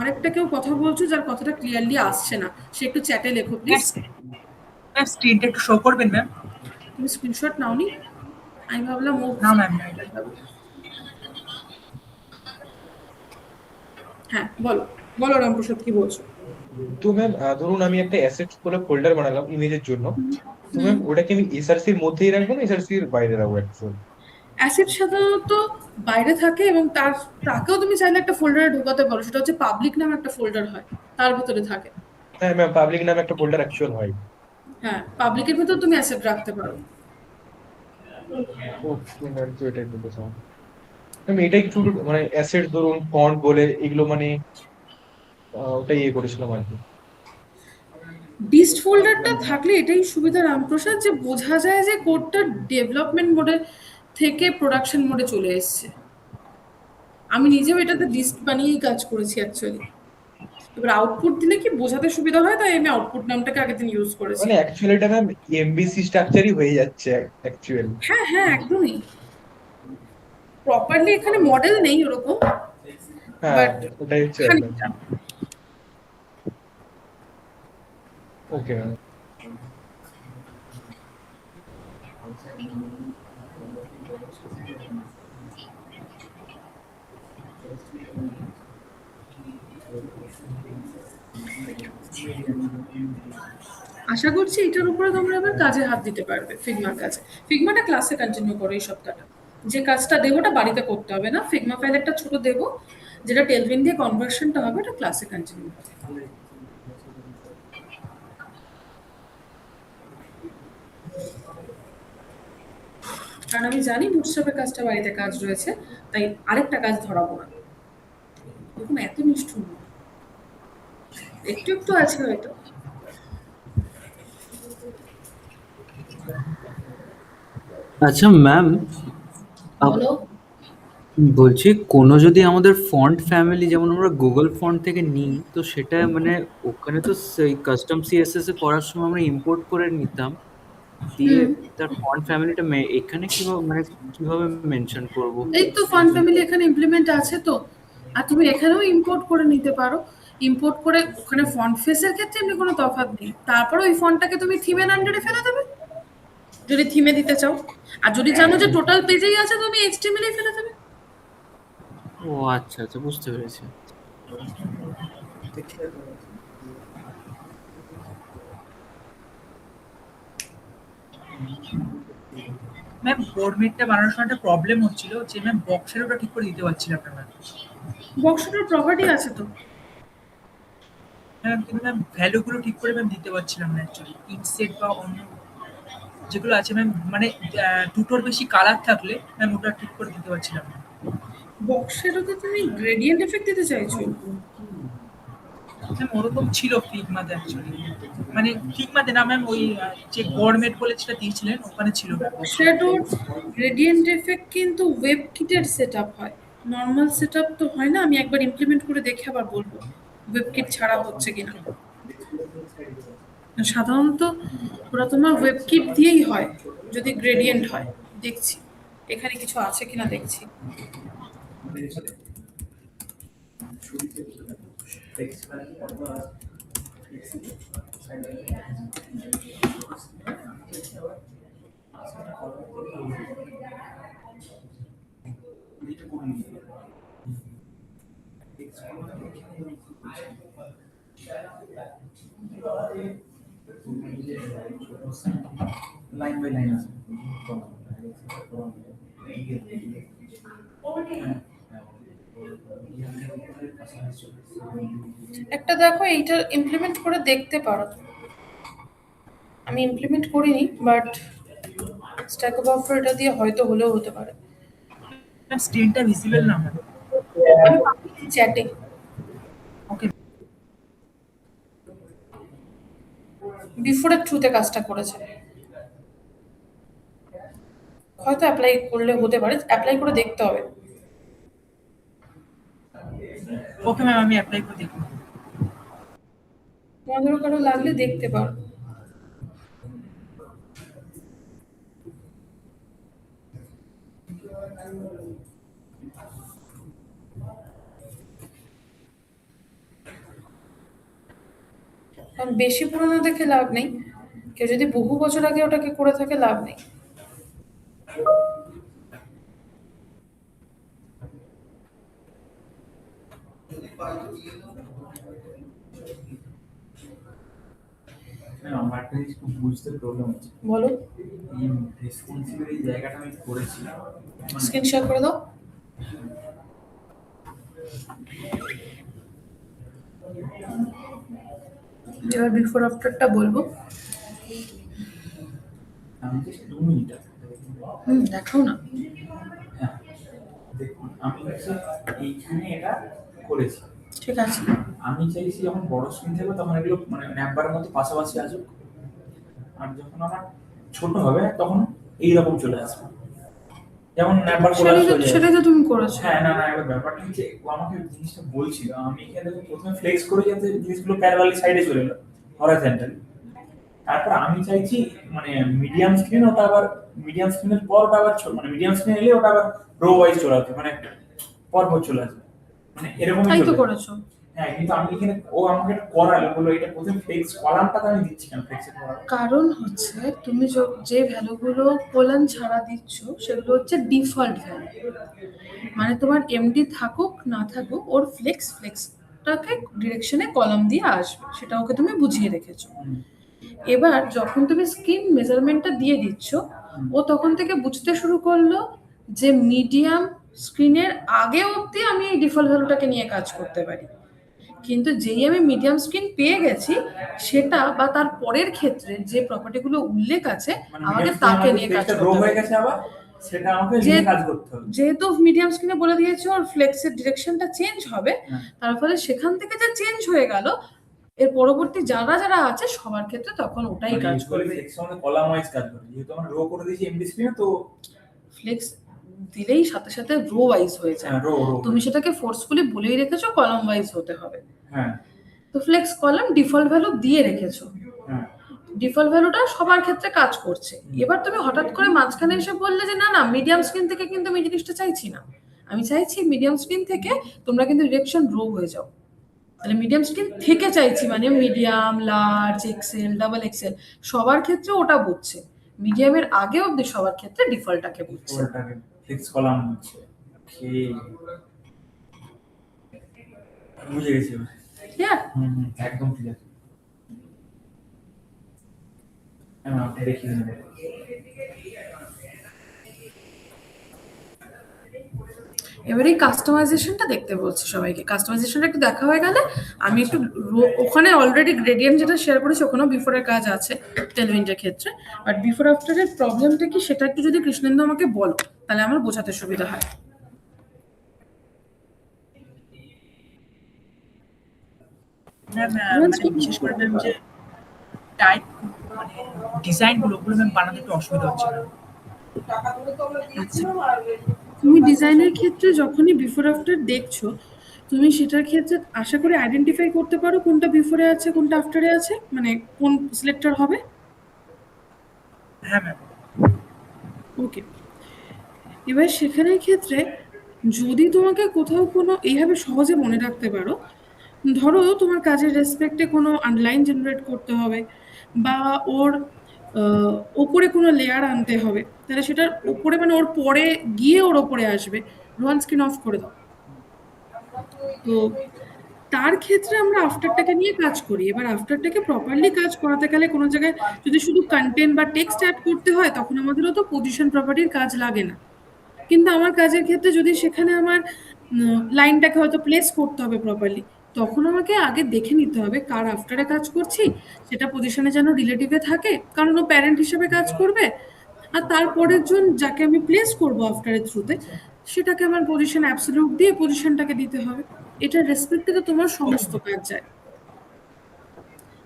আরেকটা কেউ কথা বলছো যার কথাটা ক্লিয়ারলি আসছে না, সে একটু চ্যাটে লেখো প্লিজ। ম্যাম স্ক্রিনটা একটু শো করবেন ম্যাম। তুমি স্ক্রিনশট নাওনি? আমি ভাবলাম ও না ম্যাম। হ্যাঁ বলো বলো রামপ্রসাদ কি বলছো। তো ম্যাম ধরুন আমি একটা অ্যাসেট বলে ফোল্ডার বানালাম ইমেজের জন্য, তো ম্যাম ওটাকে আমি এসআরসির মধ্যেই রাখবো না এসআরসির বাইরে রাখবো অ্যাকচুয়াল? অ্যাসেট সাধারণত বাইরে থাকে, এবং তাকেও তুমি চাইলে একটা ফোল্ডারে ঢোকাতে পারো, সেটা হচ্ছে পাবলিক নামে একটা ফোল্ডার হয়, তার ভিতরে থাকে। হ্যাঁ ম্যাম পাবলিক নামে একটা ফোল্ডার অ্যাকচুয়াল হয়। হ্যাঁ পাবলিকের ভিতর তুমি অ্যাসেট রাখতে পারো। ওকে ম্যাম, তো এটাই বলতে চাও ম্যাম, এটা একটু মানে অ্যাসেট ধরুন ফন্ট বলে এগুলো মানে ওটা ইয়ে করেছিলাম আর কি। ডিস্ট ফোল্ডারটা থাকলে এটাই সুবিধা রামপ্রসাদ, যে বোঝা যায় যে কোডটা ডেভেলপমেন্ট মোডে থেকে প্রোডাকশন মোডে চলে এসেছে। আমি নিজেও এটাতে ডিস্ট বানিয়েই কাজ করেছি অ্যাকচুয়ালি। এবার আউটপুট দিলে কি বোঝাতে সুবিধা হয়, তাই আমি আউটপুট নামটাকে আগের দিন ইউজ করেছি। মানে অ্যাকচুয়ালি এটা ম্যাম এমবিসি স্ট্রাকচারই হয়ে যাচ্ছে অ্যাকচুয়ালি। হ্যাঁ হ্যাঁ একদমই প্রপারলি এখানে মডেল নেই ওরকম, হ্যাঁ বাট ওটাই হচ্ছে খানিকটা। Okay ma'am. আশা করছি এটার উপরে তোমরা এবার কাজে হাত দিতে পারবে ফিগমার কাছে। ফিগমাটা ক্লাসে কন্টিনিউ করো এই সপ্তাহটা, যে কাজটা দেবো ওটা বাড়িতে করতে হবে না। ফিগমা ফাইল একটা ছোট দেবো, যেটা টেলভিন দিয়ে কনভার্সনটা হবে, ওটা ক্লাসে কন্টিনিউ করো। কারণ আমি জানি বুটস্ট্র্যাপের কাজটা বাড়িতে কাজ রয়েছে, তাই আরেকটা কাজ ধরাবো না। দেখুন এত নিষ্ঠুর না, একটু একটু আছে হয়তো। আচ্ছা ম্যাম, বলো। বলছি কোনো যদি আমাদের ফন্ট ফ্যামিলি যেমন আমরা গুগল ফন্ট থেকে নিই, তো সেটা মানে ওখানে তো সেই কাস্টম সিএসএস এ করার সময় আমরা ইম্পোর্ট করে নিতাম, দিয়ে তার ফন্ট ফ্যামিলিটা এখানে কিভাবে মেনশন করব? এই তো ফন্ট ফ্যামিলি এখানে ইমপ্লিমেন্ট আছে তো, আর তুমি এখানেও ইম্পোর্ট করে নিতে পারো। ইম্পোর্ট করে ওখানে ফন্ট ফেসের ক্ষেত্রে এমনি কোনো তফাৎ নেই। তারপরে ওই ফন্টটাকে তুমি থিমের আন্ডারে ফেলে দেবে যদি থিমে দিতে চাও, আর যদি জানো যে টোটাল পেজেই আছে তুমি এইচটিএমএল ফেলে দেবে। ও আচ্ছা আচ্ছা, বুঝতে পেরেছি। ম্যাম ফরম্যাটটা বানানোর সময় একটা প্রবলেম হচ্ছিল, যে ম্যাম বক্সের ওটা ঠিক করে দিতে পারছিলাম না ম্যাম। বক্সটার প্রপার্টি আছে তো। ম্যাম কিন্তু ম্যাম ভ্যালুগুলো ঠিক করে ম্যাম দিতে পারছিলাম না অ্যাকচুয়ালি ইনসেট বা অন্য যেগুলো আছে ম্যাম মানে দুটোর বেশি কালার থাকলে ম্যাম ওটা ঠিক করে দিতে পারছিলাম না। বক্সেরও তো তুমি গ্রেডিয়েন্ট এফেক্ট দিতে চাইছো? ম্যাম ওরকম ছিল ফিগমাতে অ্যাকচুয়ালি মানে ফিগমাতে না ম্যাম ওই যে গভর্নমেন্ট বলে যেটা দিয়েছিলেন ওখানে ছিল ম্যাম। বক্সেরওর গ্রেডিয়েন্ট এফেক্ট কিন্তু ওয়েব কিটের সেটআপ হয়, নর্মাল সেটআপ তো হয় না। আমি একবার ইমপ্লিমেন্ট করে দেখে আবার বলবো ওয়েব কিট ছাড়া হচ্ছে কিনা। সাধারণত ওরা তোমার ওয়েব কিট দিয়েই হয় যদি গ্রেডিয়েন্ট হয়। দেখছি এখানে কিছু আছে কিনা দেখছি। লাইন বাই লাইন আছে। একটা দেখো এইটা ইমপ্লিমেন্ট করে দেখতে পারো। আমি ইমপ্লিমেন্ট করিনি বাট স্ট্যাক ওভারফ্লো এটা দিয়ে হয়তো হলেও হতে পারে। ম্যাম স্ক্রিনটা ভিজিবল না ম্যাম। আমি চ্যাটে ওকে বিফোরের থ্রুতে কাজটা করেছে, হয়তো অ্যাপ্লাই করলে হতে পারে। অ্যাপ্লাই করে দেখতে হবে। ওকে ম্যাম আমি অ্যাপ্লাই করে দেখব। তোমাদেরও কারো লাগলে দেখতে পারো। কারণ বেশি পুরনো দেখে লাভ নেই, কেউ যদি বহু বছর আগে ওটাকে করে থাকে লাভ নেই। আমার একটা জিনিস খুব বুঝতে প্রবলেম হচ্ছে। বলো, এই রেসপন্সিবল এই জায়গাটা আমি করেছি স্ক্রিন শেয়ার করে দাও। এবার বিফোর আফটারটা বলবো। আমি জাস্ট 2 মিনিট আছে। দেখাও না। হ্যাঁ দেখুন আমি হচ্ছে এইখানে এটা করেছি, ঠিক আছে। আমি চাইছি যখন বড় স্ক্রিন থাকবে তখন এগুলো মানে ন্যাপবারের মতো পাশাপাশি আসুক, আর যখন আমার ছোট হবে তখন এইরকম চলে আসবে যেমন ন্যাপবার কোলাজ হয়ে যায়। সেটাই তো তুমি করেছো। হ্যাঁ না না এবার ব্যাপারটা হচ্ছে ও আমাকে জিনিসটা বলছিল, আমি এখানে প্রথমে ফ্লেক্স করে যাতে জিনিসগুলো প্যারালালি সাইডে চলে এলো হরাইজন্টালি। তারপর আমি চাইছি মানে মিডিয়াম স্ক্রিন, ওটা আবার মিডিয়াম স্ক্রিনের পর ওটা আবার মানে মিডিয়াম স্ক্রিন এলে ওটা আবার রো ওয়াইজ চলে আসবে, মানে পরপর চলে আসবে, মানে এরকমই তাই তো চলে। করেছো। হ্যাঁ কিন্তু আমি এখানে ও আমাকে এটা করালো, বললো এটা প্রথমে ফ্লেক্স কলামটা আমি দিচ্ছি কেন ফ্লেক্সের কলাম। কারণ হচ্ছে তুমি যে ভ্যালুগুলো কোলন ছাড়া দিচ্ছ সেগুলো হচ্ছে ডিফল্ট ভ্যালু, মানে তোমার এমডি থাকুক না থাকুক ওর ফ্লেক্সটাকে ডিরেকশনে কলাম দিয়ে আসবে, সেটা ওকে তুমি বুঝিয়ে রেখেছো। এবার যখন তুমি স্ক্রিন মেজারমেন্টটা দিয়ে দিচ্ছ ও তখন থেকে বুঝতে শুরু করলো যে মিডিয়াম স্ক্রিনের আগে অবধি আমি এই ডিফল্ট ভ্যালুটাকে নিয়ে কাজ করতে পারি, কিন্তু যেই আমি মিডিয়াম স্ক্রিন পেয়ে গেছি সেটা বা তার পরের ক্ষেত্রে যে প্রপার্টিগুলো উল্লেখ আছে আমাকে তাকে নিয়ে কাজ রো করতে হয়ে হবে। গেছে আবার সেটা আমাকে নিয়ে কাজ করতে হবে। যেহেতু মিডিয়াম স্ক্রিনে বলে দিয়েছে ওর ফ্লেক্সের ডিরেকশনটা চেঞ্জ হবে, তার ফলে সেখান থেকে যে চেঞ্জ হয়ে গেল এর পরবর্তী যারা যারা আছে সবার ক্ষেত্রে তখন ওটাই কাজ করবে। ফ্লেক্স মানে কলাম ওয়াইজ কাজ করে, যেহেতু আমরা রো করে দিয়েছি এমডি স্ক্রিনে, তো ফ্লেক্স দিলেই সাথে সাথে রো ওয়াইজ হয়ে যায়। রো রো তুমি সেটাকে ফোর্সফুলি বলেই রেখেছো কলাম ওয়াইজ হতে হবে। হ্যাঁ তো ফ্লেক্স কলাম ডিফল্ট ভ্যালু দিয়ে রেখেছো, হ্যাঁ ডিফল্ট ভ্যালুটা সবার ক্ষেত্রে কাজ করছে। এবার তুমি হঠাৎ করে মাঝখানে এসে বললে যে না না মিডিয়াম স্ক্রিন থেকে কিন্তু আমি জিনিসটা চাইছি না, আমি চাইছি মিডিয়াম স্ক্রিন থেকে তোমরা কিন্তু ডিরেকশন রো হয়ে যাও। তাহলে মিডিয়াম স্ক্রিন থেকে চাইছি মানে medium, large, XL, double XL সবার ক্ষেত্রে ওটা বুঝছে, মিডিয়ামের আগে অবধি সবার ক্ষেত্রে ডিফল্টটাকে বুঝছে। ওটাকে ফিক্স কলাম হচ্ছে। ওকে বুঝে গেছি এবার। ক্লিয়ার? একদম ক্লিয়ার। হ্যাঁ আপনি দেখিয়ে দেবেন। এবার এই কাস্টমাইজেশনটা দেখতে বলছি সবাইকে। কাস্টমাইজেশনটা একটু দেখা হয়ে গেলে আমি একটু ওখানে অলরেডি গ্রেডিয়েন্ট যেটা শেয়ার করেছি ওখানেও বিফোরের কাজ আছে টেলভিন্ডের ক্ষেত্রে, বাট বিফোর আফটারের প্রবলেমটা কি সেটা একটু যদি কৃষ্ণেন্দু আমাকে বলো তাহলে আমার বোঝাতে সুবিধা হয়। ম্যাম মানে বিশেষ করে ম্যাম যে টাইপ মানে ডিজাইনগুলো ওগুলো ম্যাম বানাতে একটু অসুবিধা হচ্ছে ম্যাম। আচ্ছা, তুমি ডিজাইনের ক্ষেত্রে যখনই বিফোর আফটার দেখছো তুমি সেটার ক্ষেত্রে আশা করি আইডেন্টিফাই করতে পারো কোনটা বিফোরে আছে কোনটা আফটারে আছে, মানে কোন সিলেক্টর হবে। হ্যাঁ ম্যাম। ওকে, এবার সেখানের ক্ষেত্রে যদি তোমাকে কোথাও কোনো এইভাবে সহজে মনে রাখতে পারো, ধরো তোমার কাজের রেসপেক্টে কোনো আন্ডারলাইন জেনারেট করতে হবে বা ওর ওপরে কোনো লেয়ার আনতে হবে, তাহলে সেটার ওপরে মানে ওর পরে গিয়ে ওর ওপরে আসবে। রোহান স্ক্রিন অফ করে দাও। তো তার ক্ষেত্রে আমরা আফটারটাকে নিয়ে কাজ করি। এবার আফটারটাকে প্রপারলি কাজ করাতে গেলে কোনো জায়গায় যদি শুধু কন্টেন্ট বা টেক্সট অ্যাড করতে হয় তখন আমাদেরও তো পজিশন প্রপার্টির কাজ লাগে না, কিন্তু আমার কাজের ক্ষেত্রে যদি সেখানে আমার লাইনটাকে হয়তো প্লেস করতে হবে প্রপারলি, তখন আমাকে আগে দেখে নিতে হবে কার আফটারে কাজ করছি, সেটা পজিশনে যেন রিলেটিভে থাকে, কারণ ও প্যারেন্ট হিসেবে কাজ করবে, আর তারপরের জন যাকে আমি প্লেস করবো আফটারের থ্রুতে সেটাকে আমার পজিশন অ্যাবসলিউট দিয়ে পজিশনটাকে দিতে হবে। এটার রেসপেক্টে তো তোমার সমস্ত কাজ যায়।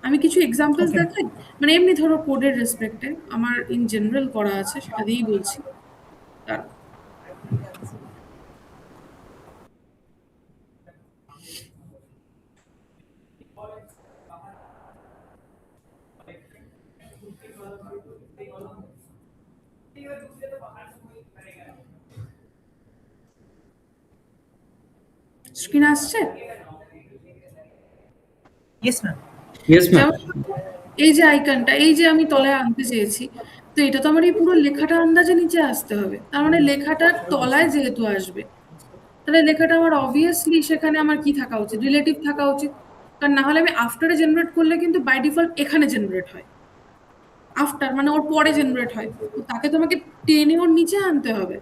আমি কিছু এক্সাম্পলস দেখাই, মানে এমনি ধরো কোডের রেসপেক্টে আমার ইন জেনারেল করা আছে সেটা দিয়েই বলছি। তার স্ক্রিন আসছে? Yes ma'am. Yes ma'am. এই যে আইকনটা এই যে আমি তলায় আনতে চেয়েছি, তো এটা তো আমার এই পুরো লেখাটা আন্দাজে নিচে আসতে হবে, তার মানে লেখাটার তলায় যেহেতু আসবে তাহলে লেখাটা আমার অবভিয়াসলি সেখানে আমার কি থাকা উচিত, রিলেটিভ থাকা উচিত, কারণ না হলে আমি আফটারে জেনারেট করলে কিন্তু বাই ডিফল্ট এখানে জেনারেট হয়, আফটার মানে ওর পরে জেনারেট হয়, তো তাকে তোমাকে টেনে ওর নিচে আনতে হবে।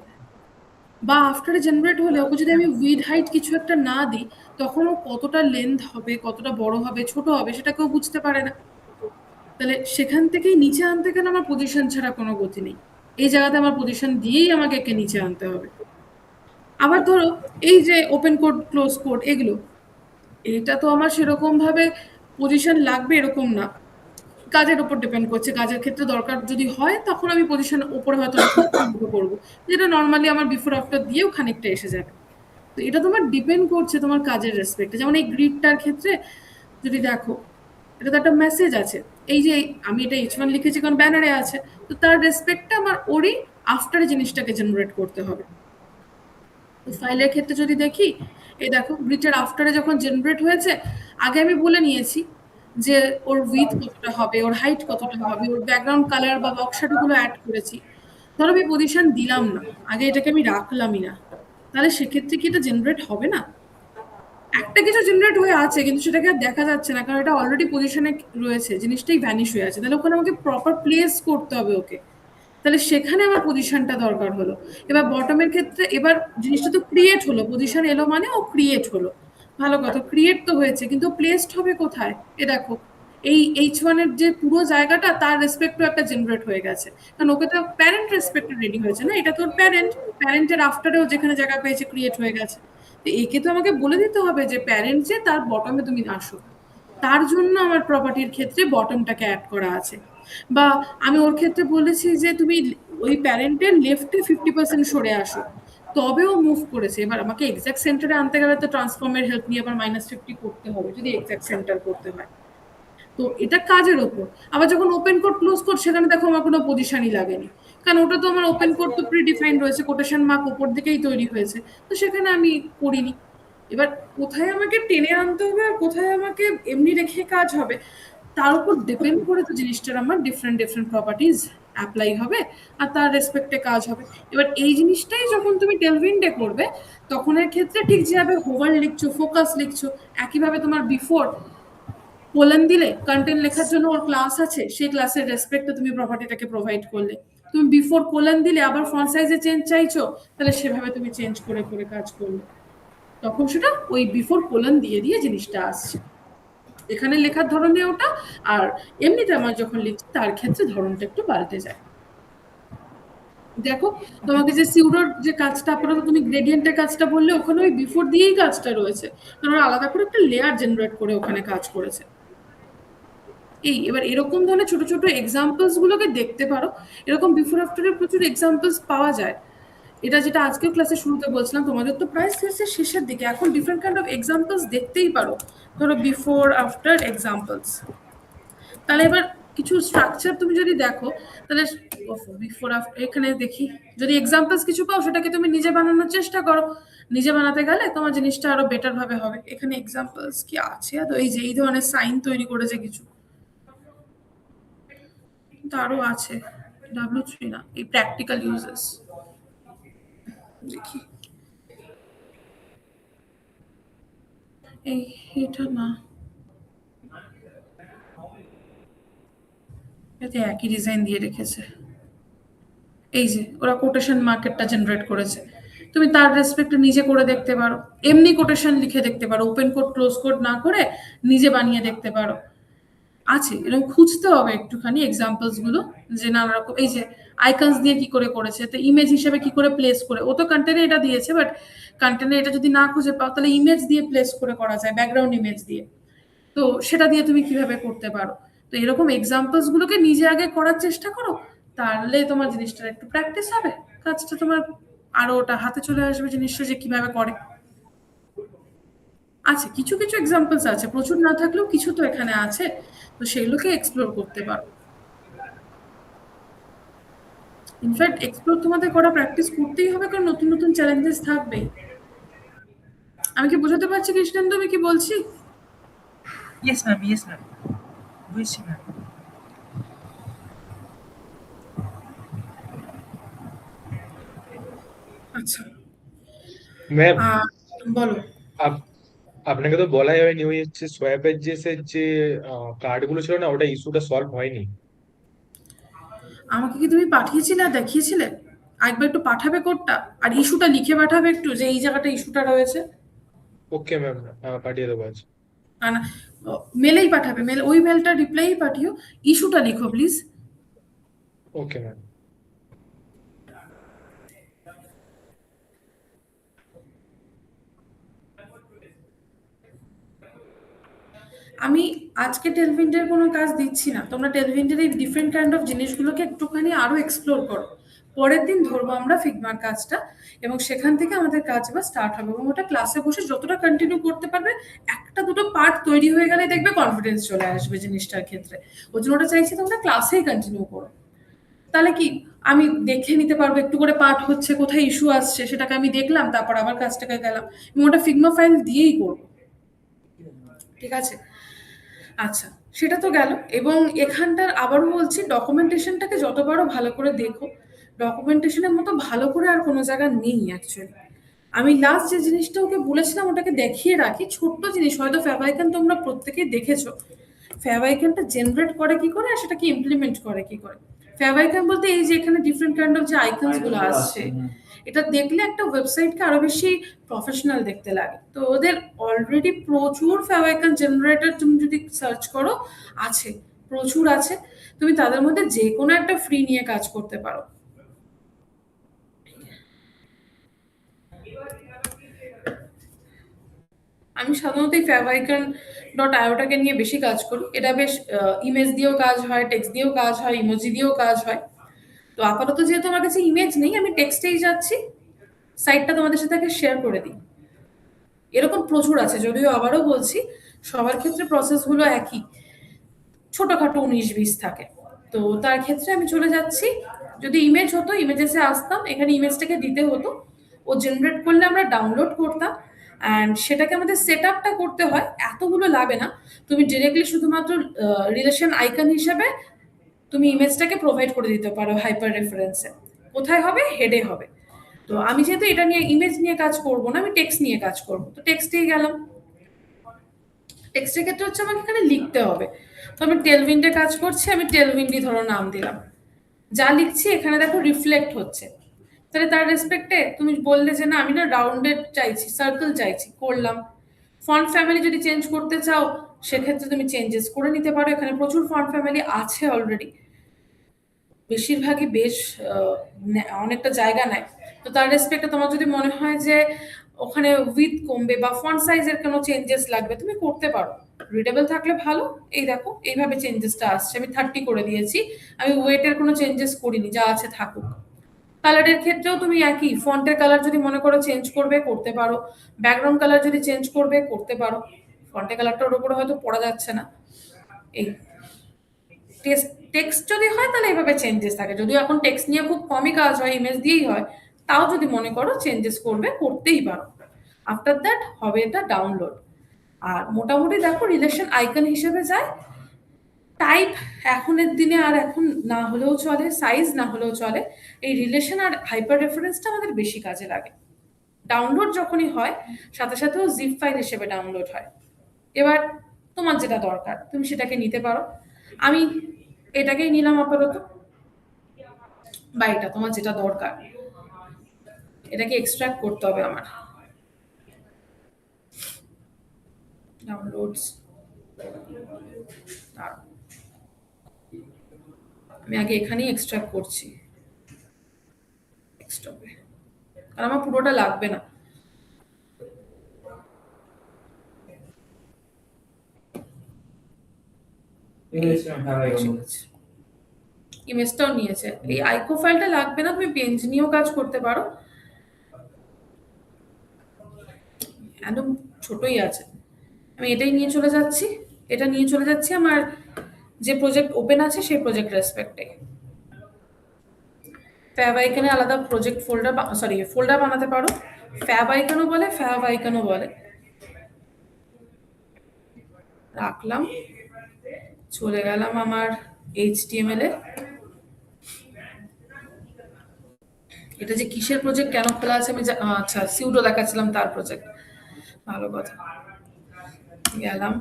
বা আফটারে জেনারেট হলে ওকে যদি আমি উইড হাইট কিছু একটা না দিই তখন ও কতটা লেন্থ হবে কতটা বড় হবে ছোট হবে সেটা কেউ বুঝতে পারে না, তাহলে সেখান থেকেই নিচে আনতে গেলে আমার পজিশন ছাড়া কোনো গতি নেই, এই জায়গাতে আমার পজিশন দিয়েই আমাকে একে নিচে আনতে হবে। আবার ধরো এই যে ওপেন কোড ক্লোজ কোড এগুলো, এটা তো আমার সেরকম ভাবে পজিশন লাগবে এরকম না, কাজের উপর ডিপেন্ড করছে, কাজের ক্ষেত্রে দরকার যদি হয় তখন আমি পজিশন উপরে হয়তো করবো, যেটা নর্মালি আমার বিফোর আফটার দিয়েও খানিকটা এসে যাবে। তো এটা তোমার ডিপেন্ড করছে তোমার কাজের রেসপেক্টে। যেমন এই গ্রিডটার ক্ষেত্রে যদি দেখো এটা তো একটা মেসেজ আছে, এই যে আমি এটা H1 লিখেছি কারণ ব্যানারে আছে, তো তার রেসপেক্টে আমার ওরই আফটারে জিনিসটাকে জেনারেট করতে হবে। তো ফাইলের ক্ষেত্রে যদি দেখি এই দেখো গ্রিডের আফটারে যখন জেনারেট হয়েছে আগে আমি বলে নিয়েছি যে ওর উইথ কতটা হবে, ওর হাইট কতটা হবে, ওর ব্যাকগ্রাউন্ড কালার বা বক্সাটুগুলো অ্যাড করেছি। ধরো আমি পজিশন দিলাম না, আগে এটাকে আমি রাখলামই না, তাহলে সেক্ষেত্রে কি এটা জেনারেট হবে না? একটা কিছু জেনারেট হয়ে আছে কিন্তু সেটাকে আর দেখা যাচ্ছে না কারণ এটা অলরেডি পজিশনে রয়েছে, জিনিসটাই ভ্যানিশ হয়ে আছে, তাহলে ওখানে আমাকে প্রপার প্লেস করতে হবে ওকে, তাহলে সেখানে আমার পজিশনটা দরকার হলো। এবার বটমের ক্ষেত্রে এবার জিনিসটা তো ক্রিয়েট হলো, পজিশন এলো মানে ও ক্রিয়েট হলো, ভালো কথা, ক্রিয়েট তো হয়েছে কিন্তু প্লেসড হবে কোথায়? এ দেখো এই H1 এর যে পুরো জায়গাটা তার রেসপেক্টও একটা জেনারেট হয়ে গেছে, কারণ ওকে তো প্যারেন্ট রেসপেক্টে রেডি হয়েছে না, এটা তোর প্যারেন্টের আফটারেও যেখানে জায়গা পেয়েছে ক্রিয়েট হয়ে গেছে, তো একে তো আমাকে বলে দিতে হবে যে প্যারেন্ট যে তার বটমে তুমি আসো, তার জন্য আমার প্রপার্টির ক্ষেত্রে বটমটাকে অ্যাড করা আছে। বা আমি ওর ক্ষেত্রে বলেছি যে তুমি ওই প্যারেন্টের লেফটে 50% সরে আসো, তবেও মুভ করেছে। এবার আমাকে এক্সাক্ট সেন্টারে আনতে গেলে তো ট্রান্সফর্মের হেল্প নিয়ে আবার -50 করতে হবে যদি এক্সাক্ট সেন্টার করতে হয়, তো এটা কাজের ওপর। আবার যখন ওপেন কোড ক্লোজ কোড সেখানে দেখো আমার কোনো পজিশনই লাগেনি, কারণ ওটা তো আমার ওপেন কোড তো প্রিডিফাইন্ড রয়েছে, কোটেশন মার্ক উপর দিকেই তৈরি হয়েছে, তো সেখানে আমি করিনি। এবার কোথায় আমাকে টেনে আনতে হবে আর কোথায় আমাকে এমনি রেখে কাজ হবে তার উপর ডিপেন্ড করে তো জিনিসটার আমার ডিফারেন্ট প্রপার্টিজ অ্যাপ্লাই হবে আর তার রেসপেক্টে কাজ হবে। এবার এই জিনিসটাই যখন তুমি টেলভিন্ডে করবে তখন এর ক্ষেত্রে ঠিক যেভাবে হোভার লিখছো ফোকাস লিখছো একইভাবে তোমার বিফোর কোলন দিলে কন্টেন্ট লেখার জন্য ওর ক্লাস আছে, সেই ক্লাসের রেসপেক্টে তুমি প্রপার্টিটাকে প্রোভাইড করলে, তুমি বিফোর কোলন দিলে আবার ফন্ট সাইজে চেঞ্জ চাইছো, তাহলে সেভাবে তুমি চেঞ্জ করে করে কাজ করলে তখন সেটা ওই বিফোর কোলন দিয়ে দিয়ে জিনিসটা আসছে। এখানে লেখার ধরনে ওটা, আর এমনিতে আমার যখন লিখছি তার ক্ষেত্রে ধরনটা একটু পাল্টে যায়। দেখো তোমাকে যে সিউডোর যে কাজটা আপাতত তুমি গ্রেডিয়েন্টের কাজটা বললে, ওখানে ওই বিফোর দিয়েই কাজটা রয়েছে, কারণ ওরা আলাদা করে একটা লেয়ার জেনারেট করে ওখানে কাজ করেছে। এবার এরকম ধরনের ছোট ছোট এক্সাম্পলস গুলোকে দেখতে পারো। এরকম বিফোর আফটারের প্রচুর এক্সাম্পলস পাওয়া যায়। এটা যেটা আজকেও ক্লাসে শুরুতে বলছিলাম, তোমাদের তো প্রায় সিরিজের শেষের দিকে, এখন ডিফারেন্ট কাইন্ড অফ এক্সাম্পলস দেখতেই পারো। ধরো বিফোর আফটার এক্সাম্পলস, তাহলে এবার কিছু স্ট্রাকচার তুমি যদি দেখো, তাহলে বিফোর আফটার এখানে দেখি যদি এক্সাম্পলস কিছু পাও, সেটাকে তুমি নিজে বানানোর চেষ্টা করো। নিজে বানাতে গেলে তোমার জিনিসটা আরো বেটার ভাবে হবে। এখানে এক্সাম্পলস কি আছে? তো এই যে এই ধরনের সাইন তৈরি করেছে কিছু, কিন্তু আরো আছে। W3 না, এই প্র্যাকটিক্যাল ইউজেস দেখি, এই এটা না, এতে একই ডিজাইন দিয়ে রেখেছে। এই যে ওরা কোটেশন মার্কেটটা জেনারেট করেছে, তুমি তার রেসপেক্টে নিজে করে দেখতে পারো। এমনি কোটেশন লিখে দেখতে পারো, ওপেন কোড ক্লোজ কোড না করে নিজে বানিয়ে দেখতে পারো। আছে এরকম খুঁজতে হবে একটুখানি এক্সাম্পলস গুলো, যে নানা রকম এই যে আইকনস দিয়ে কি করে করেছে, তো ইমেজ হিসেবে কি করে প্লেস করে, ও তো কন্টেন্টে এটা দিয়েছে, বাট কন্টেন্টে এটা যদি না খুঁজে পাও তাহলে ইমেজ দিয়ে প্লেস করে করা যায়, ব্যাকগ্রাউন্ড ইমেজ দিয়ে। তো সেটা দিয়ে তুমি কিভাবে করতে পারো। তো এরকম এক্সাম্পলস গুলোকে নিজে আগে করার চেষ্টা করো, তাহলে তোমার জিনিসটার একটু প্র্যাকটিস হবে, কাজটা তোমার আরো ওটা হাতে চলে আসবে জিনিসটা যে কিভাবে করে। আছে কিছু কিছু এক্সাম্পলস আছে, প্রচুর না থাকলেও কিছু তো এখানে আছে, তো সেগুলোকে এক্সপ্লোর করতে পারো। ইনফ্যাক্ট এক্সপ্লোর তোমাদের করা প্র্যাকটিস করতেই হবে, কারণ নতুন নতুন চ্যালেঞ্জেস থাকবেই। আমি কি বোঝাতে পারছি কৃষ্ণেন্দু আমি কি বলছি? ইয়েস ম্যাম, বুঝছি ম্যাম। আচ্ছা ম্যাম, বলো। আপনাকে তো বলাই হয়নি, ওই হচ্ছে সোয়াপের যে কার্ড গুলো ছিল না, ওটা ইস্যুটা সলভ হয়নি। আমাকে কি তুমি পাঠিয়েছিলে আর দেখিয়েছিলে? একবার একটু পাঠাবে কোডটা, আর ইস্যুটা লিখে পাঠাবে একটু, যে এই জায়গাটা ইস্যুটা রয়েছে। ওকে ম্যাম, পাঠিয়ে দেবো আজ। না, মেলেই পাঠাবে, মেল ওই মেলটা রিপ্লাই পাঠিও, ইস্যুটা লিখো প্লিজ। Okay ma'am. আমি আজকে টেলভিন্ডের কোনো কাজ দিচ্ছি না, তোমরা টেলভিন্ডের এই ডিফারেন্ট কাইন্ড অফ জিনিসগুলোকে একটুখানি আরো এক্সপ্লোর করো। পরের দিন ধরবো আমরা ফিগমার কাজটা, এবং সেখান থেকে আমাদের কাজ এবার স্টার্ট হবে, এবং ওটা ক্লাসে বসে যতটা কন্টিনিউ করতে পারবে, একটা দুটো পার্ট তৈরি হয়ে গেলে দেখবে কনফিডেন্স চলে আসবে জিনিসটার ক্ষেত্রে। ওই জন্য ওটা চাইছি তোমরা ক্লাসেই কন্টিনিউ করো। তাহলে কি আমি দেখে নিতে পারবো একটু করে পার্ট হচ্ছে, কোথায় ইস্যু আসছে সেটাকে আমি দেখলাম, তারপর আবার কাজটাকে গেলাম, এবং ওটা ফিগমা ফাইল দিয়েই করবো। ঠিক আছে? আচ্ছা, সেটা তো গেল। এবং এখানটার আবারও বলছি, ডকুমেন্টেশনটাকে যত পারো ভালো করে দেখো। ডকুমেন্টেশনের মতো ভালো করে আর কোনো জায়গা নেই অ্যাকচুয়ালি। আমি লাস্ট যে জিনিসটা ওকে বলেছিলাম ওটাকে দেখিয়ে রাখি, ছোট্ট জিনিস, হয়তো ফ্যাভাইকান তোমরা প্রত্যেকেই দেখেছো। ফ্যাভাইকানটা জেনারেট করে কি করে আর সেটাকে ইমপ্লিমেন্ট করে কি করে। ফ্যাভাইকান বলতে এই যে এখানে ডিফারেন্ট কাইন্ড অফ যে আইকনস গুলো আসছে, এটা দেখলে একটা ওয়েবসাইটকে আরো বেশি প্রফেশনাল দেখতে লাগে। তো ওদের অলরেডি প্রচুর ফ্যাভাইকান জেনারেটর তুমি যদি সার্চ করো আছে, প্রচুর আছে। তুমি তাদের মধ্যে যে কোনো একটা ফ্রি নিয়ে কাজ করতে পারো। আমি সাধারণত এই favicon.ioটাকে নিয়ে বেশি কাজ করি। এটা বেশ ইমেজ দিয়েও কাজ হয়, টেক্সট দিয়েও কাজ হয়, ইমোজি দিয়েও কাজ হয়। তো আপাতত যেহেতু আমার কাছে ইমেজ নেই, আমি টেক্সটেই যাচ্ছি। সাইটটা তোমাদের সাথে আগে শেয়ার করে দিই। এরকম প্রচুর আছে, যদিও আবারও বলছি সবার ক্ষেত্রে প্রসেসগুলো একই, ছোটখাটো 19-20 থাকে। তো তার ক্ষেত্রে আমি চলে যাচ্ছি, যদি ইমেজ হতো ইমেজেসে আসতাম, এখানে ইমেজটাকে দিতে হতো, ও জেনারেট করলে আমরা ডাউনলোড করতাম, অ্যান্ড সেটাকে আমাদের সেট আপটা করতে হয়, এতগুলো লাগে না। তুমি ডিরেক্টলি শুধুমাত্র রিলেশন আইকন হিসেবে তুমি ইমেজটাকে প্রোভাইড করে দিতে পারো হাইপার রেফারেন্সে। কোথায় হবে? হেডে হবে। তো আমি যেহেতু এটা নিয়ে ইমেজ নিয়ে কাজ করব না, আমি টেক্সট নিয়ে কাজ করব, তো টেক্সটেই গেলাম। টেক্সটের ক্ষেত্রে হচ্ছে আমাকে এখানে লিখতে হবে। তো আমি টেলভিন্ডে কাজ করছি, আমি টেলভিন্ডই ধরো নাম দিলাম। যা লিখছি এখানে দেখো রিফ্লেক্ট হচ্ছে। তাহলে তার রেসপেক্টে তুমি বললে যে না আমি না রাউন্ডেড চাইছি, সার্কেল চাইছি, করলাম। ফন্ট ফ্যামিলি যদি চেঞ্জ করতে চাও সেক্ষেত্রে তুমি চেঞ্জেস করে নিতে পারো, এখানে প্রচুর ফন্ট ফ্যামিলি আছে অলরেডি, বেশিরভাগই বেশ অনেকটা জায়গা নেয়। তো তার রেসপেক্টে তোমার যদি মনে হয় যে ওখানে উইথ কমবে বা ফন্ট সাইজের কোনো চেঞ্জেস লাগবে তুমি করতে পারো, রিডেবল থাকলে ভালো। এই দেখো এইভাবে চেঞ্জেসটা আসছে, আমি 30 করে দিয়েছি, আমি ওয়েটের কোনো চেঞ্জেস করিনি, যা আছে থাকুক। কালারের ক্ষেত্রেও তুমি একই, ফন্টের কালার যদি মনে করো চেঞ্জ করবে করতে পারো, ব্যাকগ্রাউন্ড কালার যদি চেঞ্জ করবে করতে পারো, ফন্টের কালারটা ওর উপরে হয়তো পড়া যাচ্ছে না। এই টেক্সট যদি হয় তাহলে এইভাবে চেঞ্জেস থাকে, যদিও এখন টেক্সট নিয়ে খুব কমই কাজ হয়, ইমেজ দিয়েই হয়, তাও যদি মনে করো চেঞ্জেস করবে করতেই পারো। আফটার দ্যাট হবে এটা ডাউনলোড। আর মোটামুটি দেখো রিলেশন আইকন হিসেবে যায়, টাইপ এখনের দিনে আর এখন না হলেও চলে, সাইজ না হলেও চলে, এই রিলেশন আর হাইপার রেফারেন্সটা আমাদের বেশি কাজে লাগে। ডাউনলোড যখনই হয় সাথে সাথেও জিপ ফাইল হিসেবে ডাউনলোড হয়। এবার তোমার যেটা দরকার তুমি সেটাকে নিতে পারো, আমি এটাকেই নিলাম আপাতত, বা এটা তোমার যেটা দরকার, এটাকে এক্সট্রাক্ট করতে হবে আমার। ডাউনলোডস, আমি আগে এখানেই এক্সট্রাক্ট করছি, ডেস্কটপে, কারণ আমার পুরোটা লাগবে না। ইমেজটাও নিয়েছে, এই আইকো ফাইলটা লাগবে না, তুমি পেঞ্জ নিয়েও কাজ করতে পারো, একদম ছোটই আছে। আমি এটাই নিয়ে চলে যাচ্ছি, এটা নিয়ে চলে যাচ্ছি আমার যে প্রজেক্ট ওপেন আছে সেই প্রজেক্ট রেসপেক্টে। ফ্যাব আইকনে আলাদা প্রজেক্ট ফোল্ডার, সরি ফোল্ডার বানাতে পারো, ফ্যাব আইকনও বলে ফ্যাব আইকনও বলে। রাখলাম, চলে গেলাম আমার HTML এ। এটা যে কিসের প্রজেক্ট কেন খোলা আছে আমি আচ্ছা সিউডো দেখাচ্ছিলাম তার প্রজেক্ট, ভালো কথা। গেলাম,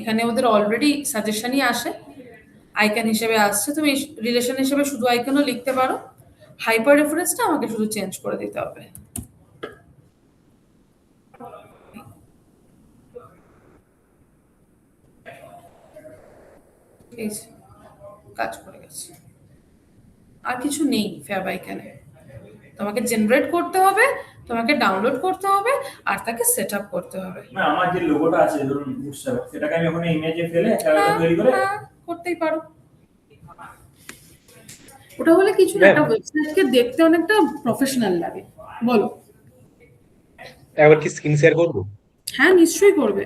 এখানে ওদের অলরেডি সাজেশনই আসে, আইকন হিসেবে আসছে, তুমি রিলেশন হিসেবে শুধু আইকনও লিখতে পারো, হাইপার রেফারেন্সটা আমাকে শুধু চেঞ্জ করে দিতে হবে। এই যে, কাজ করে গেছে, আর কিছু নেই ফ্যাব আইকনে। তোমাকে জেনারেট করতে হবে, তোমাকে ডাউনলোড করতে হবে, আর তাকে সেট আপ করতে হবে। না আমার যে লোগোটা আছে ধরুন বুটস্ট্র্যাপ, সেটাকে আমি ওখানে ইমেজে ফেলে একটা তৈরি করে করতেই পারো। ওটা হলে কিছু না, একটা ওয়েবসাইটকে দেখতে অনেকটা প্রফেশনাল লাগে। বলো। একবার কি স্ক্রিন শেয়ার করবো? হ্যাঁ নিশ্চয়ই করবে,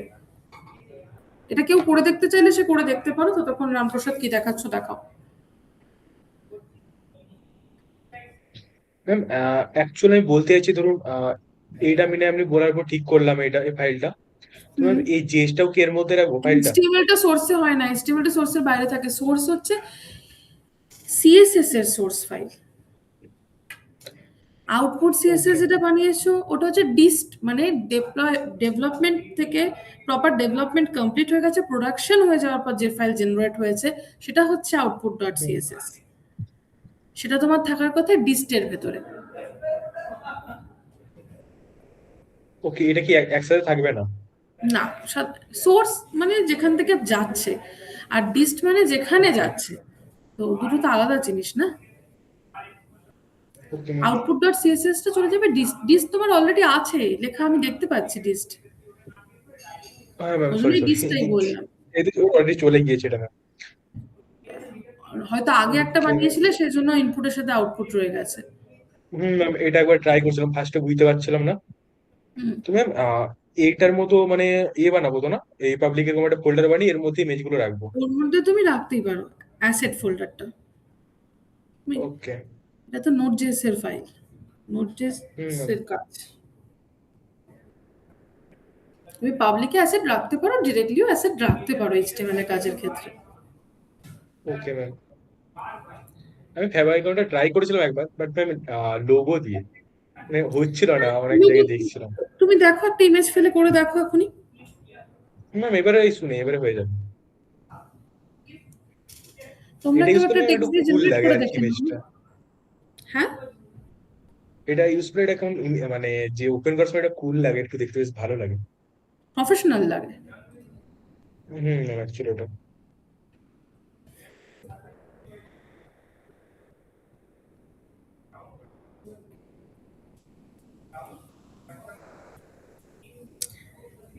এটা কেউ করে দেখতে চাইলে সে করে দেখতে পারো, ততক্ষণ রামপ্রসাদ কি দেখাচ্ছ দেখাও। ম্যাম অ্যাকচুয়ালি আমি বলতে চাইছি ধরুন এইটা মিনে আপনি বলার পর ঠিক করলাম এটা, এই ফাইলটা, তো ম্যাম এই জেসটাও কি এর মধ্যে রাখবো ফাইলটা? HTML টা সোর্সে হয় না, HTML টা সোর্সের বাইরে থাকে, সোর্স হচ্ছে CSS এর সোর্স ফাইল। আউটপুট CSS যেটা বানিয়েছো ওটা হচ্ছে ডিস্ট, মানে ডেভেলপমেন্ট থেকে প্রপার ডেভেলপমেন্ট কমপ্লিট হয়ে গেছে, প্রোডাকশন হয়ে যাওয়ার পর যে ফাইল জেনারেট হয়েছে সেটা হচ্ছে output.css, সেটা তোমার থাকার কথা ডিস্টের ভেতরে। ওকে, এটা কি একসাথে থাকবে না? না, সোর্স মানে যেখান থেকে যাচ্ছে, আর ডিস্ট মানে যেখানে যাচ্ছে, তো দুটো তো আলাদা জিনিস না। ওকে output.css টা চলে যাবে ডিস্ট, ডিস্ট তোমার অলরেডি আছে লেখা, আমি দেখতে পাচ্ছি ডিস্ট, হ্যাঁ ম্যাম ওই সরি জন্যই সরি, ডিস্টটাই বললাম। এদিকে অলরেডি চলে গিয়েছে এটা ম্যাম। হয়তো আগে একটা বানিয়েছিলে সেই জন্য ইনপুটের সাথে আউটপুট রয়ে গেছে। ম্যাম এটা একবার ট্রাই করছিলাম, ফার্স্টে বুঝতে পারছিলাম না। তো ম্যাম এইটার মতো মানে বানাবো তো না, এই পাবলিক এরকম একটা ফোল্ডার বানিয়ে এর মধ্যে ইমেজগুলো রাখবো? ওর মধ্যে তুমি রাখতেই পারো অ্যাসেট ফোল্ডারটা। ওকে, এটা তো নোট.js এর ফাইল, নোট.js এর কাজ। তুমি পাবলিকে অ্যাসেট রাখতে পারো, ডিরেক্টলিও অ্যাসেট রাখতে পারো HTML এর কাজের ক্ষেত্রে। ওকে ম্যাম, আমি ফ্যাব আইকনটা ট্রাই করেছিলাম একবার, বাট ম্যাম লোগো দিয়ে মানে হচ্ছিল না, আমার এক জায়গায় দেখছিলাম। তুমি দেখো একটা ইমেজ ফেলে করে দেখো এখনই। ম্যাম এবারে শুনে এবারে হয়ে যাবে। তোমরা এটা কেউ ইউজ একটা করলে আমার টেক্সট একটু দিয়ে কুল জেনারেট লাগে করে আর কি দেখে নাও। ইমেজটা। হ্যাঁ, এটা ইউজ করলে এটা কেমন মানে যে ওপেন করার সময় এটা কুল লাগে, একটু দেখতে বেশ ভালো লাগে। প্রফেশনাল লাগে। অ্যাকচুয়ালি ওটা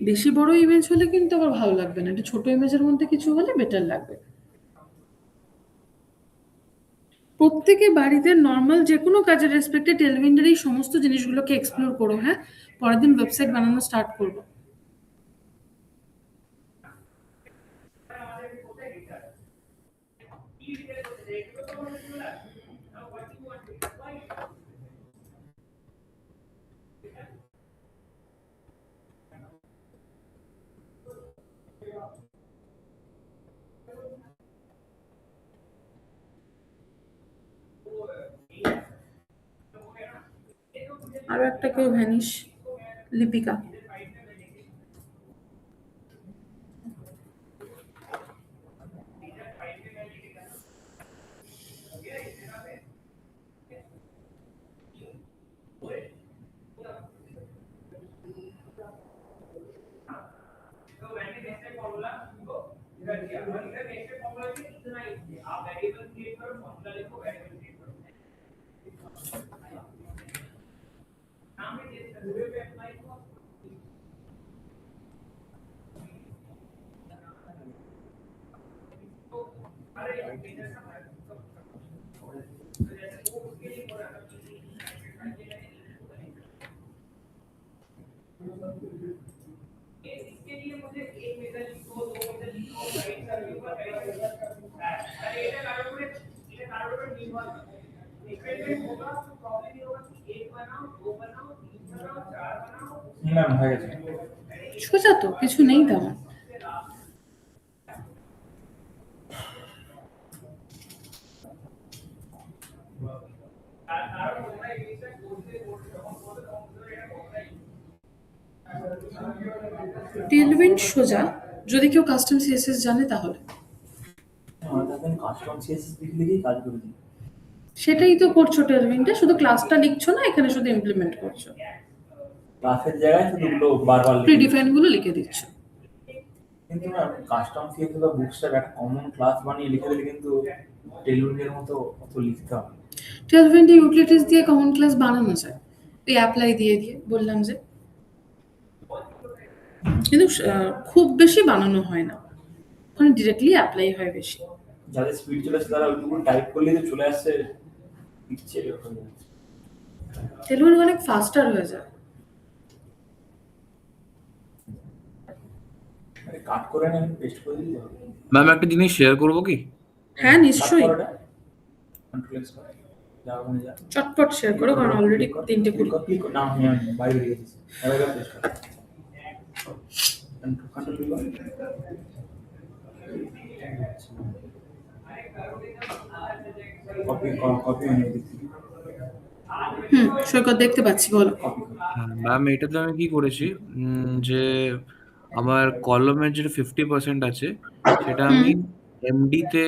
বেশি বড় ইমেজ হলে কিন্তু আবার ভালো লাগবে না, একটু ছোট ইমেজের মধ্যে কিছু হলে বেটার লাগবে। প্রত্যেকে বাড়িতে নর্মাল যে কোনো কাজের রেসপেক্টে টেলউইন্ডের এই সমস্ত জিনিসগুলোকে এক্সপ্লোর করো। হ্যাঁ, পরের দিন ওয়েবসাইট বানানো স্টার্ট করবো। আরো একটা কেউ ভ্যানিশ, লিপিকা। ম্যাম হয়ে গেছে। সোজা তো, কিছু নেই তেমন। টেলউইন্ড সোজা, যদি কেউ কাস্টম সিএসএস জানে তাহলে। তখন কাস্টম সিএসএস লিখলেই কাজ করে দিই। সেটাই তো করছো টেলউইন্ডে, শুধু ক্লাসটা লিখছো না, এখানে শুধু ইমপ্লিমেন্ট করছো। ক্লাসের জায়গায় শুধু গুলো বারবার লিখি। প্রিডিফাইন গুলো লিখে দিচ্ছ। কিন্তু না কাস্টম সিএসএস বা বুকস্ট্র্যাপ একটা কমন ক্লাস বানিয়ে লিখে দিলে কিন্তু টেলউইন্ডের মতো অত লিখতে হবে। টেলউইন্ডে ইউটিলিটিস দিয়ে কমন ক্লাস বানানো যায়, এই অ্যাপ্লাই দিয়ে দিয়ে বললাম যে, কিন্তু খুব বেশি বানানো হয় না, ওখানে ডিরেক্টলি অ্যাপ্লাই হয় বেশি। যাদের স্পিড চলে আসে তারা ওইটুকু টাইপ করলেই তো চলে আসছে পিকচার। টেলউইন্ড অনেক ফাস্টার হয়ে যায়। কাট করে না পেস্ট করে দিতে হবে। ম্যাম একটা জিনিস শেয়ার করবো কি? হ্যাঁ নিশ্চয়ই, কন্ট্রোল এক্স করে যা ওখানে যা চটপট শেয়ার করো, কারণ অলরেডি 3টে ক্লিক কুড়ি। ক্লিক না আমি বাইরে বেরিয়ে গেছি। এবার পেস্ট কর কন্ট্রোল ক্লিক কর। কপি কপি অন দিচ্ছি। সৈকত দেখতে পাচ্ছি, বলো। কপি কর। হ্যাঁ ম্যাম, এটাতে আমি কি করেছি যে আমার কলমের যেটা 50% আছে সেটা আমি এমডিতে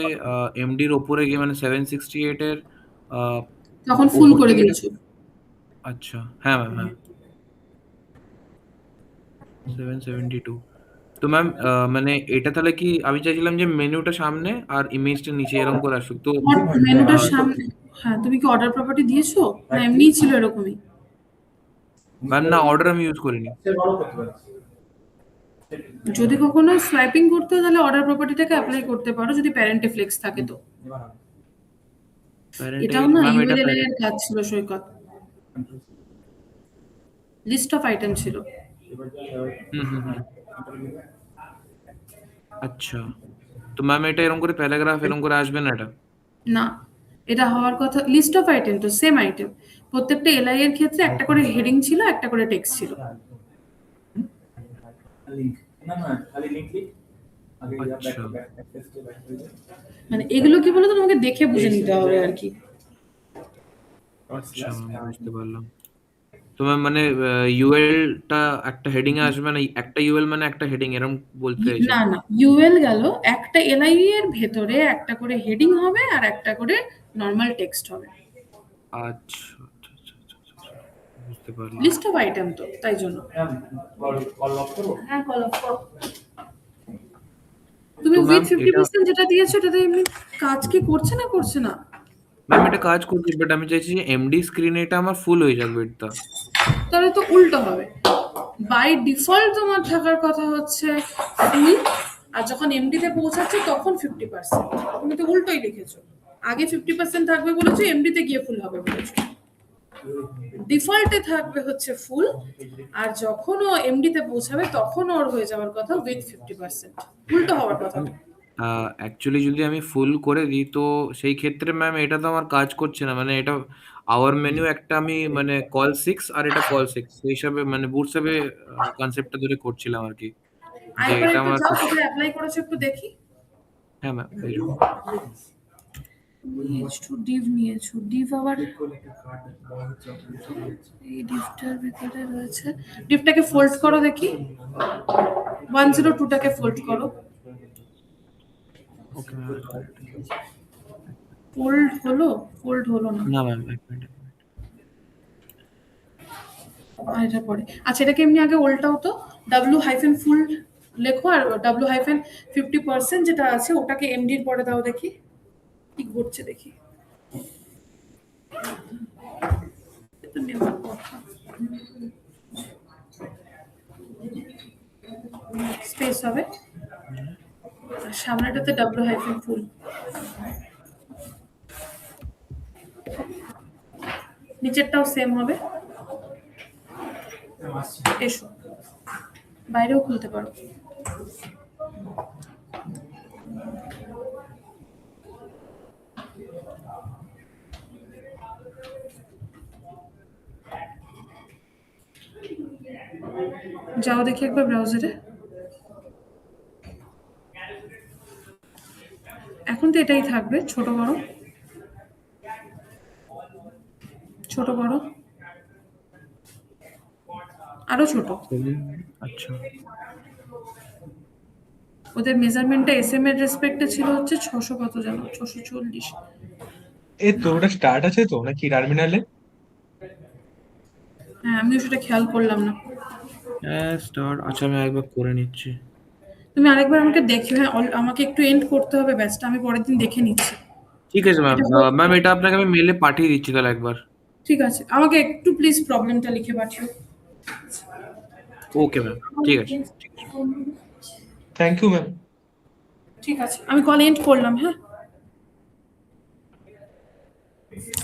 এমডির ওপরে গিয়ে মানে 768 এর তখন ফুল ওপর করে থেকে। দিয়েছো। আচ্ছা হ্যাঁ ম্যাম, হ্যাঁ 772। তো ম্যাম মানে এটা তাহলে কি আমি চাইছিলাম যে মেনুটা সামনে আর ইমেজটা নিচে এরকম করে আসুক, তো মেনুটার সামনে। হ্যাঁ, তুমি কি অর্ডার প্রপার্টি দিয়েছো না এমনিই ছিল এরকমই? ম্যাম না, অর্ডার আমি ইউজ করিনি। সে বড় করতে পারে। যদি কখনো সোয়াইপিং করতে হয় তাহলে অর্ডার প্রপার্টিটাকে অ্যাপ্লাই করতে পারো, যদি প্যারেন্টে ফ্লেক্স থাকে তো। এবার হবে। এটাও না ম্যাম এটা ইউএলএল এর কাজ ছিল সৈকত, লিস্ট অফ আইটেম ছিল। এবার হুম হুম হুম। আচ্ছা, তো ম্যাম এটা এরকম করে প্যারাগ্রাফ এরকম করে আসবে না এটা? না, এটা হওয়ার কথা লিস্ট অফ আইটেম, তো সেম আইটেম। প্রত্যেকটা এলআই এর ক্ষেত্রে একটা করে হেডিং ছিল, একটা করে টেক্সট ছিল। লিংক না না খালি লিংক লিখ আগে যা ব্যাক আচ্ছা। ব্যাক অ্যাক্সেস টু ব্যাক হয়ে যায়। মানে এগুলো কি বলতো, তোমাকে দেখে বুঝে নিতে হবে আর কি। আচ্ছা ম্যাম, বুঝতে পারলাম। তো তো ম্যাম মানে ইউএলটা একটা হেডিং এ আসবে, মানে একটা ইউএল মানে একটা হেডিং, এরকম বলতে চাইছেন? না না, ইউএল গেল, একটা এলআইভি এর ভেতরে একটা করে হেডিং হবে আর একটা করে নর্মাল টেক্সট হবে। আচ্ছা আচ্ছা আচ্ছা আচ্ছা, আচ্ছা, বুঝতে পারলাম। লিস্ট অফ আইটেম তো, তাই জন্য। কল অফ করবো। হ্যাঁ, কল অফ করো। তুমি তো উইথ ম্যাম এটা 50% যেটা দিয়েছো এটাতে এমনি কাজ কি করছে না করছে না? ম্যাম এটা কাজ করছি, বাট আমি চাইছি যে এমডি স্ক্রিনে এটা আমার ফুল হয়ে যাক বেডটা। তাহলে তো উল্টো হবে। বাই ডিফল্ট তোমার থাকার কথা হচ্ছে ফুল, আর যখন এমডি তে পৌঁছাচ্ছে তখন 50%। তুমি তো উল্টোই লিখেছো, আগে 50% থাকবে বলেছো, এমডি তে গিয়ে ফুল হবে বলেছো। ডিফল্টে থাকবে হচ্ছে ফুল, আর যখন ও এমডি তে পৌঁছাবে তখন ওর হয়ে যাওয়ার কথা উইথ 50%, উল্টো হওয়ার কথা। অ্যাকচুয়ালি যদি আমি ফুল করে দিই তো সেই ক্ষেত্রে ম্যাম এটা তো আমার কাজ করছে না, মানে এটা আওয়ার মেনু একটা আমি মানে কল 6 আর এটা কল 6 সেই হিসাবে মানে বুটস্ট্র্যাপে কনসেপ্টটা ধরে করছিলাম আর কি, যে আরেকবার এটা একটু আমার যাও, কোথায় অ্যাপ্লাই করেছো একটু দেখি। হ্যাঁ ম্যাম এই জন্য। একটু ডিভ নিয়েছো, ডিভ আবার এই ডিভটার ভিতরে রয়েছে। ডিভটাকে ফোল্ড করো দেখি, 102টাকে ফোল্ড করো। ওকে ম্যাম, ফোল্ড হলো? ফোল্ড হলো না। না ম্যাম এক মিনিট। আর এটা পরে, আচ্ছা এটাকে এমনি আগে উল্টাও তো, ডাব্লিউ হাইফেন ফুল লেখো আর ডাব্লিউ হাইফেন 50% যেটা আছে ওটাকে এমডি এর পরে দাও দেখি কি ঘটছে দেখি। এটা নেওয়ার কথা, স্পেস হবে আর সামনেটাতে ডাব্লিউ হাইফেন ফুল। নিচেরটাও সেম হবে। এসো, বাইরেও খুলতে পারো। যাও দেখি একবার ব্রাউজারে। এখন তো এটাই থাকবে, ছোট বড় ছোট বড় আরো ছোট। আচ্ছা ওদের মেজারমেন্টটা এসএম এর রেসপেক্টে ছিল হচ্ছে 600 কত জানো, 640। এই তো ওটা স্টার্ট আছে তো নাকি টার্মিনালে? হ্যাঁ, আমিও সেটা খেয়াল করলাম না। হ্যাঁ স্টার্ট, আচ্ছা আমি একবার করে নিচ্ছি। তুমি আরেকবার আমাকে দেখো। হ্যাঁ, আমাকে একটু এন্ড করতে হবে ব্যাচটা, আমি পরের দিন দেখে নিচ্ছি। ঠিক আছে ম্যাম, এটা হোক- ম্যাম এটা আপনাকে আমি মেলে পাঠিয়ে দিচ্ছি তাহলে একবার। ঠিক আছে, আমাকে একটু প্লিজ প্রবলেমটা লিখে পাঠিও। ওকে ম্যাম, ঠিক আছে। Thank you ma'am. ঠিক আছে, আমি কল এন্ড করলাম। হ্যাঁ।